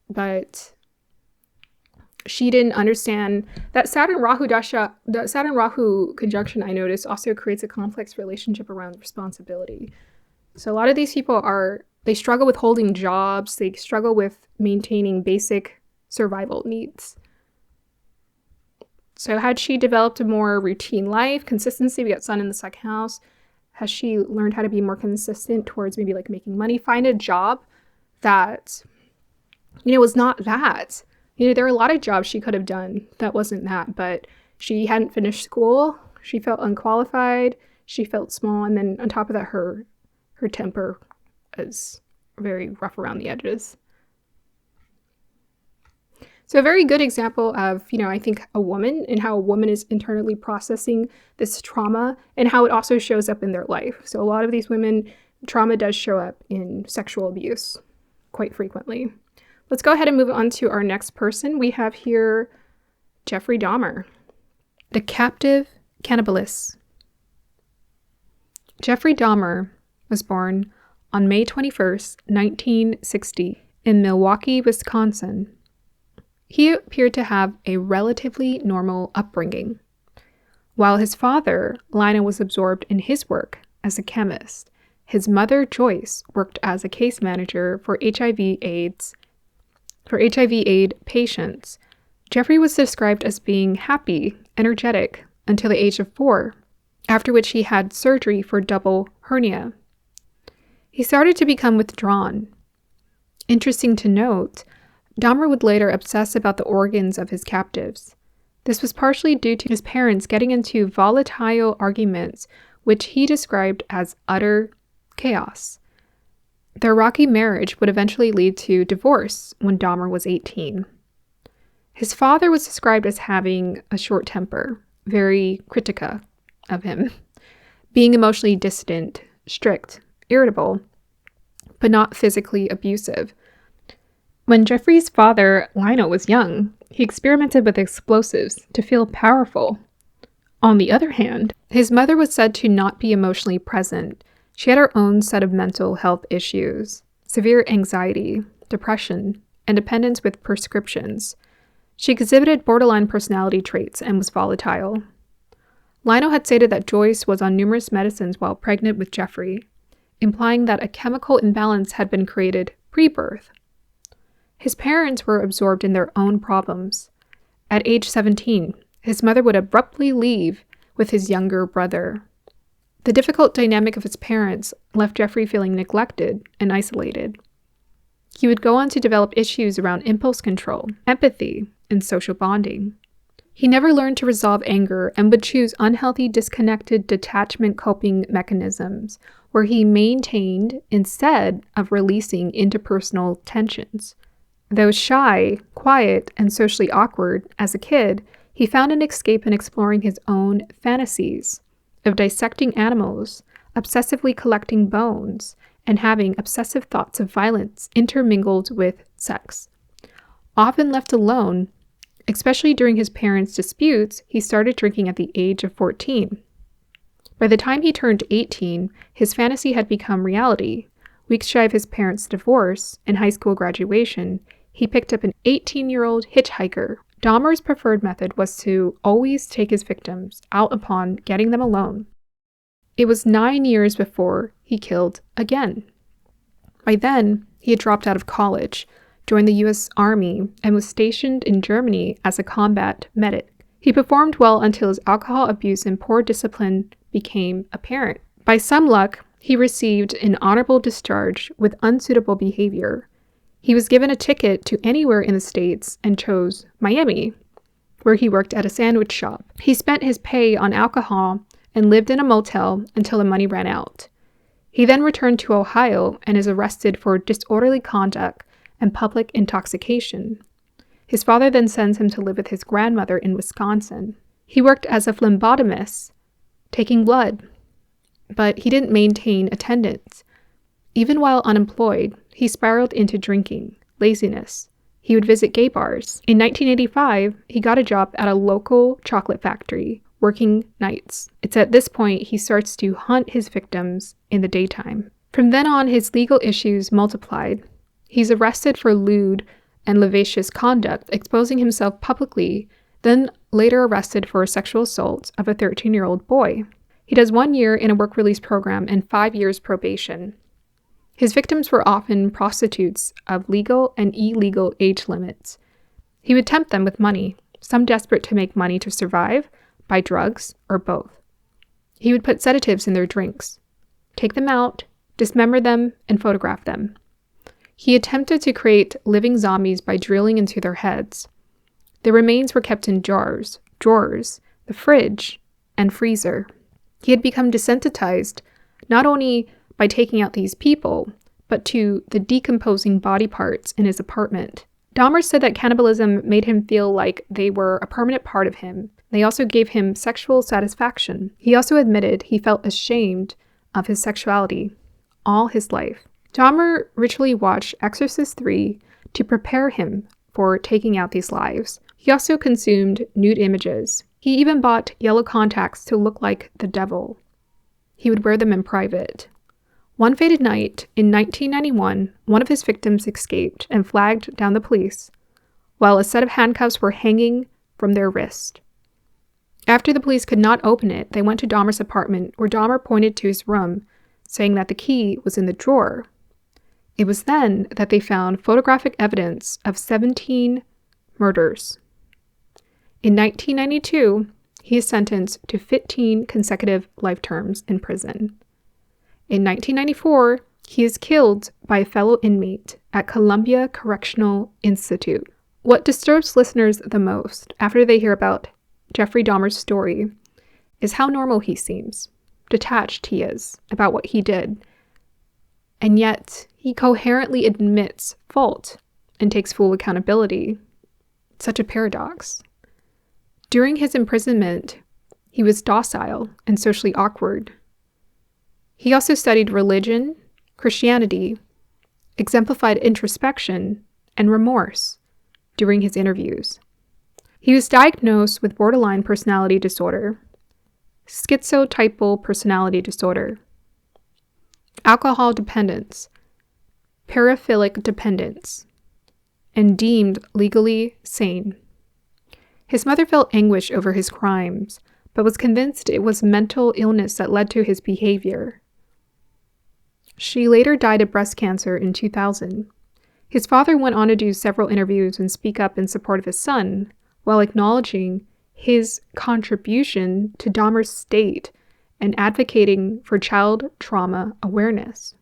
But she didn't understand that Saturn Rahu dasha, the Saturn Rahu conjunction, I noticed, also creates a complex relationship around responsibility. So a lot of these people they struggle with holding jobs. They struggle with maintaining basic survival needs. So had she developed a more routine life, consistency, we got Sun in the 2nd house. Has she learned how to be more consistent towards maybe like making money? Find a job that was not that. There are a lot of jobs she could have done that wasn't that, but she hadn't finished school. She felt unqualified. She felt small. And then on top of that, her temper was very rough around the edges. So a very good example of, I think a woman and how a woman is internally processing this trauma and how it also shows up in their life. So a lot of these women, trauma does show up in sexual abuse quite frequently. Let's go ahead and move on to our next person. We have here Jeffrey Dahmer, the captive cannibalist. Jeffrey Dahmer was born on May 21st, 1960 in Milwaukee, Wisconsin. He appeared to have a relatively normal upbringing. While his father, Lionel, was absorbed in his work as a chemist, his mother, Joyce, worked as a case manager for HIV/AIDS patients. Jeffrey was described as being happy, energetic, until the age of 4, after which he had surgery for double hernia. He started to become withdrawn. Interesting to note, Dahmer would later obsess about the organs of his captives. This was partially due to his parents getting into volatile arguments, which he described as utter chaos. Their rocky marriage would eventually lead to divorce when Dahmer was 18. His father was described as having a short temper, very critica of him, being emotionally distant, strict, irritable, but not physically abusive. When Jeffrey's father, Lionel, was young, he experimented with explosives to feel powerful. On the other hand, his mother was said to not be emotionally present. She had her own set of mental health issues, severe anxiety, depression, and dependence with prescriptions. She exhibited borderline personality traits and was volatile. Lionel had stated that Joyce was on numerous medicines while pregnant with Jeffrey, implying that a chemical imbalance had been created pre-birth. His parents were absorbed in their own problems. At age 17, his mother would abruptly leave with his younger brother. The difficult dynamic of his parents left Jeffrey feeling neglected and isolated. He would go on to develop issues around impulse control, empathy, and social bonding. He never learned to resolve anger and would choose unhealthy, disconnected detachment coping mechanisms, where he maintained instead of releasing interpersonal tensions. Though shy, quiet, and socially awkward as a kid, he found an escape in exploring his own fantasies of dissecting animals, obsessively collecting bones, and having obsessive thoughts of violence intermingled with sex. Often left alone, especially during his parents' disputes, he started drinking at the age of 14. By the time he turned 18, his fantasy had become reality. Weeks shy of his parents' divorce and high school graduation, he picked up an 18-year-old hitchhiker. Dahmer's preferred method was to always take his victims out upon getting them alone. It was 9 years before he killed again. By then, he had dropped out of college, joined the U.S. Army, and was stationed in Germany as a combat medic. He performed well until his alcohol abuse and poor discipline became apparent. By some luck, he received an honorable discharge with unsuitable behavior. He was given a ticket to anywhere in the States and chose Miami, where he worked at a sandwich shop. He spent his pay on alcohol and lived in a motel until the money ran out. He then returned to Ohio and is arrested for disorderly conduct and public intoxication. His father then sends him to live with his grandmother in Wisconsin. He worked as a phlebotomist, taking blood, but he didn't maintain attendance. Even while unemployed, he spiraled into drinking, laziness. He would visit gay bars. In 1985, he got a job at a local chocolate factory, working nights. It's at this point he starts to hunt his victims in the daytime. From then on, his legal issues multiplied. He's arrested for lewd and lascivious conduct, exposing himself publicly, then later arrested for sexual assault of a 13-year-old boy. He does 1 year in a work release program and 5 years probation. His victims were often prostitutes of legal and illegal age limits. He would tempt them with money, some desperate to make money to survive, buy drugs, or both. He would put sedatives in their drinks, take them out, dismember them, and photograph them. He attempted to create living zombies by drilling into their heads. Their remains were kept in jars, drawers, the fridge, and freezer. He had become desensitized not only by taking out these people, but to the decomposing body parts in his apartment. Dahmer said that cannibalism made him feel like they were a permanent part of him. They also gave him sexual satisfaction. He also admitted he felt ashamed of his sexuality all his life. Dahmer ritually watched Exorcist III to prepare him for taking out these lives. He also consumed nude images. He even bought yellow contacts to look like the devil. He would wear them in private. One fated night in 1991, one of his victims escaped and flagged down the police, while a set of handcuffs were hanging from their wrist. After the police could not open it, they went to Dahmer's apartment, where Dahmer pointed to his room, saying that the key was in the drawer. It was then that they found photographic evidence of 17 murders. In 1992, he is sentenced to 15 consecutive life terms in prison. In 1994, he is killed by a fellow inmate at Columbia Correctional Institute. What disturbs listeners the most after they hear about Jeffrey Dahmer's story is how normal he seems, detached he is about what he did, and yet he coherently admits fault and takes full accountability. Such a paradox. During his imprisonment, he was docile and socially awkward. He also studied religion, Christianity, exemplified introspection, and remorse during his interviews. He was diagnosed with borderline personality disorder, schizotypal personality disorder, alcohol dependence, paraphilic dependence, and deemed legally sane. His mother felt anguish over his crimes, but was convinced it was mental illness that led to his behavior. She later died of breast cancer in 2000. His father went on to do several interviews and speak up in support of his son, while acknowledging his contribution to Dahmer's state and advocating for child trauma awareness.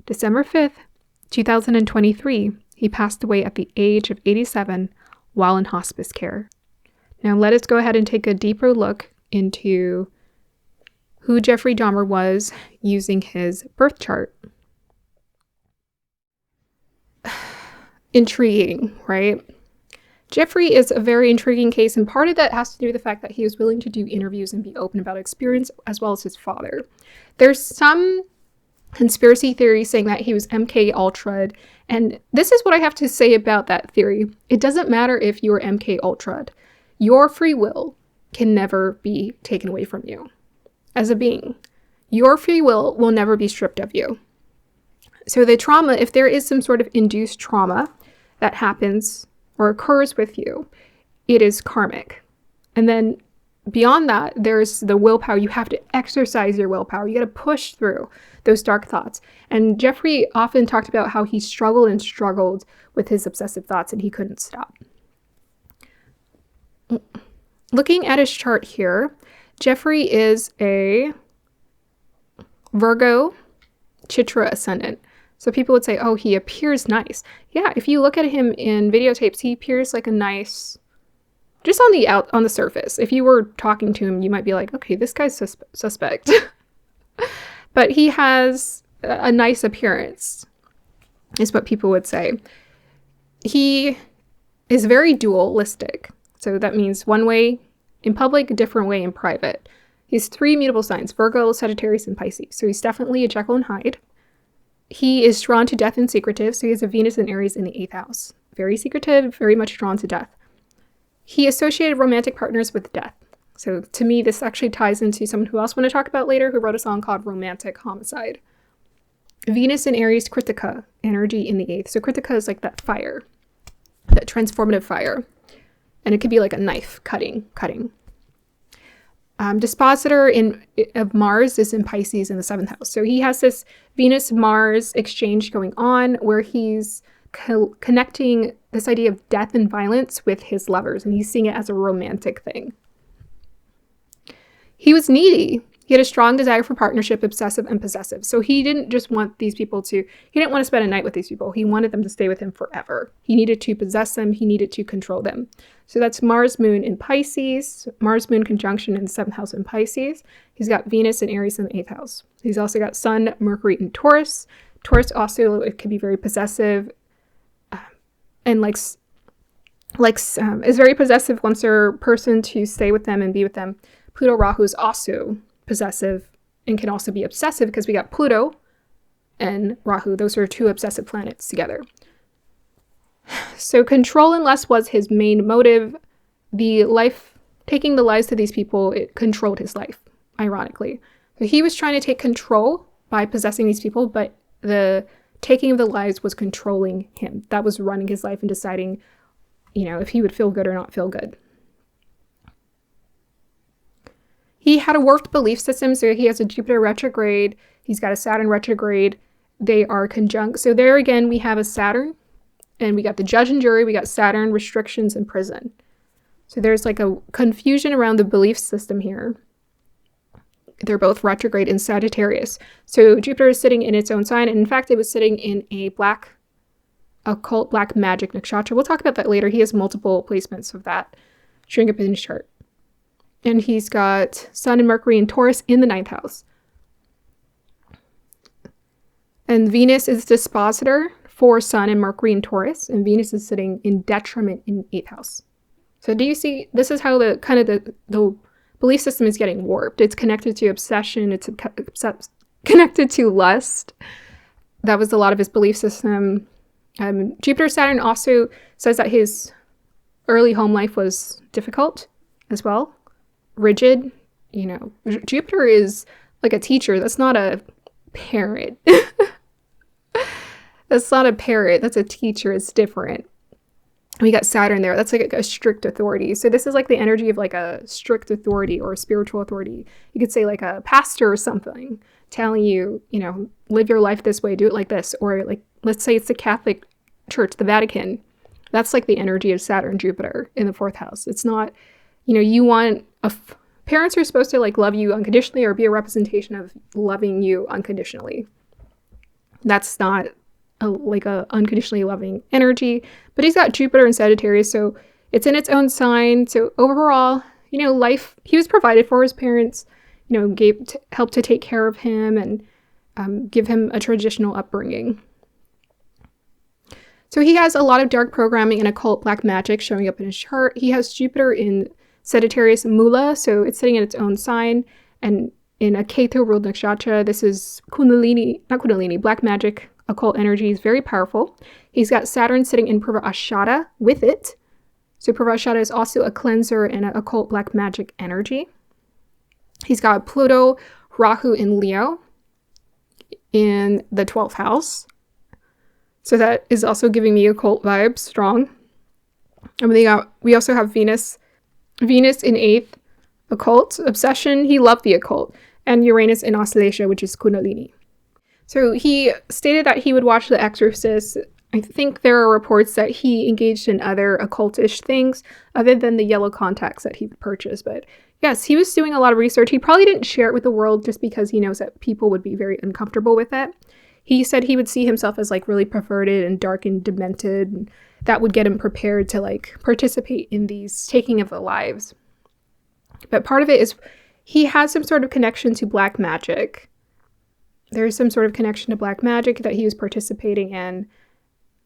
December 5th, 2023, he passed away at the age of 87 while in hospice care. Now let us go ahead and take a deeper look into who Jeffrey Dahmer was using his birth chart. Intriguing, right? Jeffrey is a very intriguing case, and part of that has to do with the fact that he was willing to do interviews and be open about experience, as well as his father. There's some conspiracy theory saying that he was MK Ultra'd, and this is what I have to say about that theory. It doesn't matter if you are MK Ultra'd. Your free will can never be taken away from you. As a being, your free will never be stripped of you. So the trauma, if there is some sort of induced trauma that happens or occurs with you, it is karmic. And then beyond that, there's the willpower. You have to exercise your willpower. You got to push through those dark thoughts. And Jeffrey often talked about how he struggled with his obsessive thoughts and he couldn't stop. Looking at his chart here, Jeffrey is a Virgo Chitra ascendant. So people would say, oh, he appears nice. Yeah, if you look at him in videotapes, he appears like a nice, just on the surface. If you were talking to him, you might be like, okay, this guy's suspect. But he has a nice appearance, is what people would say. He is very dualistic. So that means one way in public, a different way in private. He has 3 mutable signs, Virgo, Sagittarius, and Pisces. So he's definitely a Jekyll and Hyde. He is drawn to death and secretive, so he has a Venus and Aries in the 8th house. Very secretive, very much drawn to death. He associated romantic partners with death. So to me, this actually ties into someone who else I want to talk about later, who wrote a song called Romantic Homicide. Venus and Aries, Kritika, energy in the 8th. So Kritika is like that fire, that transformative fire. And it could be like a knife, cutting. Dispositor of Mars is in Pisces in the 7th house. So he has this Venus-Mars exchange going on where he's connecting this idea of death and violence with his lovers, and he's seeing it as a romantic thing. He was needy. He had a strong desire for partnership, obsessive and possessive. So he didn't just want these people he didn't want to spend a night with these people. He wanted them to stay with him forever. He needed to possess them. He needed to control them. So that's Mars, Moon in Pisces, Mars, Moon conjunction in the 7th house in Pisces. He's got Venus and Aries in the 8th house. He's also got Sun, Mercury in Taurus, Taurus also, it could be very possessive, and is very possessive, wants their person to stay with them and be with them. Pluto Rahu is also possessive and can also be obsessive, because we got Pluto and Rahu. Those are two obsessive planets together. So control and lust was his main motive. Taking the lives of these people, it controlled his life, ironically. So he was trying to take control by possessing these people, but the taking of the lives was controlling him. That was running his life and deciding, if he would feel good or not feel good. He had a warped belief system, so he has a Jupiter retrograde, he's got a Saturn retrograde, they are conjunct. So there again, we have a Saturn, and we got the judge and jury, we got Saturn, restrictions, and prison. So there's like a confusion around the belief system here. They're both retrograde in Sagittarius. So Jupiter is sitting in its own sign, and in fact, it was sitting in a occult black magic nakshatra. We'll talk about that later. He has multiple placements of that showing up in his chart. And he's got Sun and Mercury and Taurus in the 9th house. And Venus is dispositor for Sun and Mercury and Taurus, and Venus is sitting in detriment in 8th house. So do you see, this is how the belief system is getting warped. It's connected to obsession, it's connected to lust. That was a lot of his belief system. Jupiter Saturn also says that his early home life was difficult as well. Rigid. Jupiter is like a teacher. That's not a parent. That's not a parent. That's a teacher. It's different. We got Saturn there. That's like a strict authority. So this is like the energy of like a strict authority or a spiritual authority. You could say like a pastor or something telling you, live your life this way, do it like this. Or like, let's say it's the Catholic Church, the Vatican. That's like the energy of Saturn, Jupiter in the 4th house. It's not, you want parents are supposed to like love you unconditionally or be a representation of loving you unconditionally. That's not a unconditionally loving energy, but he's got Jupiter and Sagittarius, so it's in its own sign. So overall, life, he was provided for. His parents, helped to take care of him and give him a traditional upbringing. So he has a lot of dark programming and occult black magic showing up in his chart. He has Jupiter in Sagittarius Mula, so it's sitting in its own sign, and in a Ketu ruled nakshatra. This is black magic, occult energy is very powerful. He's got Saturn sitting in Purva Ashada with it. So Purva Ashada is also a cleanser and an occult black magic energy. He's got Pluto, Rahu, and Leo in the 12th house. So that is also giving me occult vibes, strong. And we also have Venus in 8th, occult, obsession, he loved the occult, and Uranus in Auslasia, which is Kundalini. So he stated that he would watch The Exorcist. I think there are reports that he engaged in other occultish things other than the yellow contacts that he would purchase. But yes, he was doing a lot of research. He probably didn't share it with the world just because he knows that people would be very uncomfortable with it. He said he would see himself as like really perverted and dark and demented, and that would get him prepared to like participate in these taking of the lives. But part of it is he has some sort of connection to black magic. There's some sort of connection to black magic that he was participating in,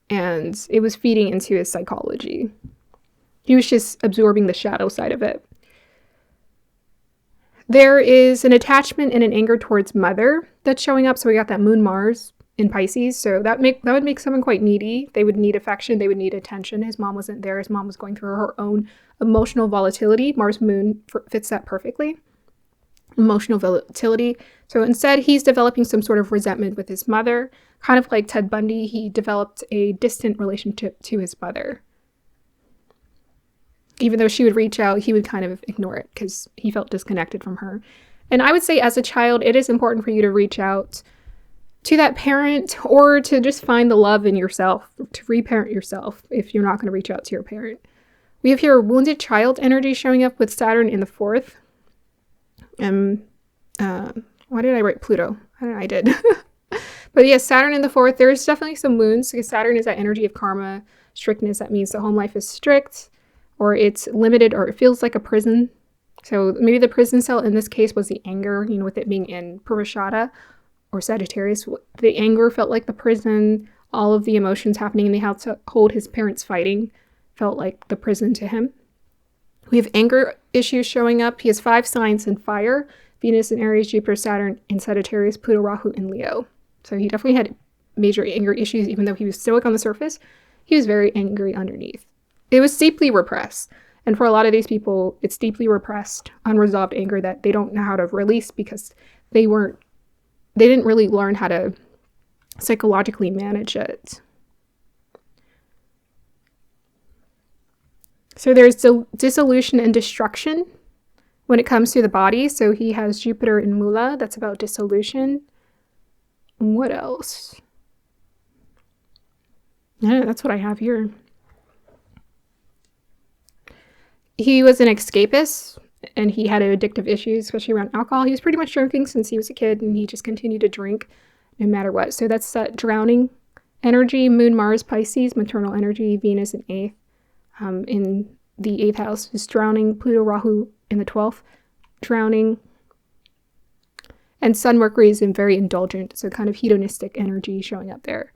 and it was feeding into his psychology. He was just absorbing the shadow side of it. There is an attachment and an anger towards mother that's showing up. So we got that Moon Mars in Pisces. So that would make someone quite needy. They would need affection. They would need attention. His mom wasn't there. His mom was going through her own emotional volatility. Mars Moon fits that perfectly. Emotional volatility. So instead, he's developing some sort of resentment with his mother. Kind of like Ted Bundy, he developed a distant relationship to his mother. Even though she would reach out, he would kind of ignore it because he felt disconnected from her. And I would say as a child, it is important for you to reach out to that parent or to just find the love in yourself, to reparent yourself if you're not going to reach out to your parent. We have here wounded child energy showing up with Saturn in the 4th. Why did I write Pluto? I don't know, I did. But yes, Saturn in the 4th, there's definitely some wounds because Saturn is that energy of karma, strictness. That means the home life is strict, or it's limited, or it feels like a prison. So maybe the prison cell in this case was the anger, with it being in Purvashada, or Sagittarius, the anger felt like the prison. All of the emotions happening in the household, his parents fighting, felt like the prison to him. We have anger issues showing up. He has 5 signs in fire: Venus in Aries, Jupiter, Saturn in Sagittarius, Pluto, Rahu in Leo. So he definitely had major anger issues. Even though he was stoic on the surface, he was very angry underneath. It was deeply repressed. And for a lot of these people, it's deeply repressed, unresolved anger that they don't know how to release because they didn't really learn how to psychologically manage it. So there's dissolution and destruction when it comes to the body. So he has Jupiter in Mula. That's about dissolution. What else? Yeah, that's what I have here. He was an escapist, and he had addictive issues, especially around alcohol. He was pretty much drinking since he was a kid, and he just continued to drink no matter what. So that's that drowning energy. Moon, Mars, Pisces, maternal energy, Venus in 8th. In the 8th house is drowning, Pluto, Rahu in the 12th, drowning. And Sun, Mercury is in very indulgent, so kind of hedonistic energy showing up there.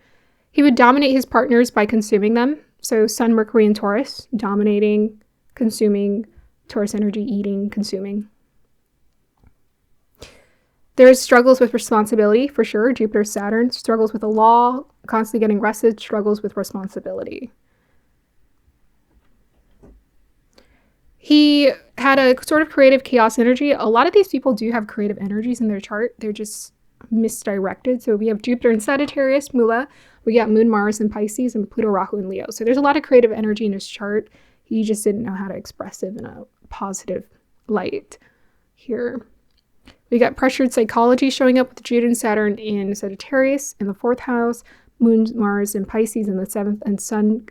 He would dominate his partners by consuming them. So Sun, Mercury in Taurus, dominating, consuming, Taurus energy, eating, consuming. There's struggles with responsibility, for sure. Jupiter, Saturn, struggles with the law, constantly getting arrested, struggles with responsibility. He had a sort of creative chaos energy. A lot of these people do have creative energies in their chart. They're just misdirected. So we have Jupiter in Sagittarius, Mula. We got Moon, Mars in Pisces, and Pluto, Rahu in Leo. So there's a lot of creative energy in his chart. He just didn't know how to express it in a positive light here. We got pressured psychology showing up with Jupiter and Saturn in Sagittarius in the 4th house, Moon, Mars in Pisces in the 7th, and Sun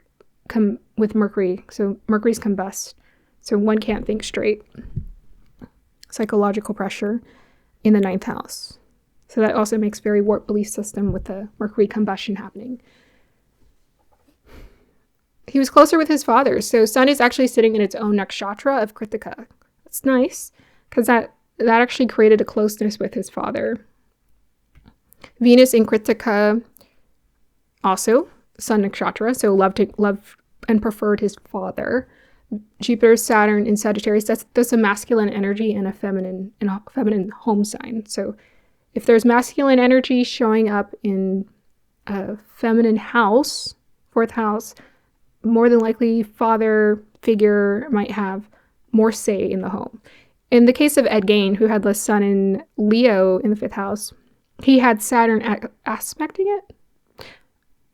with Mercury. So Mercury's combust. So one can't think straight. Psychological pressure in the 9th house. So that also makes very warped belief system with the Mercury combustion happening. He was closer with his father. So Sun is actually sitting in its own nakshatra of Kritika. That's nice, because that actually created a closeness with his father. Venus in Kritika, also Sun nakshatra, so loved and preferred his father. Jupiter, Saturn in Sagittarius, that's a masculine energy and a feminine home sign. So if there's masculine energy showing up in a feminine house, 4th house, more than likely father figure might have more say in the home. In the case of Ed Gain, who had the Sun in Leo in the 5th house, he had Saturn aspecting it.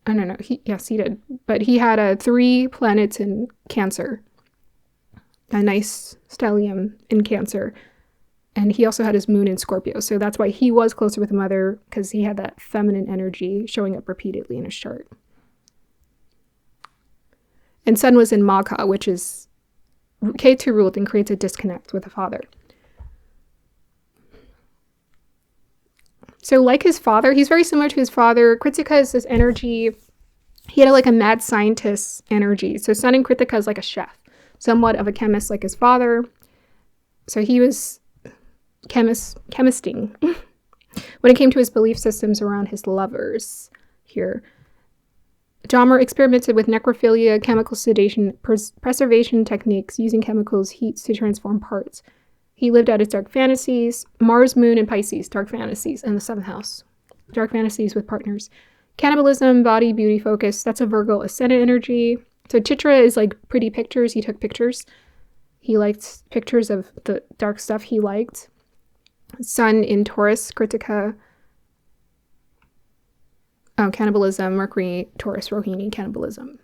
I don't know. Yes, he did. But he had 3 planets in Cancer. A nice stellium in Cancer. And he also had his moon in Scorpio. So that's why he was closer with the mother, because he had that feminine energy showing up repeatedly in his chart. And Sun was in Magha, which is K2 ruled and creates a disconnect with the father. So like his father, he's very similar to his father. Kritika is this energy. He had like a mad scientist energy. So Sun in Kritika is like a chef, somewhat of a chemist like his father. So he was chemisting when it came to his belief systems around his lovers here. Dahmer experimented with necrophilia, chemical sedation, preservation techniques, using chemicals, heats to transform parts. He lived out his dark fantasies. Mars, Moon, and Pisces, dark fantasies in the 7th house. Dark fantasies with partners. Cannibalism, body, beauty focus, that's a Virgo ascendant energy. So Chitra is like pretty pictures. He took pictures. He liked pictures of the dark stuff he liked. Sun in Taurus, Kritika. Oh, cannibalism, Mercury, Taurus, Rohini, cannibalism.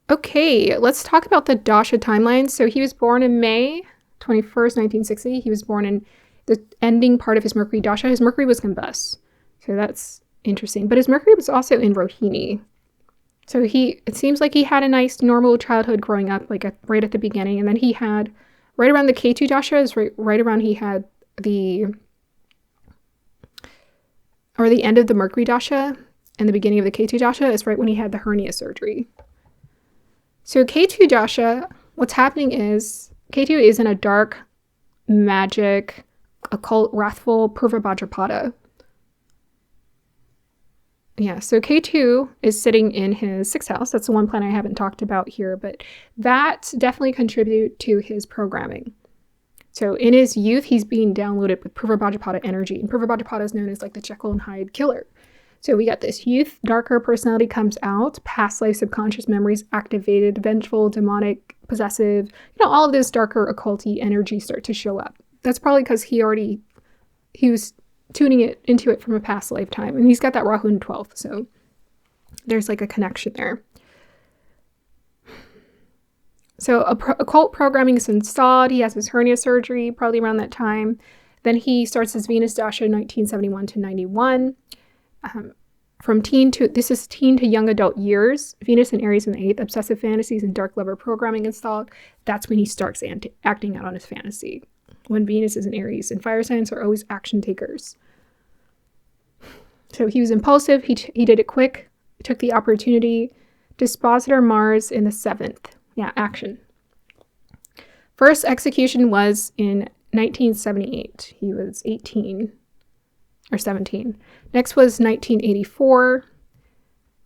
Okay, let's talk about the Dasha timeline. So he was born in May 21st, 1960. He was born in the ending part of his Mercury Dasha. His Mercury was combust. So that's interesting. But his Mercury was also in Rohini. So it seems like he had a nice normal childhood growing up, like right at the beginning. And then he had, right around the K2 Dasha, is right around he had the end of the Mercury Dasha and the beginning of the K2 Dasha is right when he had the hernia surgery. So K2 Dasha, what's happening is K2 is in a dark, magic, occult, wrathful Purvabhadrapada. Yeah, so K2 is sitting in his 6th house. That's the one planet I haven't talked about here, but that definitely contributed to his programming. So in his youth, he's being downloaded with Purvabhadrapada energy, and Purvabhadrapada is known as like the Jekyll and Hyde killer. So we got this youth, darker personality comes out, past life subconscious memories activated, vengeful, demonic, possessive, all of those darker occulty energies start to show up. That's probably because he was tuning it into it from a past lifetime, and he's got that Rahu in 12th, so there's like a connection there. So occult programming is installed. He has his hernia surgery probably around that time. Then he starts his Venus Dasha in 1971 to 91. From teen to young adult years, Venus and Aries in the 8th, obsessive fantasies and dark lover programming installed. That's when he starts acting out on his fantasy. When Venus is in Aries, and fire signs are always action takers. So he was impulsive. He did it quick. He took the opportunity. Dispositor Mars in the 7th. Yeah, action. First execution was in 1978. He was 18 or 17. Next was 1984.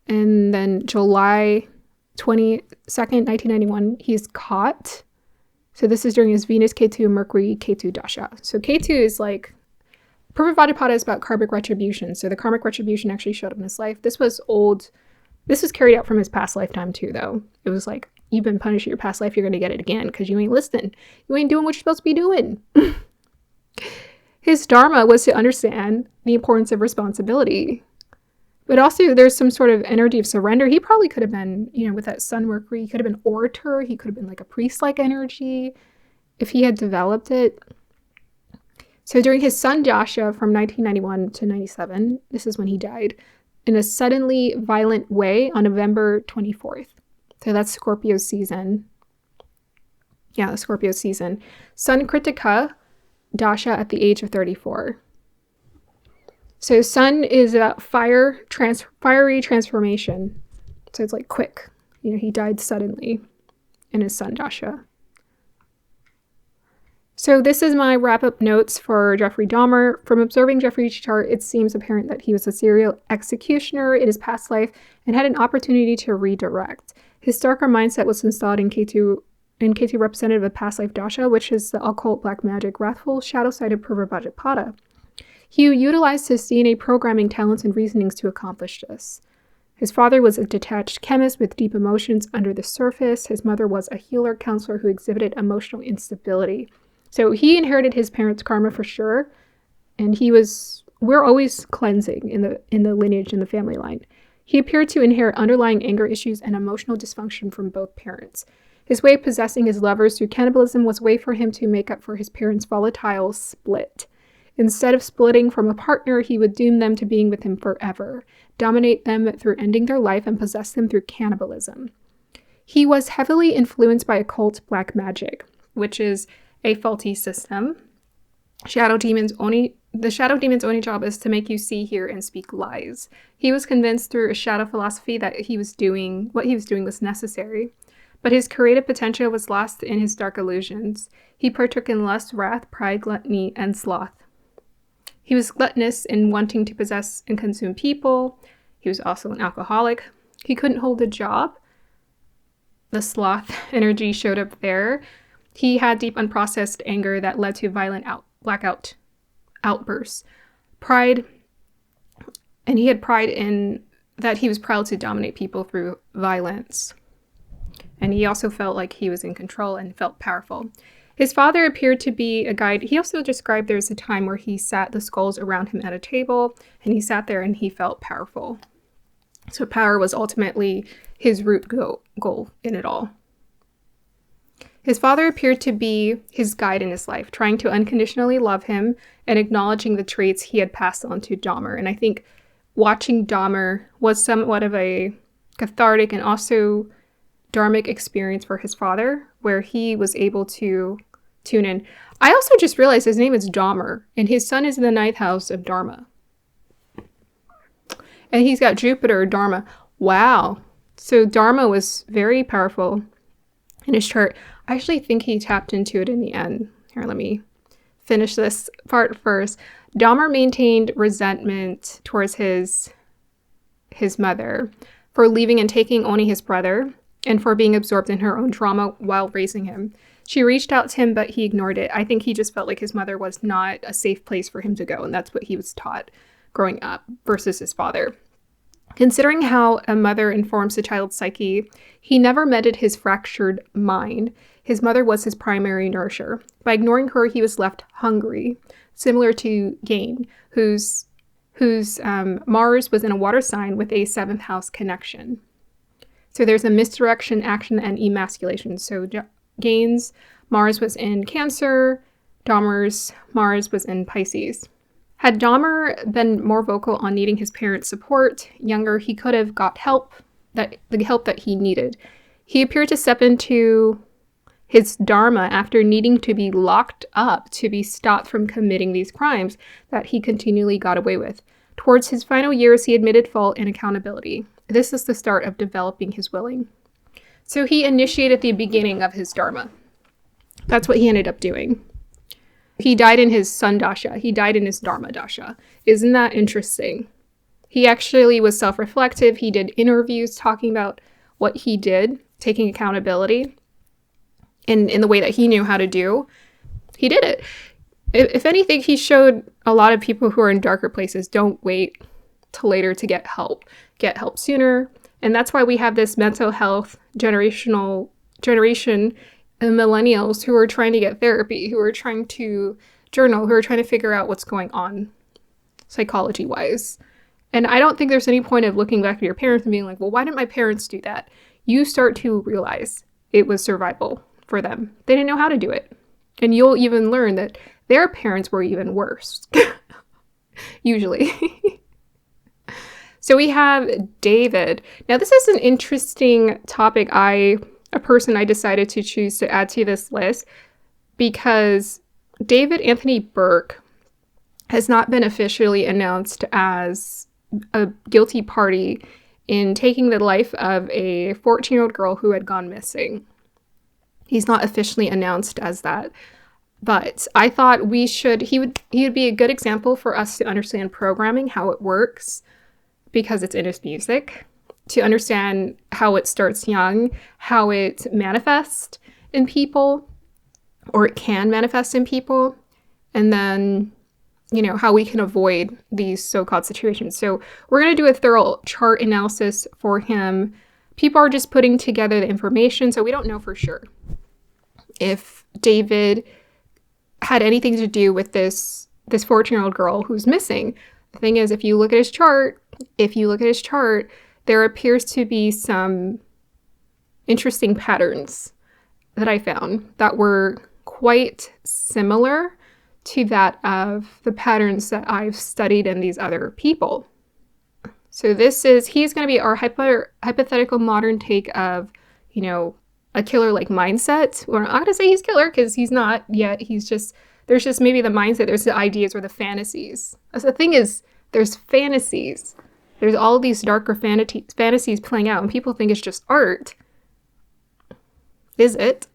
And then July 22nd, 1991, he's caught. So this is during his Venus K2, Mercury K2 Dasha. So K2 is like, Purvabhadrapada is about karmic retribution. So the karmic retribution actually showed up in his life. This was old. This was carried out from his past lifetime too, though. It was like, you've been punished in your past life, you're going to get it again because you ain't listening. You ain't doing what you're supposed to be doing. His dharma was to understand the importance of responsibility. But also there's some sort of energy of surrender. He probably could have been, with that Sun Mercury, he could have been orator. He could have been like a priest-like energy if he had developed it. So during his Sun Dasha from 1991 to 97, this is when he died, in a suddenly violent way on November 24th. So that's Scorpio season. Yeah, the Scorpio season. Sun Kritika Dasha at the age of 34. So Sun is about fiery transformation. So it's like quick. He died suddenly in his Sun Dasha. So this is my wrap-up notes for Jeffrey Dahmer. From observing Jeffrey's chart, it seems apparent that he was a serial executioner in his past life and had an opportunity to redirect. His darker mindset was installed in K2 representative of past life Dasha, which is the occult, black magic, wrathful, shadow side of Purvabhadrapada. He utilized his DNA programming talents and reasonings to accomplish this. His father was a detached chemist with deep emotions under the surface. His mother was a healer counselor who exhibited emotional instability. So he inherited his parents' karma for sure, and we're always cleansing in the lineage, in the family line. He appeared to inherit underlying anger issues and emotional dysfunction from both parents. His way of possessing his lovers through cannibalism was a way for him to make up for his parents' volatile split. Instead of splitting from a partner, he would doom them to being with him forever, dominate them through ending their life, and possess them through cannibalism. He was heavily influenced by occult black magic, which is a faulty system. The shadow demon's only job is to make you see, hear, and speak lies. He was convinced through a shadow philosophy that what he was doing was necessary. But his creative potential was lost in his dark illusions. He partook in lust, wrath, pride, gluttony, and sloth. He was gluttonous in wanting to possess and consume people. He was also an alcoholic. He couldn't hold a job. The sloth energy showed up there. He had deep unprocessed anger that led to violent blackout outbursts. Pride, and he had pride in that he was proud to dominate people through violence. And he also felt like he was in control and felt powerful. His father appeared to be a guide. He also described there's a time where he sat the skulls around him at a table, and he sat there and he felt powerful. So power was ultimately his root goal in it all. His father appeared to be his guide in his life, trying to unconditionally love him and acknowledging the traits he had passed on to Dahmer. And I think watching Dahmer was somewhat of a cathartic and also dharmic experience for his father, where he was able to tune in. I also just realized his name is Dahmer, and his son is in the 9th house of Dharma. And he's got Jupiter, Dharma. Wow. So Dharma was very powerful in his chart. I actually think he tapped into it in the end. Here, let me finish this part first. Dahmer maintained resentment towards his mother for leaving and taking only his brother, and for being absorbed in her own trauma while raising him. She reached out to him, but he ignored it. I think he just felt like his mother was not a safe place for him to go, and that's what he was taught growing up versus his father. Considering how a mother informs a child's psyche, he never mended his fractured mind. His mother was his primary nourisher. By ignoring her, he was left hungry, similar to Gain, whose Mars was in a water sign with a 7th house connection. So there's a misdirection, action, and emasculation. So Gain's Mars was in Cancer, Dahmer's Mars was in Pisces. Had Dahmer been more vocal on needing his parents' support younger, he could have got the help that he needed. He appeared to step into his dharma after needing to be locked up to be stopped from committing these crimes that he continually got away with. Towards his final years, he admitted fault and accountability. This is the start of developing his willing. So he initiated the beginning of his dharma. That's what he ended up doing. He died in his sun dasha. He died in his dharma dasha. Isn't that interesting? He actually was self-reflective. He did interviews talking about what he did, taking accountability in the way that he knew how to do. He did it. If anything, he showed a lot of people who are in darker places, don't wait till later to get help. Get help sooner. And that's why we have this mental health generation of millennials who are trying to get therapy, who are trying to journal, who are trying to figure out what's going on psychology-wise. And I don't think there's any point of looking back at your parents and being like, well, why didn't my parents do that? You start to realize it was survival for them. They didn't know how to do it. And you'll even learn that their parents were even worse. Usually. So we have David. Now this is an interesting topic. A person I decided to choose to add to this list because David Anthony Burke has not been officially announced as a guilty party in taking the life of a 14-year-old girl who had gone missing. He's not officially announced as that. But I thought he would be a good example for us to understand programming, how it works, because it's in his music, to understand how it starts young, how it manifests in people, or it can manifest in people, and then, how we can avoid these so-called situations. So we're going to do a thorough chart analysis for him. People are just putting together the information, so we don't know for sure if David had anything to do with this 14-year-old girl who's missing. The thing is, if you look at his chart, there appears to be some interesting patterns that I found that were quite similar to that of the patterns that I've studied in these other people. So he's going to be our hypothetical modern take of, a killer-like mindset. We're not going to say he's killer because he's not yet. There's just maybe the mindset, there's the ideas or the fantasies. The thing is, there's fantasies. There's all these darker fantasies playing out, and people think it's just art. Is it?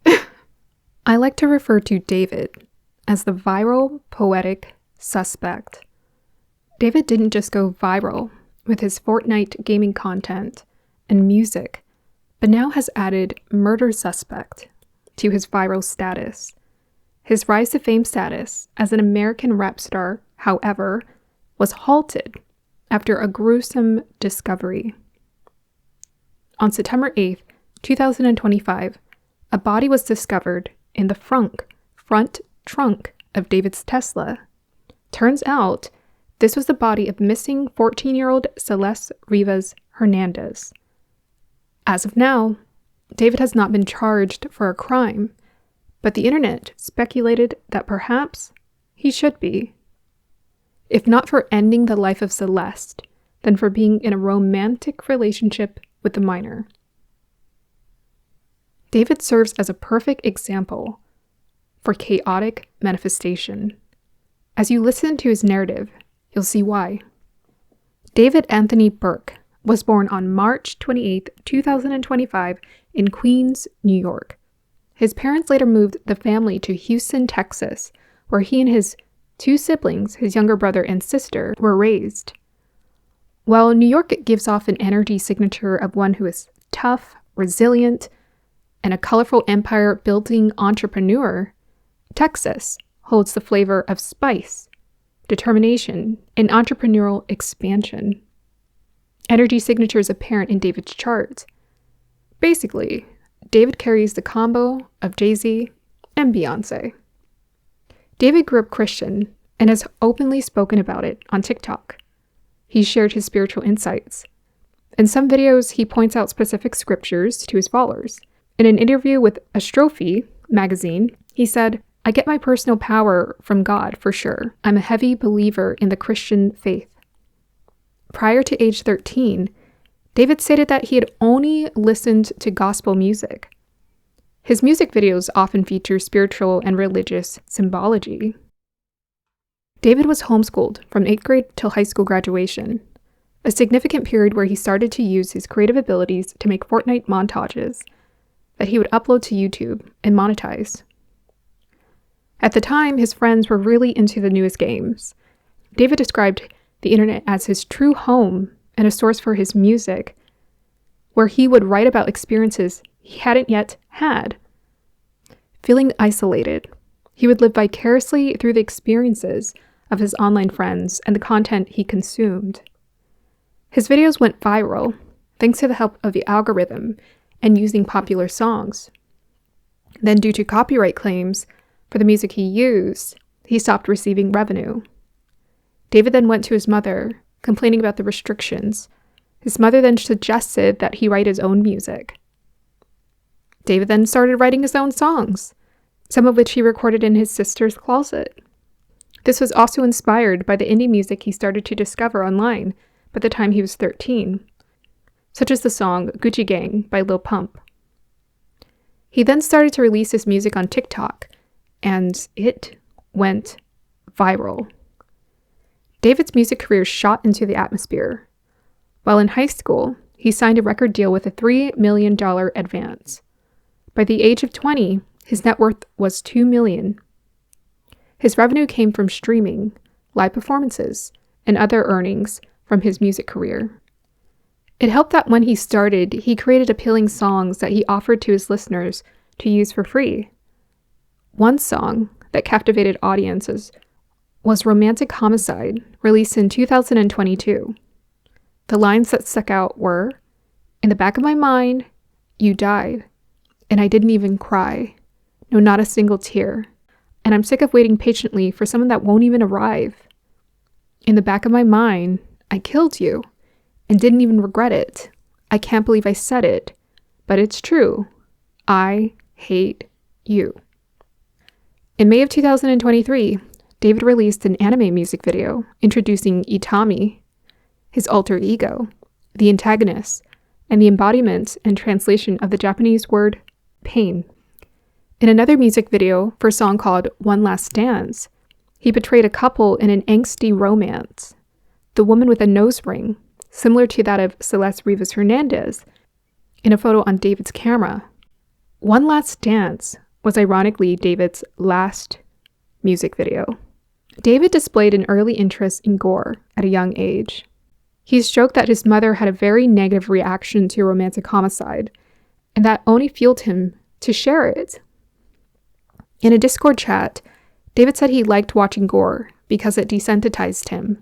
I like to refer to David as the viral poetic suspect. David didn't just go viral with his Fortnite gaming content and music, but now has added murder suspect to his viral status. His rise to fame status as an American rap star, however, was halted after a gruesome discovery. On September 8th, 2025, a body was discovered in the front trunk of David's Tesla. Turns out, this was the body of missing 14-year-old Celeste Rivas Hernandez. As of now, David has not been charged for a crime, but the internet speculated that perhaps he should be. If not for ending the life of Celeste, then for being in a romantic relationship with the minor. David serves as a perfect example for chaotic manifestation. As you listen to his narrative, you'll see why. David Anthony Burke was born on March 28, 2025 in Queens, New York. His parents later moved the family to Houston, Texas, where he and his 2 siblings, his younger brother and sister, were raised. While New York gives off an energy signature of one who is tough, resilient, and a colorful empire-building entrepreneur, Texas holds the flavor of spice, determination, and entrepreneurial expansion. Energy signature is apparent in David's chart. Basically, David carries the combo of Jay-Z and Beyonce. David grew up Christian and has openly spoken about it on TikTok. He shared his spiritual insights. In some videos, he points out specific scriptures to his followers. In an interview with Astrophy magazine, he said, "I get my personal power from God for sure. I'm a heavy believer in the Christian faith." Prior to age 13, David stated that he had only listened to gospel music. His music videos often feature spiritual and religious symbology. David was homeschooled from 8th grade till high school graduation, a significant period where he started to use his creative abilities to make Fortnite montages that he would upload to YouTube and monetize. At the time, his friends were really into the newest games. David described the internet as his true home and a source for his music, where he would write about experiences he hadn't yet had. Feeling isolated, he would live vicariously through the experiences of his online friends and the content he consumed. His videos went viral thanks to the help of the algorithm and using popular songs. Then, due to copyright claims for the music he used, he stopped receiving revenue. David then went to his mother, complaining about the restrictions. His mother then suggested that he write his own music. David then started writing his own songs, some of which he recorded in his sister's closet. This was also inspired by the indie music he started to discover online by the time he was 13, such as the song Gucci Gang by Lil Pump. He then started to release his music on TikTok, and it went viral. David's music career shot into the atmosphere. While in high school, he signed a record deal with a $3 million advance. By the age of 20, his net worth was $2 million. His revenue came from streaming, live performances, and other earnings from his music career. It helped that when he started, he created appealing songs that he offered to his listeners to use for free. One song that captivated audiences was Romantic Homicide, released in 2022. The lines that stuck out were, "In the back of my mind, you died, and I didn't even cry. No, not a single tear. And I'm sick of waiting patiently for someone that won't even arrive. In the back of my mind, I killed you, and didn't even regret it. I can't believe I said it, but it's true. I hate you." In May of 2023, David released an anime music video introducing Itami, his alter ego, the antagonist, and the embodiment and translation of the Japanese word pain. In another music video for a song called One Last Dance, he portrayed a couple in an angsty romance. The woman with a nose ring, similar to that of Celeste Rivas Hernandez, in a photo on David's camera. One Last Dance was ironically David's last music video. David displayed an early interest in gore at a young age. He's joked that his mother had a very negative reaction to Romantic Homicide, and that only fueled him to share it. In a Discord chat, David said he liked watching gore because it desensitized him.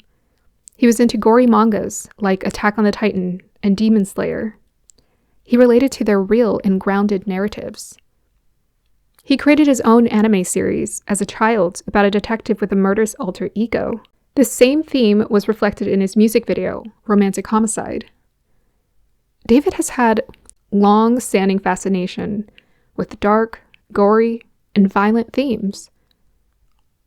He was into gory mangas like Attack on the Titan and Demon Slayer. He related to their real and grounded narratives. He created his own anime series as a child about a detective with a murderous alter ego. The same theme was reflected in his music video, Romantic Homicide. David has had long-standing fascination with dark, gory, and violent themes.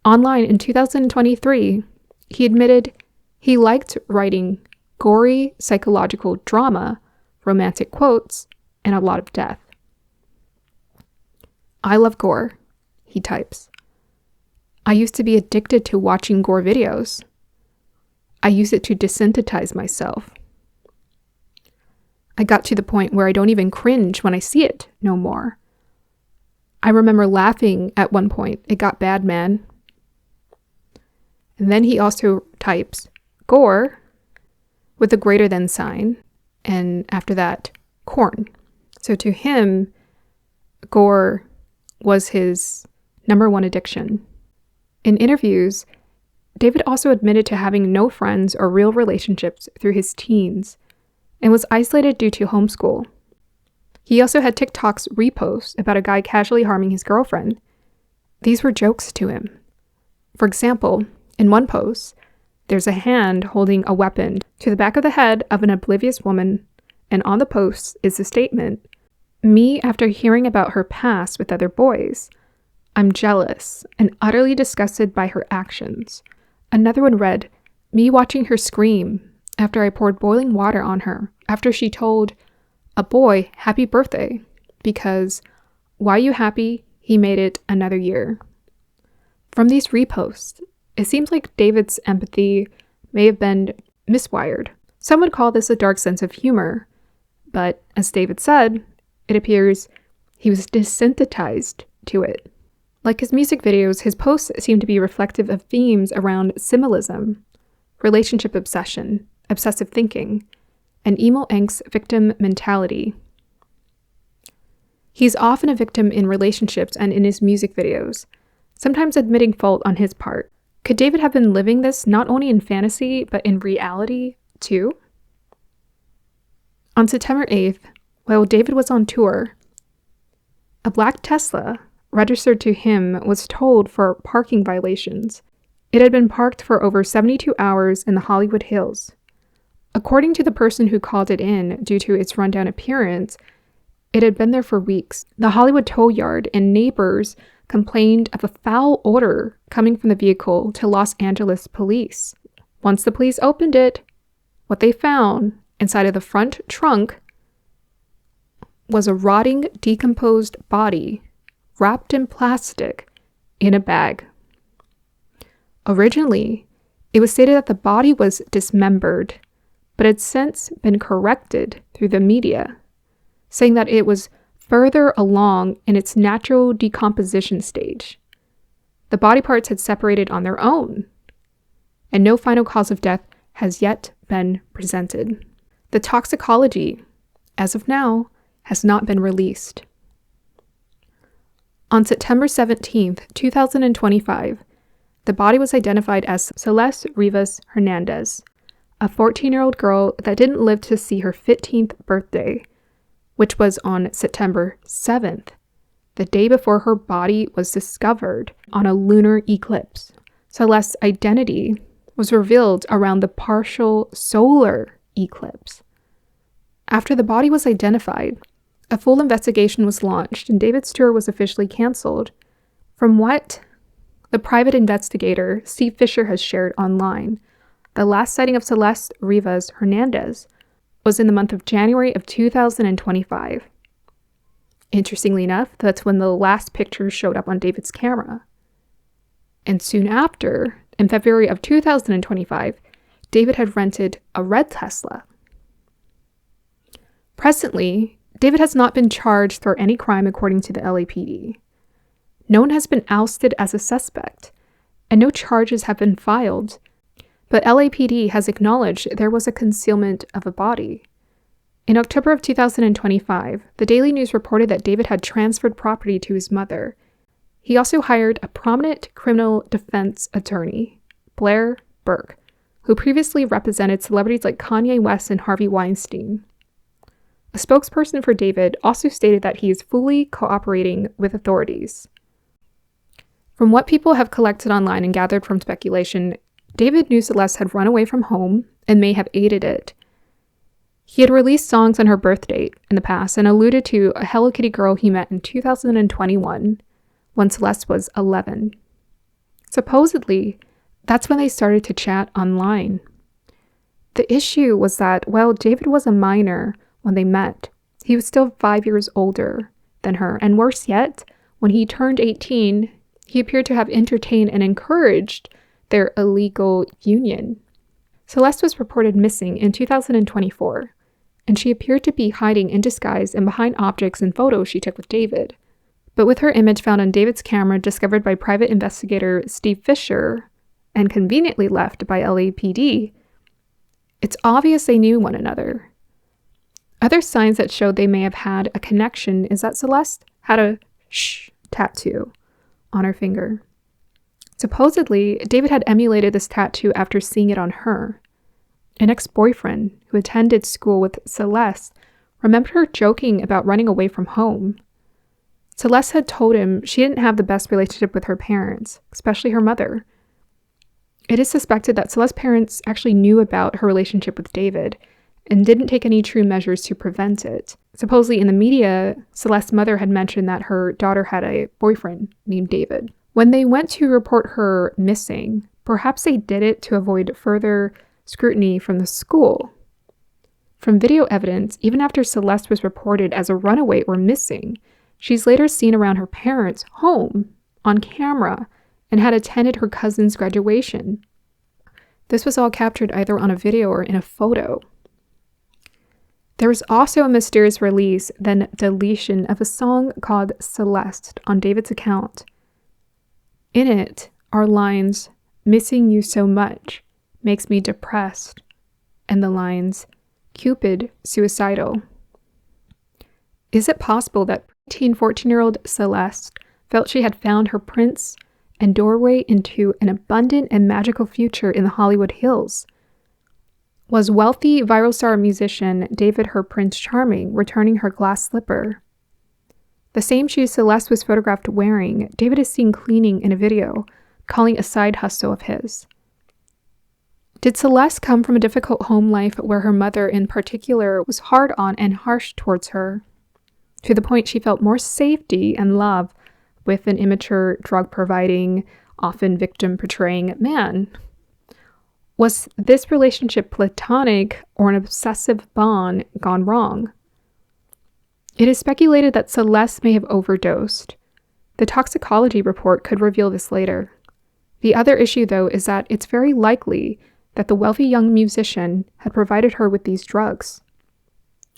Online in 2023, he admitted he liked writing gory psychological drama, romantic quotes, and a lot of death. "I love gore," he types. "I used to be addicted to watching gore videos. I use it to desensitize myself. I got to the point where I don't even cringe when I see it no more. I remember laughing at one point. It got bad, man. And then he also types gore with a greater than sign, and after that, corn. So to him, gore was his number one addiction. In interviews, David also admitted to having no friends or real relationships through his teens and was isolated due to homeschool. He also had TikTok's reposts about a guy casually harming his girlfriend. These were jokes to him. For example, in one post, there's a hand holding a weapon to the back of the head of an oblivious woman, and on the post is the statement, "Me after hearing about her past with other boys. I'm jealous and utterly disgusted by her actions." Another one read, "Me watching her scream after I poured boiling water on her after she told a boy happy birthday because why you happy? He made it another year." From these reposts, it seems like David's empathy may have been miswired. Some would call this a dark sense of humor, but as David said, it appears he was desensitized to it. Like his music videos, his posts seem to be reflective of themes around symbolism, relationship obsession, obsessive thinking, and emo angst victim mentality. He's often a victim in relationships and in his music videos, sometimes admitting fault on his part. Could David have been living this not only in fantasy, but in reality, too? On September 8th, while David was on tour, a black Tesla registered to him was towed for parking violations. It had been parked for over 72 hours in the Hollywood Hills. According to the person who called it in due to its rundown appearance, it had been there for weeks. The Hollywood tow yard and neighbors complained of a foul odor coming from the vehicle to Los Angeles police. Once the police opened it, what they found inside of the front trunk was a rotting, decomposed body wrapped in plastic in a bag. Originally, it was stated that the body was dismembered, but had since been corrected through the media, saying that it was further along in its natural decomposition stage. The body parts had separated on their own, and no final cause of death has yet been presented. The toxicology, as of now, has not been released. On September 17th, 2025, the body was identified as Celeste Rivas Hernandez, a 14-year-old girl that didn't live to see her 15th birthday, which was on September 7th, the day before her body was discovered on a lunar eclipse. Celeste's identity was revealed around the partial solar eclipse. After the body was identified, a full investigation was launched and David's tour was officially canceled. From what the private investigator Steve Fisher has shared online, the last sighting of Celeste Rivas Hernandez was in the month of January of 2025. Interestingly enough, that's when the last picture showed up on David's camera. And soon after, in February of 2025, David had rented a red Tesla. Presently, David has not been charged for any crime according to the LAPD. No one has been ousted as a suspect, and no charges have been filed, but LAPD has acknowledged there was a concealment of a body. In October of 2025, the Daily News reported that David had transferred property to his mother. He also hired a prominent criminal defense attorney, Blair Burke, who previously represented celebrities like Kanye West and Harvey Weinstein. A spokesperson for David also stated that he is fully cooperating with authorities. From what people have collected online and gathered from speculation, David knew Celeste had run away from home and may have aided it. He had released songs on her birth date in the past and alluded to a Hello Kitty girl he met in 2021 when Celeste was 11. Supposedly, that's when they started to chat online. The issue was that while David was a minor when they met, he was still 5 years older than her, and worse yet, when he turned 18, he appeared to have entertained and encouraged their illegal union. Celeste was reported missing in 2024, and she appeared to be hiding in disguise and behind objects and photos she took with David. But with her image found on David's camera discovered by private investigator Steve Fisher and conveniently left by LAPD, it's obvious they knew one another. Other signs that showed they may have had a connection is that Celeste had a shh tattoo on her finger. Supposedly, David had emulated this tattoo after seeing it on her. An ex-boyfriend who attended school with Celeste remembered her joking about running away from home. Celeste had told him she didn't have the best relationship with her parents, especially her mother. It is suspected that Celeste's parents actually knew about her relationship with David and didn't take any true measures to prevent it. Supposedly in the media, Celeste's mother had mentioned that her daughter had a boyfriend named David. When they went to report her missing, perhaps they did it to avoid further scrutiny from the school. From video evidence, even after Celeste was reported as a runaway or missing, she's later seen around her parents' home on camera and had attended her cousin's graduation. This was all captured either on a video or in a photo. There was also a mysterious release, then deletion of a song called Celeste on David's account. In it are lines, "Missing you so much makes me depressed," and the lines, "Cupid suicidal." Is it possible that 14-year-old Celeste felt she had found her prince and doorway into an abundant and magical future in the Hollywood Hills? Was wealthy viral star musician David her Prince Charming returning her glass slipper? The same shoes Celeste was photographed wearing, David is seen cleaning in a video, calling a side hustle of his. Did Celeste come from a difficult home life where her mother in particular was hard on and harsh towards her, to the point she felt more safety and love with an immature, drug-providing, often victim-portraying man? Was this relationship platonic or an obsessive bond gone wrong? It is speculated that Celeste may have overdosed. The toxicology report could reveal this later. The other issue, though, is that it's very likely that the wealthy young musician had provided her with these drugs.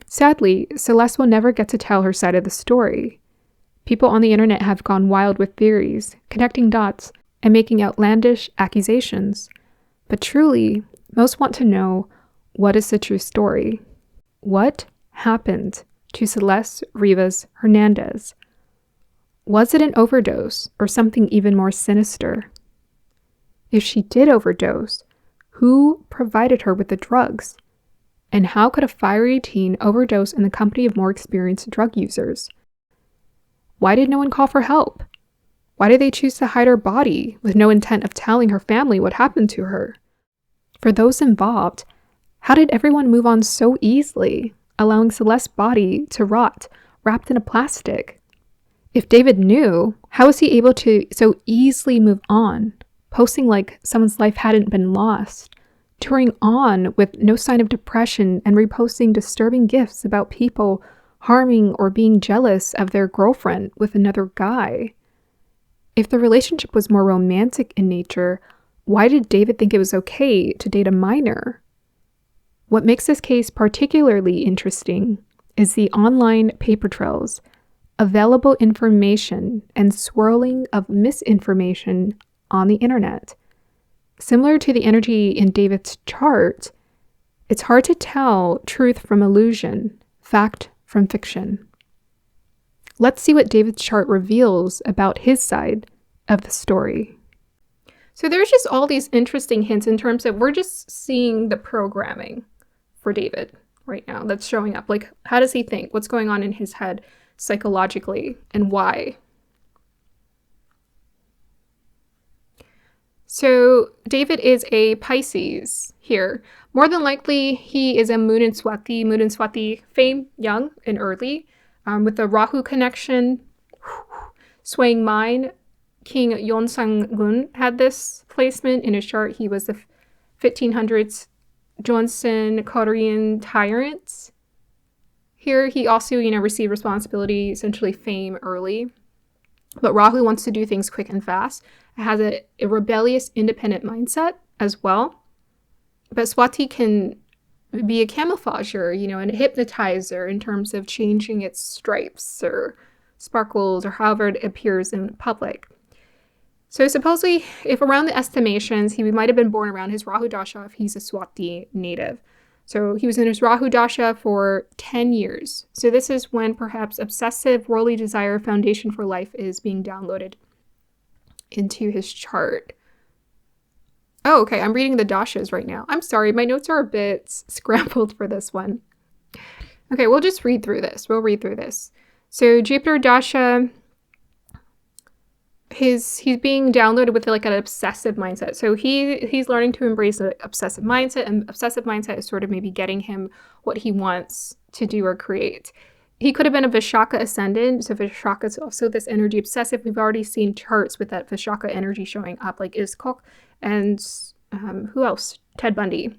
Sadly, Celeste will never get to tell her side of the story. People on the internet have gone wild with theories, connecting dots, and making outlandish accusations. But truly, most want to know, what is the true story? What happened to Celeste Rivas Hernandez? Was it an overdose or something even more sinister? If she did overdose, who provided her with the drugs? And how could a fiery teen overdose in the company of more experienced drug users? Why did no one call for help? Why did they choose to hide her body with no intent of telling her family what happened to her? For those involved, how did everyone move on so easily, allowing Celeste's body to rot, wrapped in a plastic? If David knew, how was he able to so easily move on, posting like someone's life hadn't been lost, touring on with no sign of depression, and reposting disturbing gifs about people harming or being jealous of their girlfriend with another guy? If the relationship was more romantic in nature, why did David think it was okay to date a minor? What makes this case particularly interesting is the online paper trails, available information, and swirling of misinformation on the internet. Similar to the energy in David's chart, it's hard to tell truth from illusion, fact from fiction. Let's see what David's chart reveals about his side of the story. So there's just all these interesting hints in terms of we're just seeing the programming for David right now that's showing up. Like, how does he think? What's going on in his head psychologically, and why? So David is a Pisces here. More than likely, he is a Moon in Swati fame, young and early, with the Rahu connection, swaying mind. King Yonsang-gun had this placement in his chart. He was the 1500s Johnson Korean tyrant. Here, he also, received responsibility, essentially fame early. But Rahu wants to do things quick and fast. It has a rebellious, independent mindset as well. But Swati can be a camouflager, and a hypnotizer in terms of changing its stripes or sparkles or however it appears in public. So supposedly, if around the estimations, he might have been born around his Rahu Dasha if he's a Swati native. So he was in his Rahu Dasha for 10 years. So this is when perhaps obsessive worldly desire foundation for life is being downloaded into his chart. Oh, okay, I'm reading the dashas right now. I'm sorry, my notes are a bit scrambled for this one. Okay, we'll just read through this. We'll read through this. So Jupiter Dasha, he's being downloaded with like an obsessive mindset. So he's learning to embrace an obsessive mindset, and obsessive mindset is sort of maybe getting him what he wants to do or create. He could have been a Vishaka ascendant. So Vishaka is also this energy obsessive. We've already seen charts with that Vishaka energy showing up, like Iskok and who else? Ted Bundy.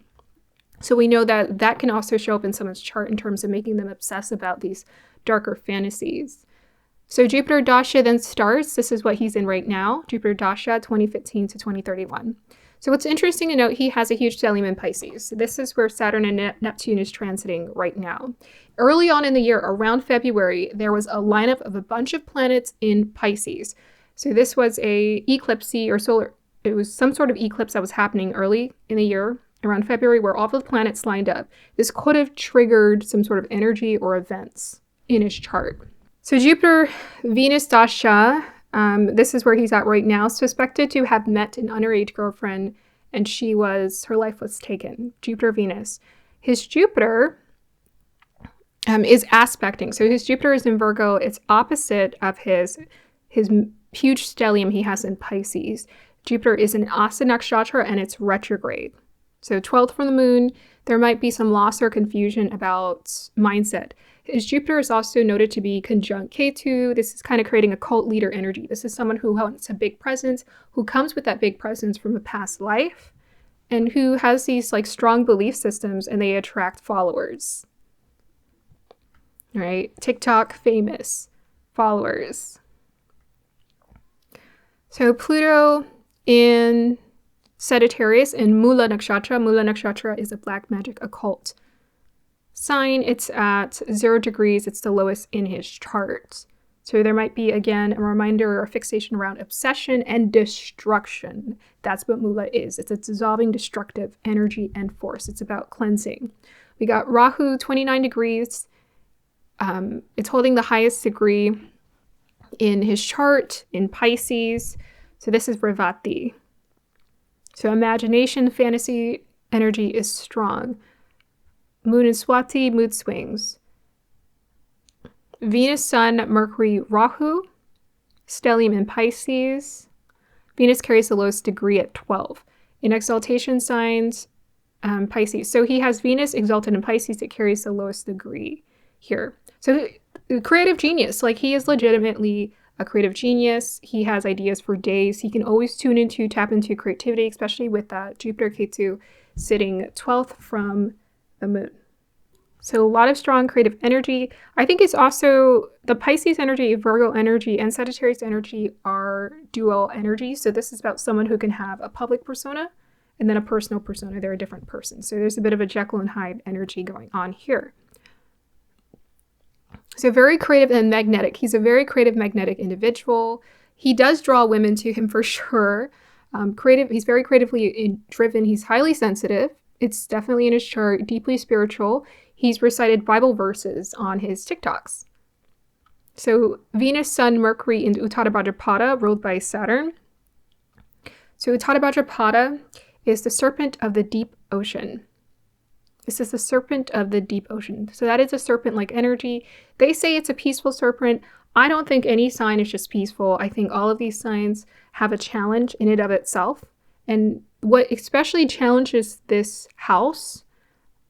So we know that that can also show up in someone's chart in terms of making them obsess about these darker fantasies. So Jupiter Dasha then starts. This is what he's in right now. Jupiter Dasha 2015 to 2031. So what's interesting to note, he has a huge stellium in Pisces. So this is where Saturn and Neptune is transiting right now. Early on in the year, around February, there was a lineup of a bunch of planets in Pisces. So this was a eclipse or solar, it was some sort of eclipse that was happening early in the year, around February, where all the planets lined up. This could have triggered some sort of energy or events in his chart. So Jupiter, Venus Dasha, this is where he's at right now, suspected to have met an underage girlfriend, and her life was taken. Jupiter, Venus. His Jupiter is aspecting. So his Jupiter is in Virgo. It's opposite of his huge stellium he has in Pisces. Jupiter is in Asa Nakshatra, and it's retrograde. So 12th from the moon, there might be some loss or confusion about mindset. His Jupiter is also noted to be conjunct Ketu. This is kind of creating a cult leader energy. This is someone who wants a big presence, who comes with that big presence from a past life, and who has these like strong belief systems, and they attract followers. Right? TikTok famous followers. So Pluto in Sagittarius and Mula Nakshatra. Mula Nakshatra is a black magic occult sign. It's at 0 degrees. It's the lowest in his chart. So there might be, again, a reminder or a fixation around obsession and destruction. That's what Mula is. It's a dissolving, destructive energy and force. It's about cleansing. We got Rahu, 29 degrees. It's holding the highest degree in his chart in Pisces. So this is Revati. So imagination, fantasy energy is strong. Moon in Swati, mood swings. Venus, Sun, Mercury, Rahu. Stellium in Pisces. Venus carries the lowest degree at 12. In exaltation signs, Pisces. So he has Venus exalted in Pisces. It carries the lowest degree here. So creative genius. Like, he is legitimately a creative genius. He has ideas for days. He can always tap into creativity, especially with that Jupiter Ketu sitting 12th from the moon. So a lot of strong creative energy. I think it's also the Pisces energy, Virgo energy, and Sagittarius energy are dual energy. So this is about someone who can have a public persona and then a personal persona. They're a different person. So there's a bit of a Jekyll and Hyde energy going on here. So very creative and magnetic. He's a very creative, magnetic individual. He does draw women to him for sure. He's very creatively driven. He's highly sensitive. It's definitely in his chart, deeply spiritual. He's recited Bible verses on his TikToks. So Venus, Sun, Mercury in Uttada Bhadrapada, ruled by Saturn. So Uttada Bhadrapada is the serpent of the deep ocean. This is the serpent of the deep ocean. So that is a serpent-like energy. They say it's a peaceful serpent. I don't think any sign is just peaceful. I think all of these signs have a challenge in and of itself. And what especially challenges this house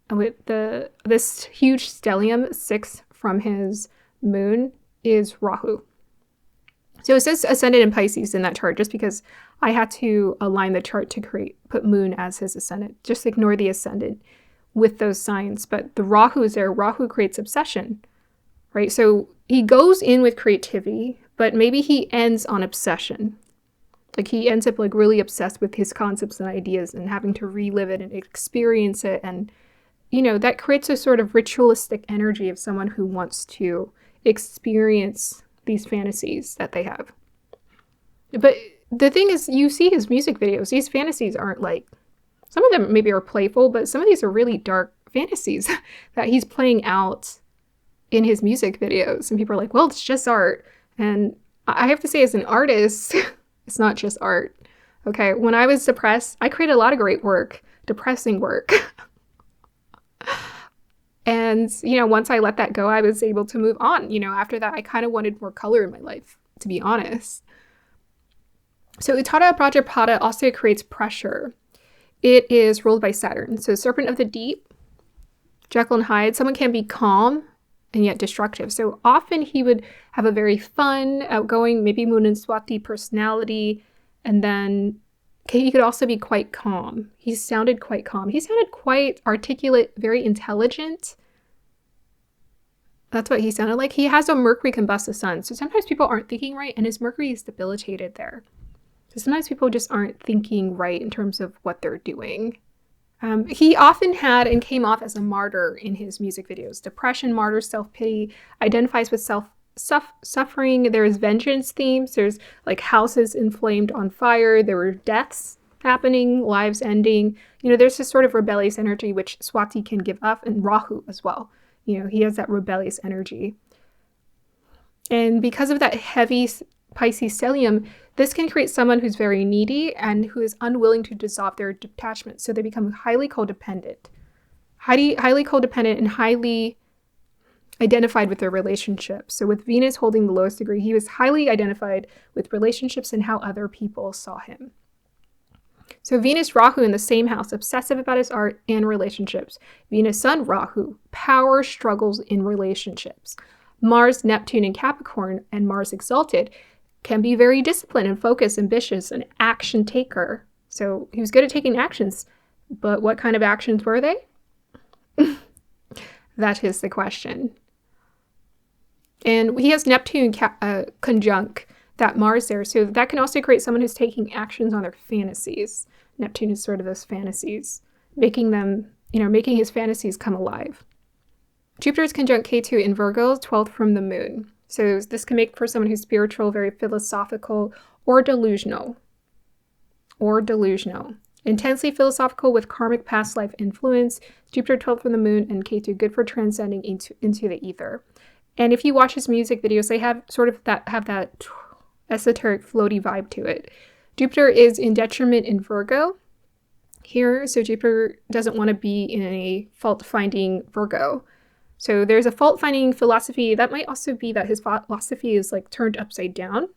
with this huge stellium 6 from his moon is Rahu. So it says ascendant in Pisces in that chart, just because I had to align the chart to put moon as his ascendant. Just ignore the ascendant with those signs. But the Rahu is there. Rahu creates obsession, right? So he goes in with creativity, but maybe he ends on obsession. Like, he ends up like really obsessed with his concepts and ideas and having to relive it and experience it. And, you know, that creates a sort of ritualistic energy of someone who wants to experience these fantasies that they have. But the thing is, you see his music videos. These fantasies aren't like, some of them maybe are playful, but some of these are really dark fantasies that he's playing out in his music videos. And people are like, well, it's just art. And I have to say, as an artist, it's not just art. Okay, when I was depressed, I created a lot of great work, depressing work. And, once I let that go, I was able to move on. After that, I kind of wanted more color in my life, to be honest. So Uttara Prajapada also creates pressure. It is ruled by Saturn. So Serpent of the Deep, Jekyll and Hyde, someone can be calm and yet destructive. So often he would have a very fun, outgoing, maybe Moon and Swati personality, and then he could also be quite calm. He sounded quite calm. He sounded quite articulate, very intelligent. That's what he sounded like. He has a Mercury combust the sun. So sometimes people aren't thinking right, and his Mercury is debilitated there. So sometimes people just aren't thinking right in terms of what they're doing. He often had and came off as a martyr in his music videos. Depression, martyr, self-pity, identifies with suffering. There's vengeance themes. There's like houses inflamed on fire. There were deaths happening, lives ending. There's this sort of rebellious energy which Swati can give up, and Rahu as well. He has that rebellious energy. And because of that heavy Pisces stellium, this can create someone who's very needy and who is unwilling to dissolve their detachment. So they become highly codependent. Highly codependent and highly identified with their relationships. So with Venus holding the lowest degree, he was highly identified with relationships and how other people saw him. So Venus, Rahu in the same house, obsessive about his art and relationships. Venus, Sun, Rahu, power struggles in relationships. Mars, Neptune, and Capricorn, and Mars exalted, can be very disciplined and focused, ambitious, an action taker. So he was good at taking actions, but what kind of actions were they? That is the question. And he has Neptune conjunct that Mars there, so that can also create someone who's taking actions on their fantasies. Neptune is sort of those fantasies, making them, making his fantasies come alive. Jupiter is conjunct Ketu in Virgo, 12th from the moon. So this can make for someone who's spiritual, very philosophical, or delusional. Intensely philosophical with karmic past life influence. Jupiter 12th from the moon and Ketu, good for transcending into the ether. And if you watch his music videos, they have sort of that esoteric floaty vibe to it. Jupiter is in detriment in Virgo here, so Jupiter doesn't want to be in a fault-finding Virgo. So there's a fault-finding philosophy. That might also be that his philosophy is like turned upside down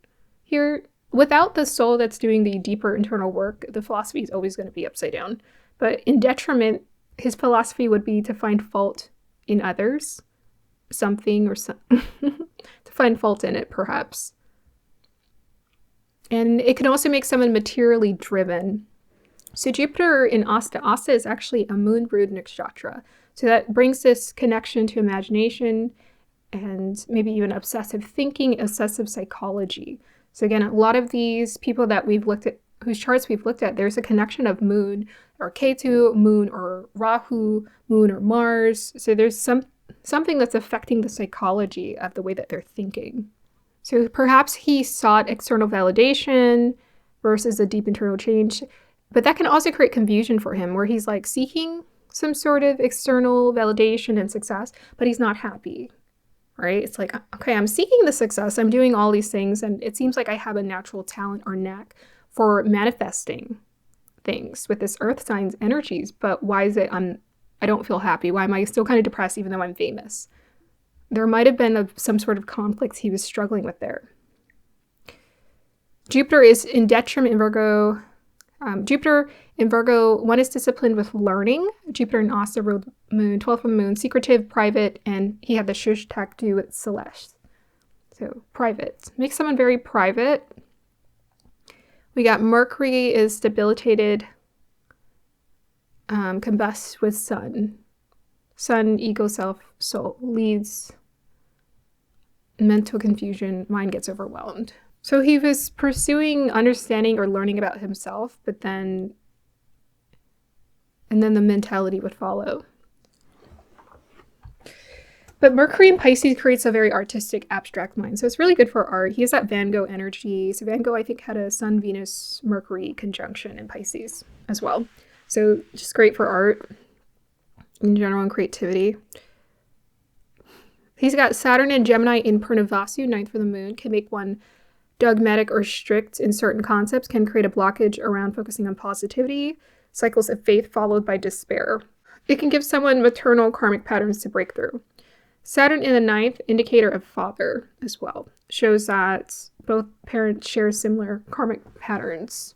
here. Without the soul that's doing the deeper internal work, the philosophy is always going to be upside down. But in detriment, his philosophy would be to find fault in others, something or to find fault in it, perhaps. And it can also make someone materially driven. So Jupiter in Asta is actually a moon-ruled nakshatra. So that brings this connection to imagination and maybe even obsessive thinking, obsessive psychology. So again, a lot of these people that we've looked at, whose charts we've looked at, there's a connection of moon or Ketu, moon or Rahu, moon or Mars. So there's something that's affecting the psychology of the way that they're thinking. So perhaps he sought external validation versus a deep internal change, but that can also create confusion for him where he's like seeking some sort of external validation and success, but he's not happy, right? It's like, okay, I'm seeking the success, I'm doing all these things, and it seems like I have a natural talent or knack for manifesting things with this earth signs energies, but why is it I don't feel happy? Why am I still kind of depressed even though I'm famous? There might have been some sort of conflict he was struggling with there. Jupiter is in detriment in Virgo. Jupiter in Virgo, one is disciplined with learning. Jupiter in Asta ruled moon, 12th from the moon, secretive, private, and he had the shush taktu with Celeste. So private. Makes someone very private. We got Mercury is debilitated, combusts with Sun. Sun, ego, self, soul, leads mental confusion, mind gets overwhelmed. So he was pursuing understanding or learning about himself, but then the mentality would follow. But Mercury in Pisces creates a very artistic, abstract mind. So it's really good for art. He has that Van Gogh energy. So Van Gogh, I think, had a Sun, Venus, Mercury conjunction in Pisces as well. So just great for art in general and creativity. He's got Saturn and Gemini in Purnavasu, ninth for the moon, can make one dogmatic or strict in certain concepts, can create a blockage around focusing on positivity, cycles of faith followed by despair. It can give someone maternal karmic patterns to break through. Saturn in the ninth, indicator of father as well, shows that both parents share similar karmic patterns.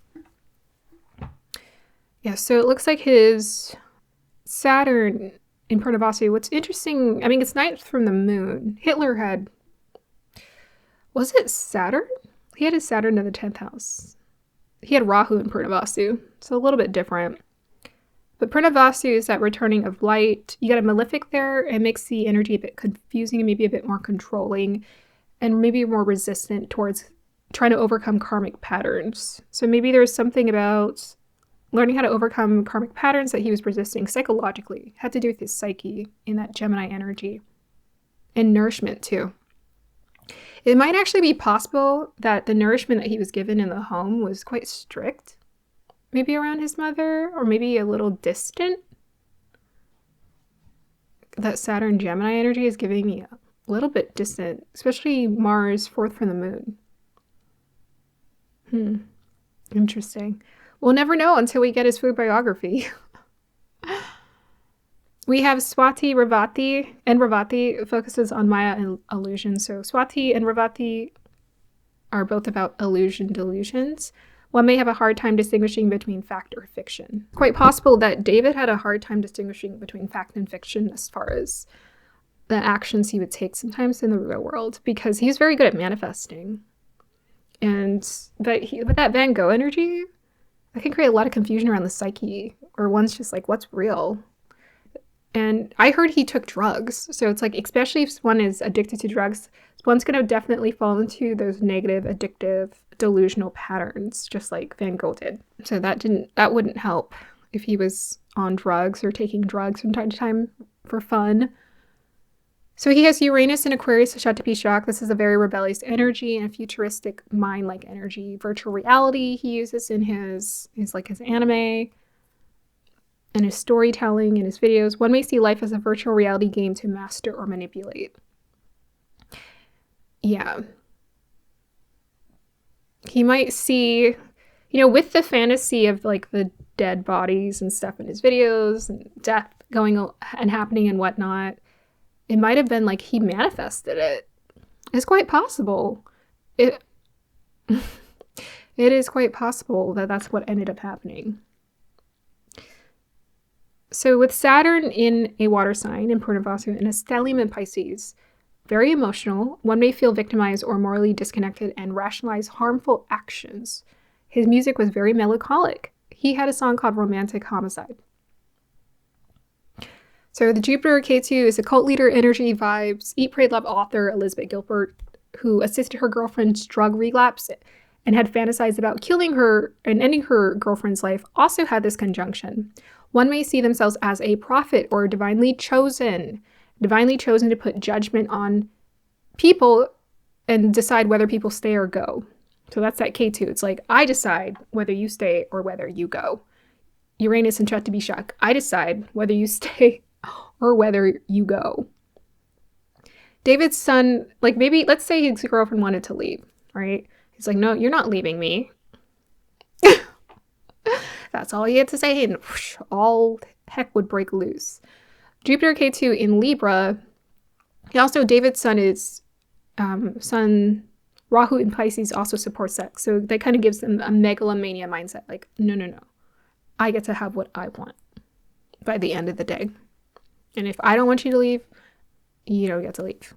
Yeah, so it looks like his Saturn in Purnavasu, what's interesting, I mean, it's ninth from the moon. Hitler had, was it Saturn? He had his Saturn in the 10th house. He had Rahu in Purnavasu, so a little bit different. But Purnavasu is that returning of light. You got a malefic there. It makes the energy a bit confusing and maybe a bit more controlling and maybe more resistant towards trying to overcome karmic patterns. So maybe there's something about learning how to overcome karmic patterns that he was resisting psychologically. It had to do with his psyche in that Gemini energy. And nourishment too. It might actually be possible that the nourishment that he was given in the home was quite strict. Maybe around his mother, or maybe a little distant. That Saturn Gemini energy is giving me a little bit distant, especially Mars, fourth from the moon. Interesting. We'll never know until we get his food biography. We have Swati, Revati, and Revati focuses on Maya and illusion. So Swati and Revati are both about illusion delusions. One may have a hard time distinguishing between fact or fiction. Quite possible that David had a hard time distinguishing between fact and fiction as far as the actions he would take sometimes in the real world, because he's very good at manifesting. But with that Van Gogh energy, that can create a lot of confusion around the psyche, or one's just like, what's real? And I heard he took drugs. So it's like, especially if one is addicted to drugs, one's going to definitely fall into those negative, addictive, delusional patterns, just like Van Gogh did. So that wouldn't help if he was on drugs or taking drugs from time to time for fun. So he has Uranus in Aquarius, Shatapishak. This is a very rebellious energy and a futuristic mind-like energy. Virtual reality he uses in his anime and his storytelling and his videos. One may see life as a virtual reality game to master or manipulate. Yeah. He might see, with the fantasy of like the dead bodies and stuff in his videos and death going and happening and whatnot, it might have been like he manifested it. It's quite possible. It is quite possible that that's what ended up happening. So with Saturn in a water sign in Purnavasu and a stellium in Pisces, very emotional, one may feel victimized or morally disconnected and rationalize harmful actions. His music was very melancholic. He had a song called Romantic Homicide. So the Jupiter K2 is a cult leader energy vibes. Eat, Pray, Love author Elizabeth Gilbert, who assisted her girlfriend's drug relapse and had fantasized about killing her and ending her girlfriend's life, also had this conjunction. One may see themselves as a prophet or divinely chosen to put judgment on people and decide whether people stay or go. So that's that K2. It's like, I decide whether you stay or whether you go. Uranus and Shatapishak, I decide whether you stay or whether you go. David's son, like maybe, let's say his girlfriend wanted to leave, right? He's like, no, you're not leaving me. That's all he had to say, and whoosh, all heck would break loose. Jupiter K2 in Libra. Also, David's son is Sun Rahu in Pisces also supports sex. So that kind of gives them a megalomania mindset. Like, no. I get to have what I want by the end of the day. And if I don't want you to leave, you don't get to leave.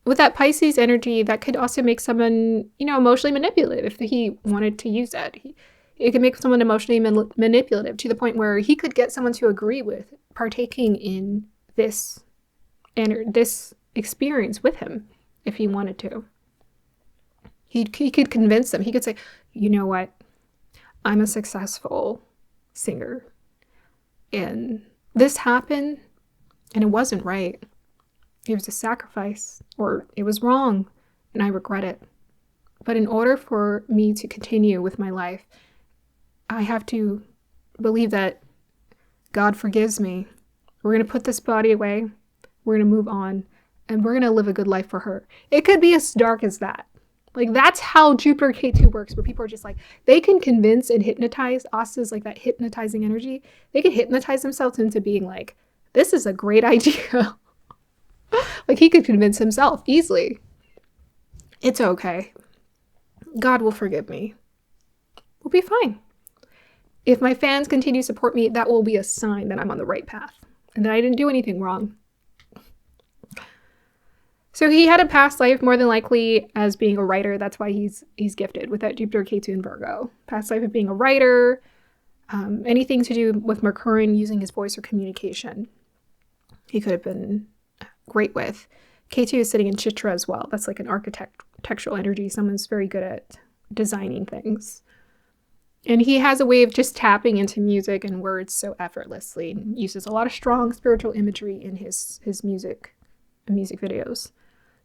With that Pisces energy, that could also make someone, emotionally manipulative if he wanted to use that. It could make someone emotionally manipulative to the point where he could get someone to agree with partaking in this experience with him if he wanted to. He could convince them. He could say, you know what? I'm a successful singer. And this happened. And it wasn't right. It was a sacrifice, or it was wrong, and I regret it. But in order for me to continue with my life, I have to believe that God forgives me. We're going to put this body away. We're going to move on, and we're going to live a good life for her. It could be as dark as that. Like, that's how Jupiter K2 works, where people are just like, they can convince and hypnotize. Asta's like that hypnotizing energy. They can hypnotize themselves into being like, this is a great idea. Like, he could convince himself easily. It's okay. God will forgive me. We'll be fine. If my fans continue to support me, that will be a sign that I'm on the right path and that I didn't do anything wrong. So he had a past life, more than likely, as being a writer. That's why he's gifted with that Jupiter K2 in Virgo. Past life of being a writer, anything to do with Mercurian using his voice or communication. He could have been great with. K2 is sitting in Chitra as well. That's like an architectural energy. Someone's very good at designing things. And he has a way of just tapping into music and words so effortlessly, and uses a lot of strong spiritual imagery in his music videos.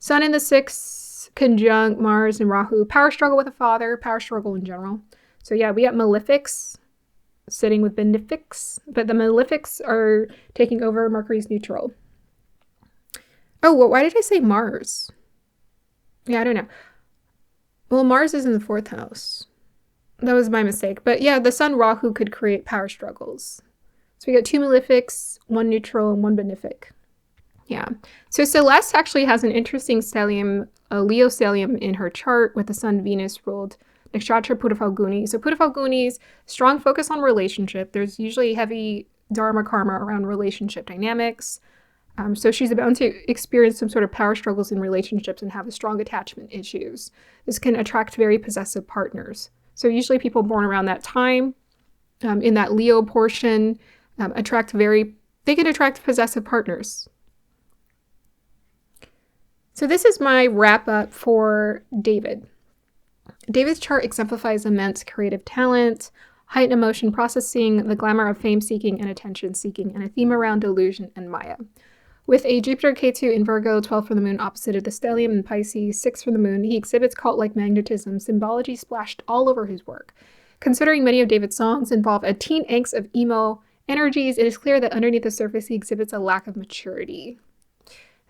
Sun in the 6th, conjunct Mars and Rahu. Power struggle with a father, power struggle in general. So yeah, we got malefics sitting with benefics, but the malefics are taking over Mercury's neutral. Oh, well, why did I say Mars? Yeah, I don't know. Well, Mars is in the 4th house. That was my mistake. But yeah, the Sun Rahu could create power struggles. So we got 2 malefics, 1 neutral, and 1 benefic. Yeah. So Celeste actually has an interesting stellium, a Leo stellium in her chart with the Sun Venus ruled nakshatra Pura Falguni. So Pura Falguni's strong focus on relationship. There's usually heavy Dharma karma around relationship dynamics. So she's bound to experience some sort of power struggles in relationships and have a strong attachment issues. This can attract very possessive partners. So usually people born around that time, in that Leo portion, they can attract possessive partners. So this is my wrap up for David. David's chart exemplifies immense creative talent, heightened emotion processing, the glamour of fame seeking and attention seeking, and a theme around delusion and Maya. With a Jupiter K2 in Virgo, 12 from the moon opposite of the stellium in Pisces, 6 from the moon, he exhibits cult-like magnetism, symbology splashed all over his work. Considering many of David's songs involve a teen angst of emo energies, it is clear that underneath the surface he exhibits a lack of maturity.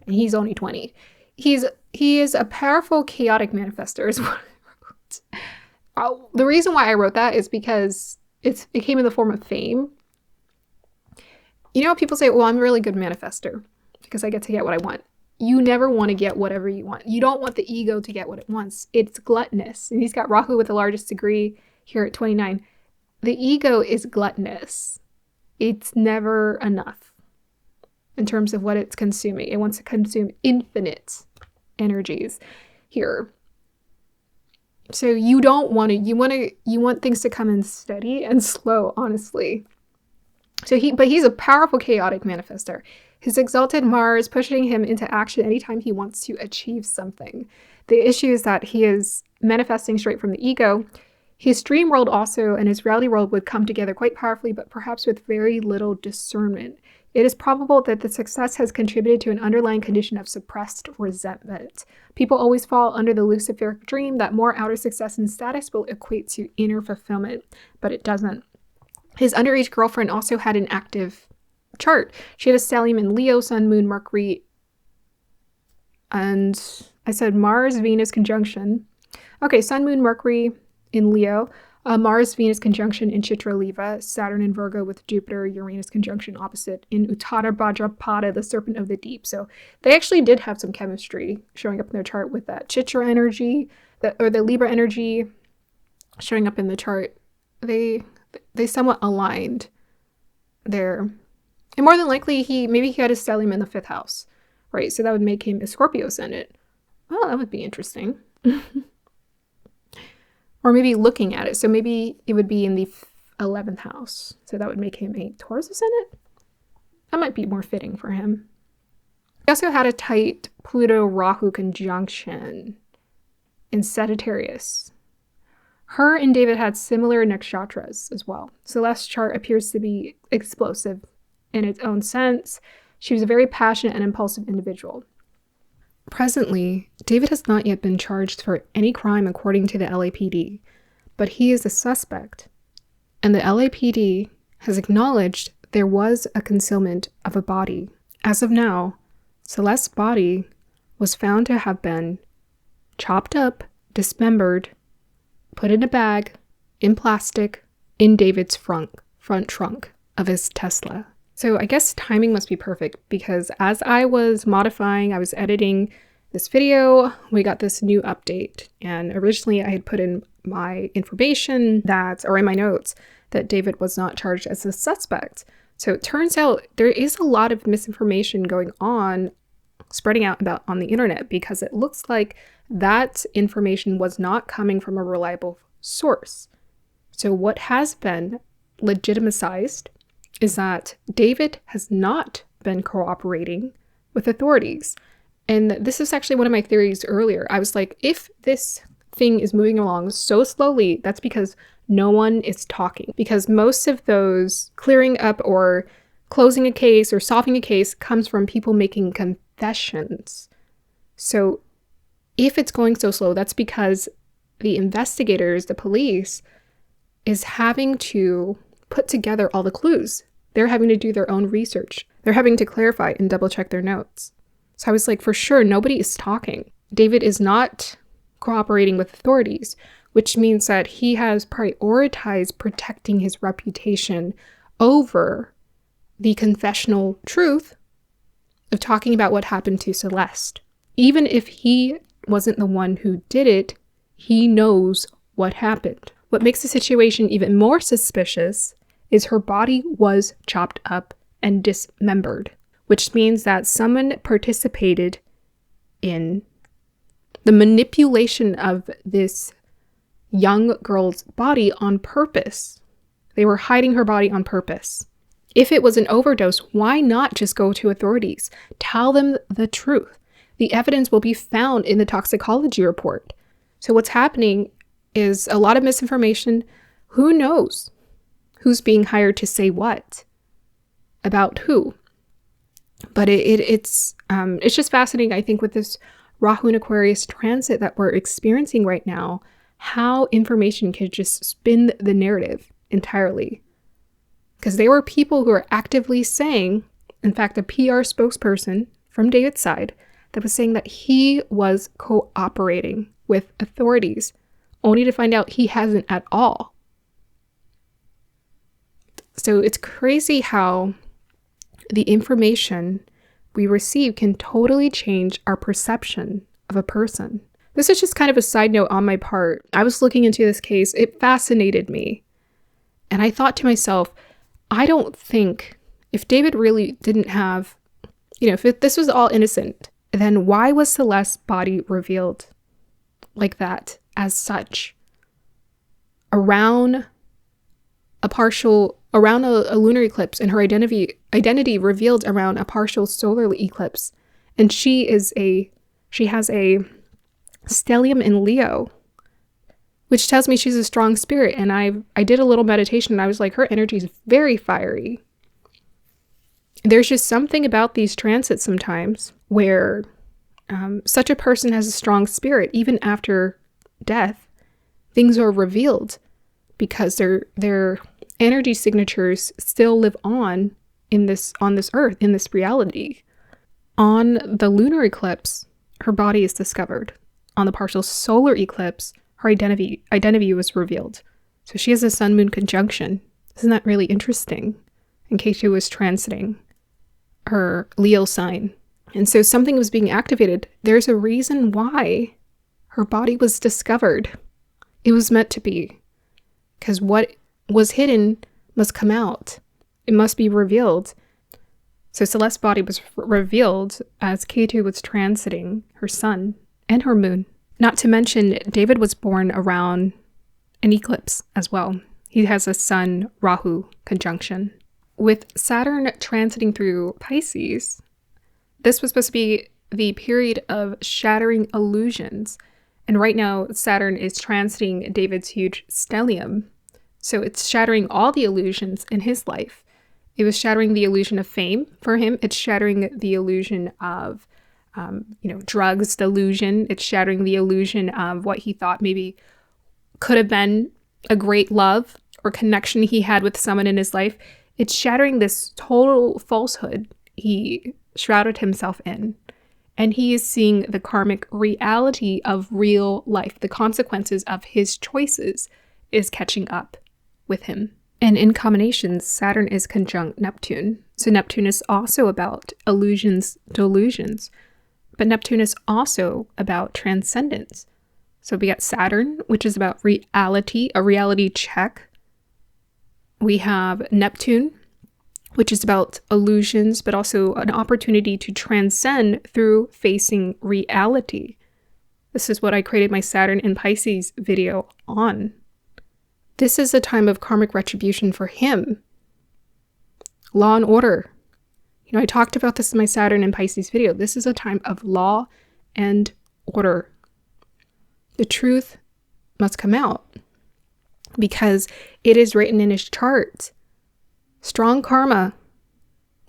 And he's only 20. He is a powerful, chaotic manifester, is what I wrote. The reason why I wrote that is because it came in the form of fame. You know, people say, well, I'm a really good manifester because I get to get what I want. You never want to get whatever you want. You don't want the ego to get what it wants. It's gluttonous. And he's got Rahu with the largest degree here at 29. The ego is gluttonous. It's never enough in terms of what it's consuming. It wants to consume infinite energies here. So you don't want to, you want things to come in steady and slow, honestly. But he's a powerful, chaotic manifester. His exalted Mars pushing him into action anytime he wants to achieve something. The issue is that he is manifesting straight from the ego. His dream world also and his reality world would come together quite powerfully, but perhaps with very little discernment. It is probable that the success has contributed to an underlying condition of suppressed resentment. People always fall under the luciferic dream that more outer success and status will equate to inner fulfillment, but it doesn't. His underage girlfriend also had an active chart. She had a stellium in Leo, Sun, Moon, Mercury, and I said Mars, Venus conjunction. Okay, Sun, Moon, Mercury in Leo, Mars, Venus conjunction in Chitra, Leva, Saturn in Virgo with Jupiter, Uranus conjunction opposite in Uttara Bhadrapada, the serpent of the deep. So they actually did have some chemistry showing up in their chart with that Chitra energy, or the Libra energy showing up in the chart. They somewhat aligned there. And more than likely, maybe he had a stellium in the 5th house, right? So that would make him a Scorpio ascendant. Well, that would be interesting. Or maybe looking at it. So maybe it would be in the 11th house. So that would make him a Taurus ascendant. That might be more fitting for him. He also had a tight Pluto-Rahu conjunction in Sagittarius. Her and David had similar nakshatras as well. Celeste's chart appears to be explosive in its own sense. She was a very passionate and impulsive individual. Presently, David has not yet been charged for any crime according to the LAPD, but he is a suspect, and the LAPD has acknowledged there was a concealment of a body. As of now, Celeste's body was found to have been chopped up, dismembered, put in a bag, in plastic, in David's front trunk of his Tesla. So I guess timing must be perfect, because as I was modifying, I was editing this video, we got this new update. And originally I had put in my information or in my notes, that David was not charged as a suspect. So it turns out there is a lot of misinformation going on, spreading out about on the internet, because it looks like that information was not coming from a reliable source. So what has been legitimized is that David has not been cooperating with authorities. And this is actually one of my theories earlier. I was like, if this thing is moving along so slowly, that's because no one is talking. Because most of those clearing up or closing a case or solving a case comes from people making confessions. So if it's going so slow, that's because the investigators, the police, is having to put together all the clues. They're having to do their own research. They're having to clarify and double check their notes. So I was like, for sure, nobody is talking. David is not cooperating with authorities, which means that he has prioritized protecting his reputation over the confessional truth of talking about what happened to Celeste. Even if he wasn't the one who did it, he knows what happened. What makes the situation even more suspicious is her body was chopped up and dismembered, which means that someone participated in the manipulation of this young girl's body on purpose. They were hiding her body on purpose. If it was an overdose, why not just go to authorities? Tell them the truth. The evidence will be found in the toxicology report. So what's happening is a lot of misinformation. Who knows who's being hired to say what about who? But it's just fascinating, I think, with this Rahu and Aquarius transit that we're experiencing right now, how information can just spin the narrative entirely. Because there were people who are actively saying, in fact, a PR spokesperson from David's side that was saying that he was cooperating with authorities, only to find out he hasn't at all. So it's crazy how the information we receive can totally change our perception of a person. This is just kind of a side note on my part. I was looking into this case. It fascinated me. And I thought to myself, I don't think if David really didn't have, if this was all innocent, then why was Celeste's body revealed like that, as such, around a lunar eclipse, and her identity revealed around a partial solar eclipse? And she has a stellium in Leo, which tells me she's a strong spirit. And I did a little meditation and I was like, her energy is very fiery. There's just something about these transits sometimes where such a person has a strong spirit. Even after death, things are revealed because their energy signatures still live on this earth, in this reality. On the lunar eclipse, her body is discovered. On the partial solar eclipse, her identity was revealed. So she has a sun-moon conjunction. Isn't that really interesting? And Ketu was transiting her Leo sign. And so something was being activated. There's a reason why her body was discovered. It was meant to be. Because what was hidden must come out. It must be revealed. So Celeste's body was revealed as Ketu was transiting her sun and her moon. Not to mention, David was born around an eclipse as well. He has a Sun-Rahu conjunction. With Saturn transiting through Pisces, this was supposed to be the period of shattering illusions. And right now, Saturn is transiting David's huge stellium. So it's shattering all the illusions in his life. It was shattering the illusion of fame for him. It's shattering the illusion of, drugs, the illusion. It's shattering the illusion of what he thought maybe could have been a great love or connection he had with someone in his life. It's shattering this total falsehood he shrouded himself in. And he is seeing the karmic reality of real life. The consequences of his choices is catching up with him. And in combinations, Saturn is conjunct Neptune. So Neptune is also about illusions, delusions. But Neptune is also about transcendence. So we got Saturn, which is about reality, a reality check. We have Neptune, which is about illusions, but also an opportunity to transcend through facing reality. This is what I created my Saturn in Pisces video on. This is a time of karmic retribution for him. Law and order. I talked about this in my Saturn in Pisces video. This is a time of law and order. The truth must come out because it is written in his chart. Strong karma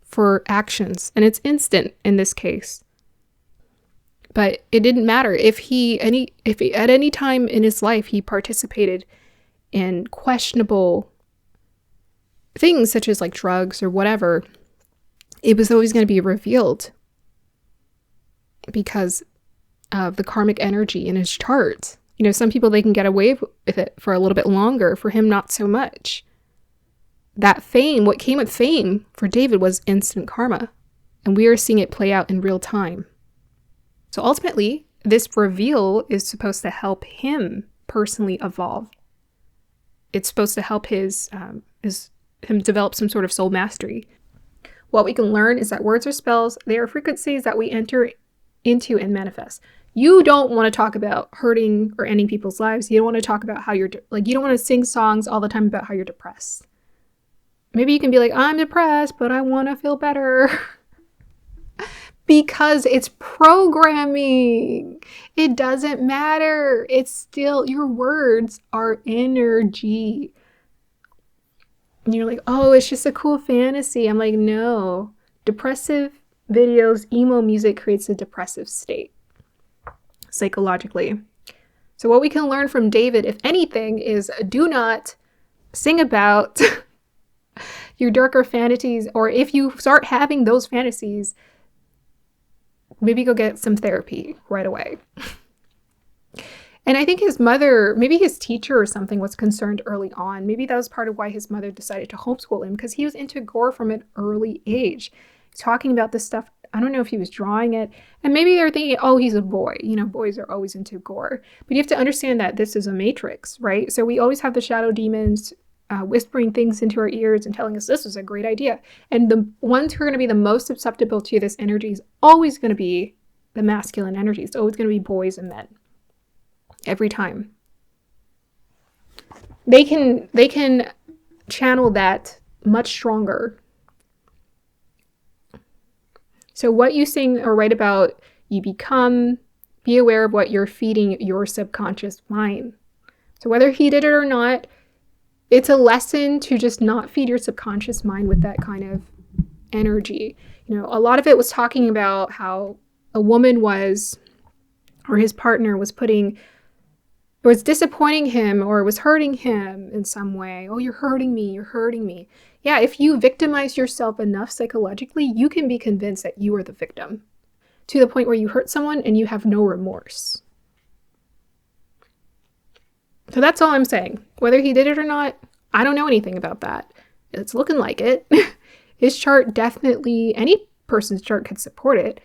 for actions, and it's instant in this case. But it didn't matter if he at any time in his life he participated in questionable things such as like drugs or whatever, it was always going to be revealed because of the karmic energy in his chart. Some people, they can get away with it for a little bit longer. For him, not so much. That fame, what came with fame for David was instant karma. And we are seeing it play out in real time. So ultimately, this reveal is supposed to help him personally evolve. It's supposed to help him develop some sort of soul mastery. What we can learn is that words are spells. They are frequencies that we enter into and manifest. You don't want to talk about hurting or ending people's lives. You don't want to talk about how you don't want to sing songs all the time about how you're depressed. Maybe you can be like, I'm depressed, but I want to feel better. Because it's programming. It doesn't matter. It's still, your words are energy. And you're like, oh, it's just a cool fantasy. I'm like, no. Depressive videos, emo music creates a depressive state psychologically. So what we can learn from David, if anything, is do not sing about your darker fantasies, or if you start having those fantasies, maybe go get some therapy right away. And I think his mother, maybe his teacher or something, was concerned early on. Maybe that was part of why his mother decided to homeschool him, because he was into gore from an early age. Talking about this stuff, I don't know if he was drawing it. And maybe they're thinking, oh, he's a boy. Boys are always into gore. But you have to understand that this is a matrix, right? So we always have the shadow demons whispering things into our ears and telling us this is a great idea. And the ones who are going to be the most susceptible to this energy is always going to be the masculine energy. It's always going to be boys and men. Every time. They can channel that much stronger. So what you sing or write about, you become, be aware of what you're feeding your subconscious mind. So whether he did it or not, it's a lesson to just not feed your subconscious mind with that kind of energy. A lot of it was talking about how a woman was, or his partner was disappointing him or was hurting him in some way. Oh, you're hurting me, you're hurting me. Yeah, if you victimize yourself enough psychologically, you can be convinced that you are the victim to the point where you hurt someone and you have no remorse. So that's all I'm saying. Whether he did it or not, I don't know anything about that. It's looking like it. His chart definitely, any person's chart could support it.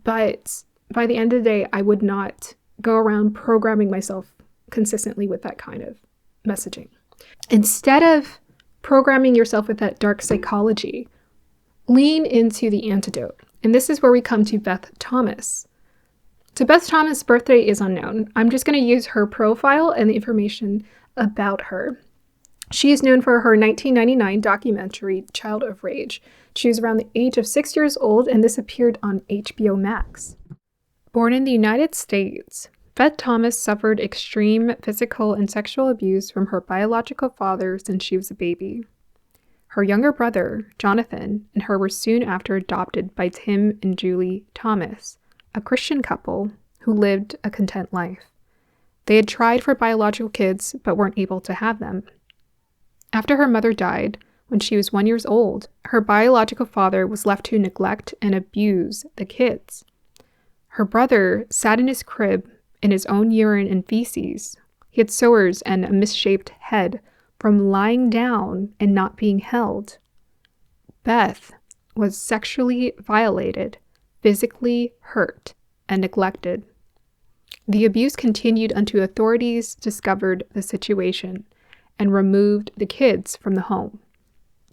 But by the end of the day, I would not go around programming myself consistently with that kind of messaging. Instead of programming yourself with that dark psychology, lean into the antidote. And this is where we come to Beth Thomas. So Beth Thomas' birthday is unknown. I'm just going to use her profile and the information about her. She is known for her 1999 documentary, Child of Rage. She was around the age of 6 years old, and this appeared on HBO Max. Born in the United States, Beth Thomas suffered extreme physical and sexual abuse from her biological father since she was a baby. Her younger brother, Jonathan, and her were soon after adopted by Tim and Julie Thomas, a Christian couple who lived a content life. They had tried for biological kids but weren't able to have them. After her mother died, when she was 1 year old, her biological father was left to neglect and abuse the kids. Her brother sat in his crib in his own urine and feces. He had sores and a misshaped head from lying down and not being held. Beth was sexually violated, physically hurt, and neglected. The abuse continued until authorities discovered the situation and removed the kids from the home.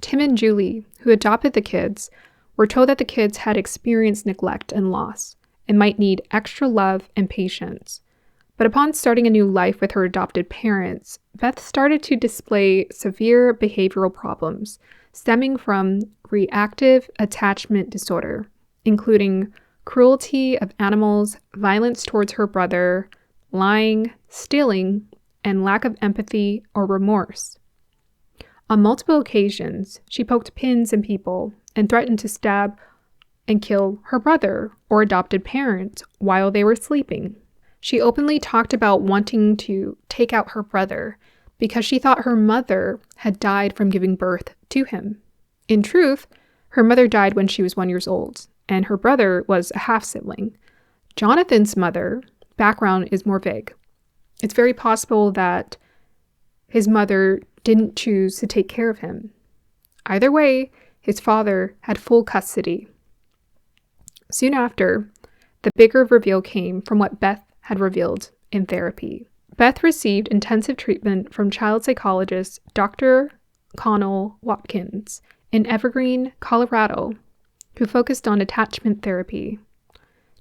Tim and Julie, who adopted the kids, were told that the kids had experienced neglect and loss and might need extra love and patience. But upon starting a new life with her adopted parents, Beth started to display severe behavioral problems stemming from reactive attachment disorder, including cruelty of animals, violence towards her brother, lying, stealing, and lack of empathy or remorse. On multiple occasions, she poked pins in people and threatened to stab and kill her brother or adopted parent while they were sleeping. She openly talked about wanting to take out her brother because she thought her mother had died from giving birth to him. In truth, her mother died when she was 1 year old, and her brother was a half-sibling. Jonathan's mother background is more vague. It's very possible that his mother didn't choose to take care of him. Either way, his father had full custody. Soon after, the bigger reveal came from what Beth had revealed in therapy. Beth received intensive treatment from child psychologist Dr. Connell Watkins in Evergreen, Colorado, who focused on attachment therapy.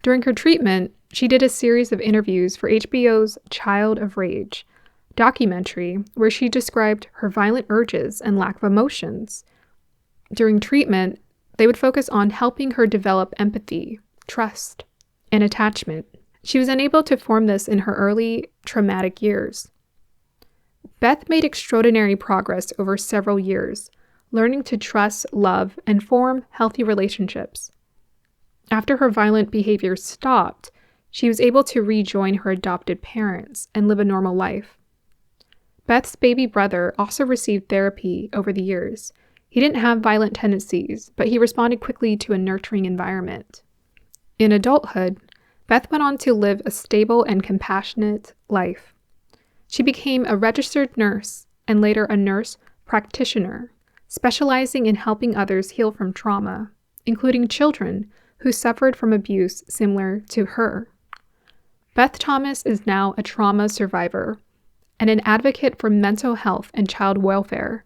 During her treatment, she did a series of interviews for HBO's Child of Rage documentary where she described her violent urges and lack of emotions. During treatment, they would focus on helping her develop empathy, trust, and attachment. She was unable to form this in her early traumatic years. Beth made extraordinary progress over several years, learning to trust, love, and form healthy relationships. After her violent behavior stopped, she was able to rejoin her adopted parents and live a normal life. Beth's baby brother also received therapy over the years. He didn't have violent tendencies, but he responded quickly to a nurturing environment. In adulthood, Beth went on to live a stable and compassionate life. She became a registered nurse and later a nurse practitioner, specializing in helping others heal from trauma, including children who suffered from abuse similar to her. Beth Thomas is now a trauma survivor and an advocate for mental health and child welfare.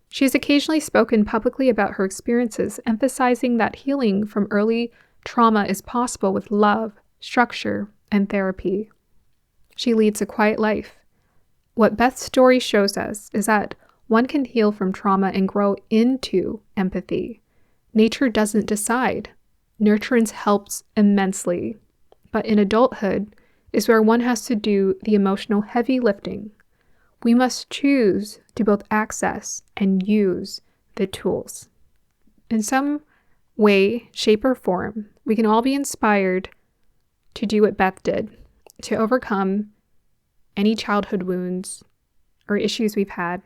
She has occasionally spoken publicly about her experiences, emphasizing that healing from early trauma is possible with love, structure, and therapy. She leads a quiet life. What Beth's story shows us is that one can heal from trauma and grow into empathy. Nature doesn't decide. Nurturance helps immensely. But in adulthood is where one has to do the emotional heavy lifting. We must choose to both access and use the tools. In some way, shape, or form, we can all be inspired to do what Beth did, to overcome any childhood wounds or issues we've had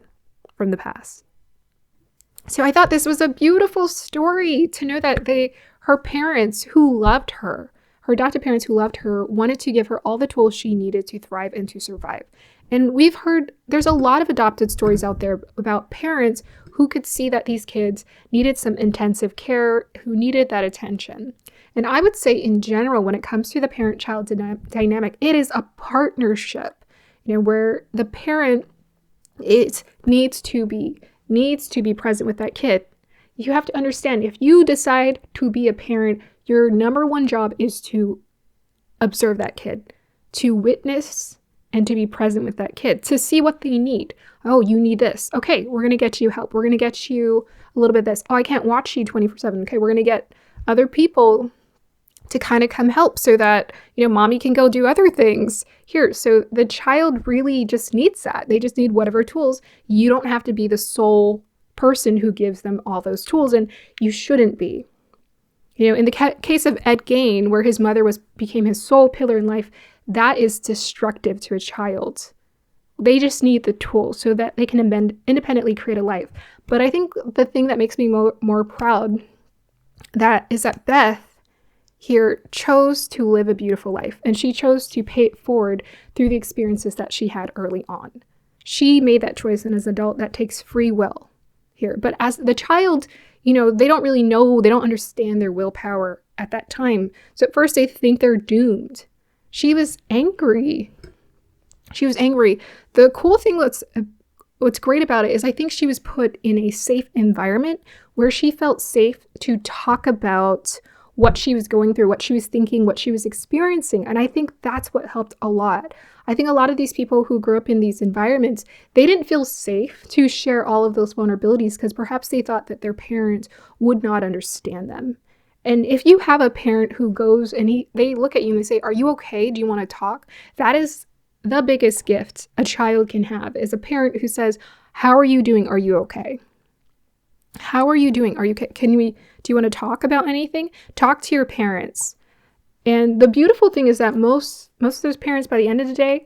from the past. So I thought this was a beautiful story to know that her parents who loved her adopted parents who loved her, wanted to give her all the tools she needed to thrive and to survive. And we've heard there's a lot of adopted stories out there about parents who could see that these kids needed some intensive care, who needed that attention. And I would say in general, when it comes to the parent-child dynamic, it is a partnership, where the parent needs to be present with that kid. You have to understand, if you decide to be a parent, your number one job is to observe that kid, to witness and to be present with that kid, to see what they need. Oh, you need this. Okay, we're going to get you help. We're going to get you a little bit of this. Oh, I can't watch you 24/7. Okay, we're going to get other people to kind of come help so that, mommy can go do other things here. So the child really just needs that. They just need whatever tools. You don't have to be the sole person who gives them all those tools, and you shouldn't be. In the case of Ed Gain, where his mother became his sole pillar in life, that is destructive to a child. They just need the tools so that they can independently create a life. But I think the thing that makes me more proud is that Beth here chose to live a beautiful life, and she chose to pay it forward through the experiences that she had early on. She made that choice, and as an adult, that takes free will here. But as the child, they don't really know, they don't understand their willpower at that time. So at first they think they're doomed. She was angry. The cool thing what's great about it is I think she was put in a safe environment where she felt safe to talk about what she was going through, what she was thinking, what she was experiencing. And I think that's what helped a lot. I think a lot of these people who grew up in these environments, they didn't feel safe to share all of those vulnerabilities because perhaps they thought that their parent would not understand them. And if you have a parent who goes and they look at you and they say, "Are you okay? Do you want to talk?" That is the biggest gift a child can have, is a parent who says, "How are you doing? Are you okay? How are you doing? Are you okay? Do you want to talk about anything?" Talk to your parents. And the beautiful thing is that most of those parents, by the end of the day,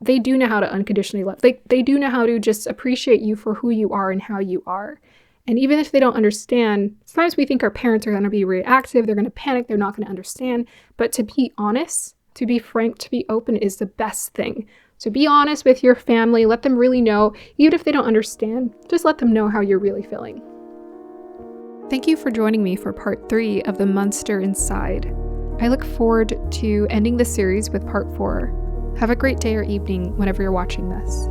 they do know how to unconditionally love. They do know how to just appreciate you for who you are and how you are. And even if they don't understand, sometimes we think our parents are going to be reactive, they're going to panic, they're not going to understand. But to be honest, to be frank, to be open is the best thing. So be honest with your family, let them really know, even if they don't understand, just let them know how you're really feeling. Thank you for joining me for part 3 of The Monster Inside. I look forward to ending the series with part 4. Have a great day or evening whenever you're watching this.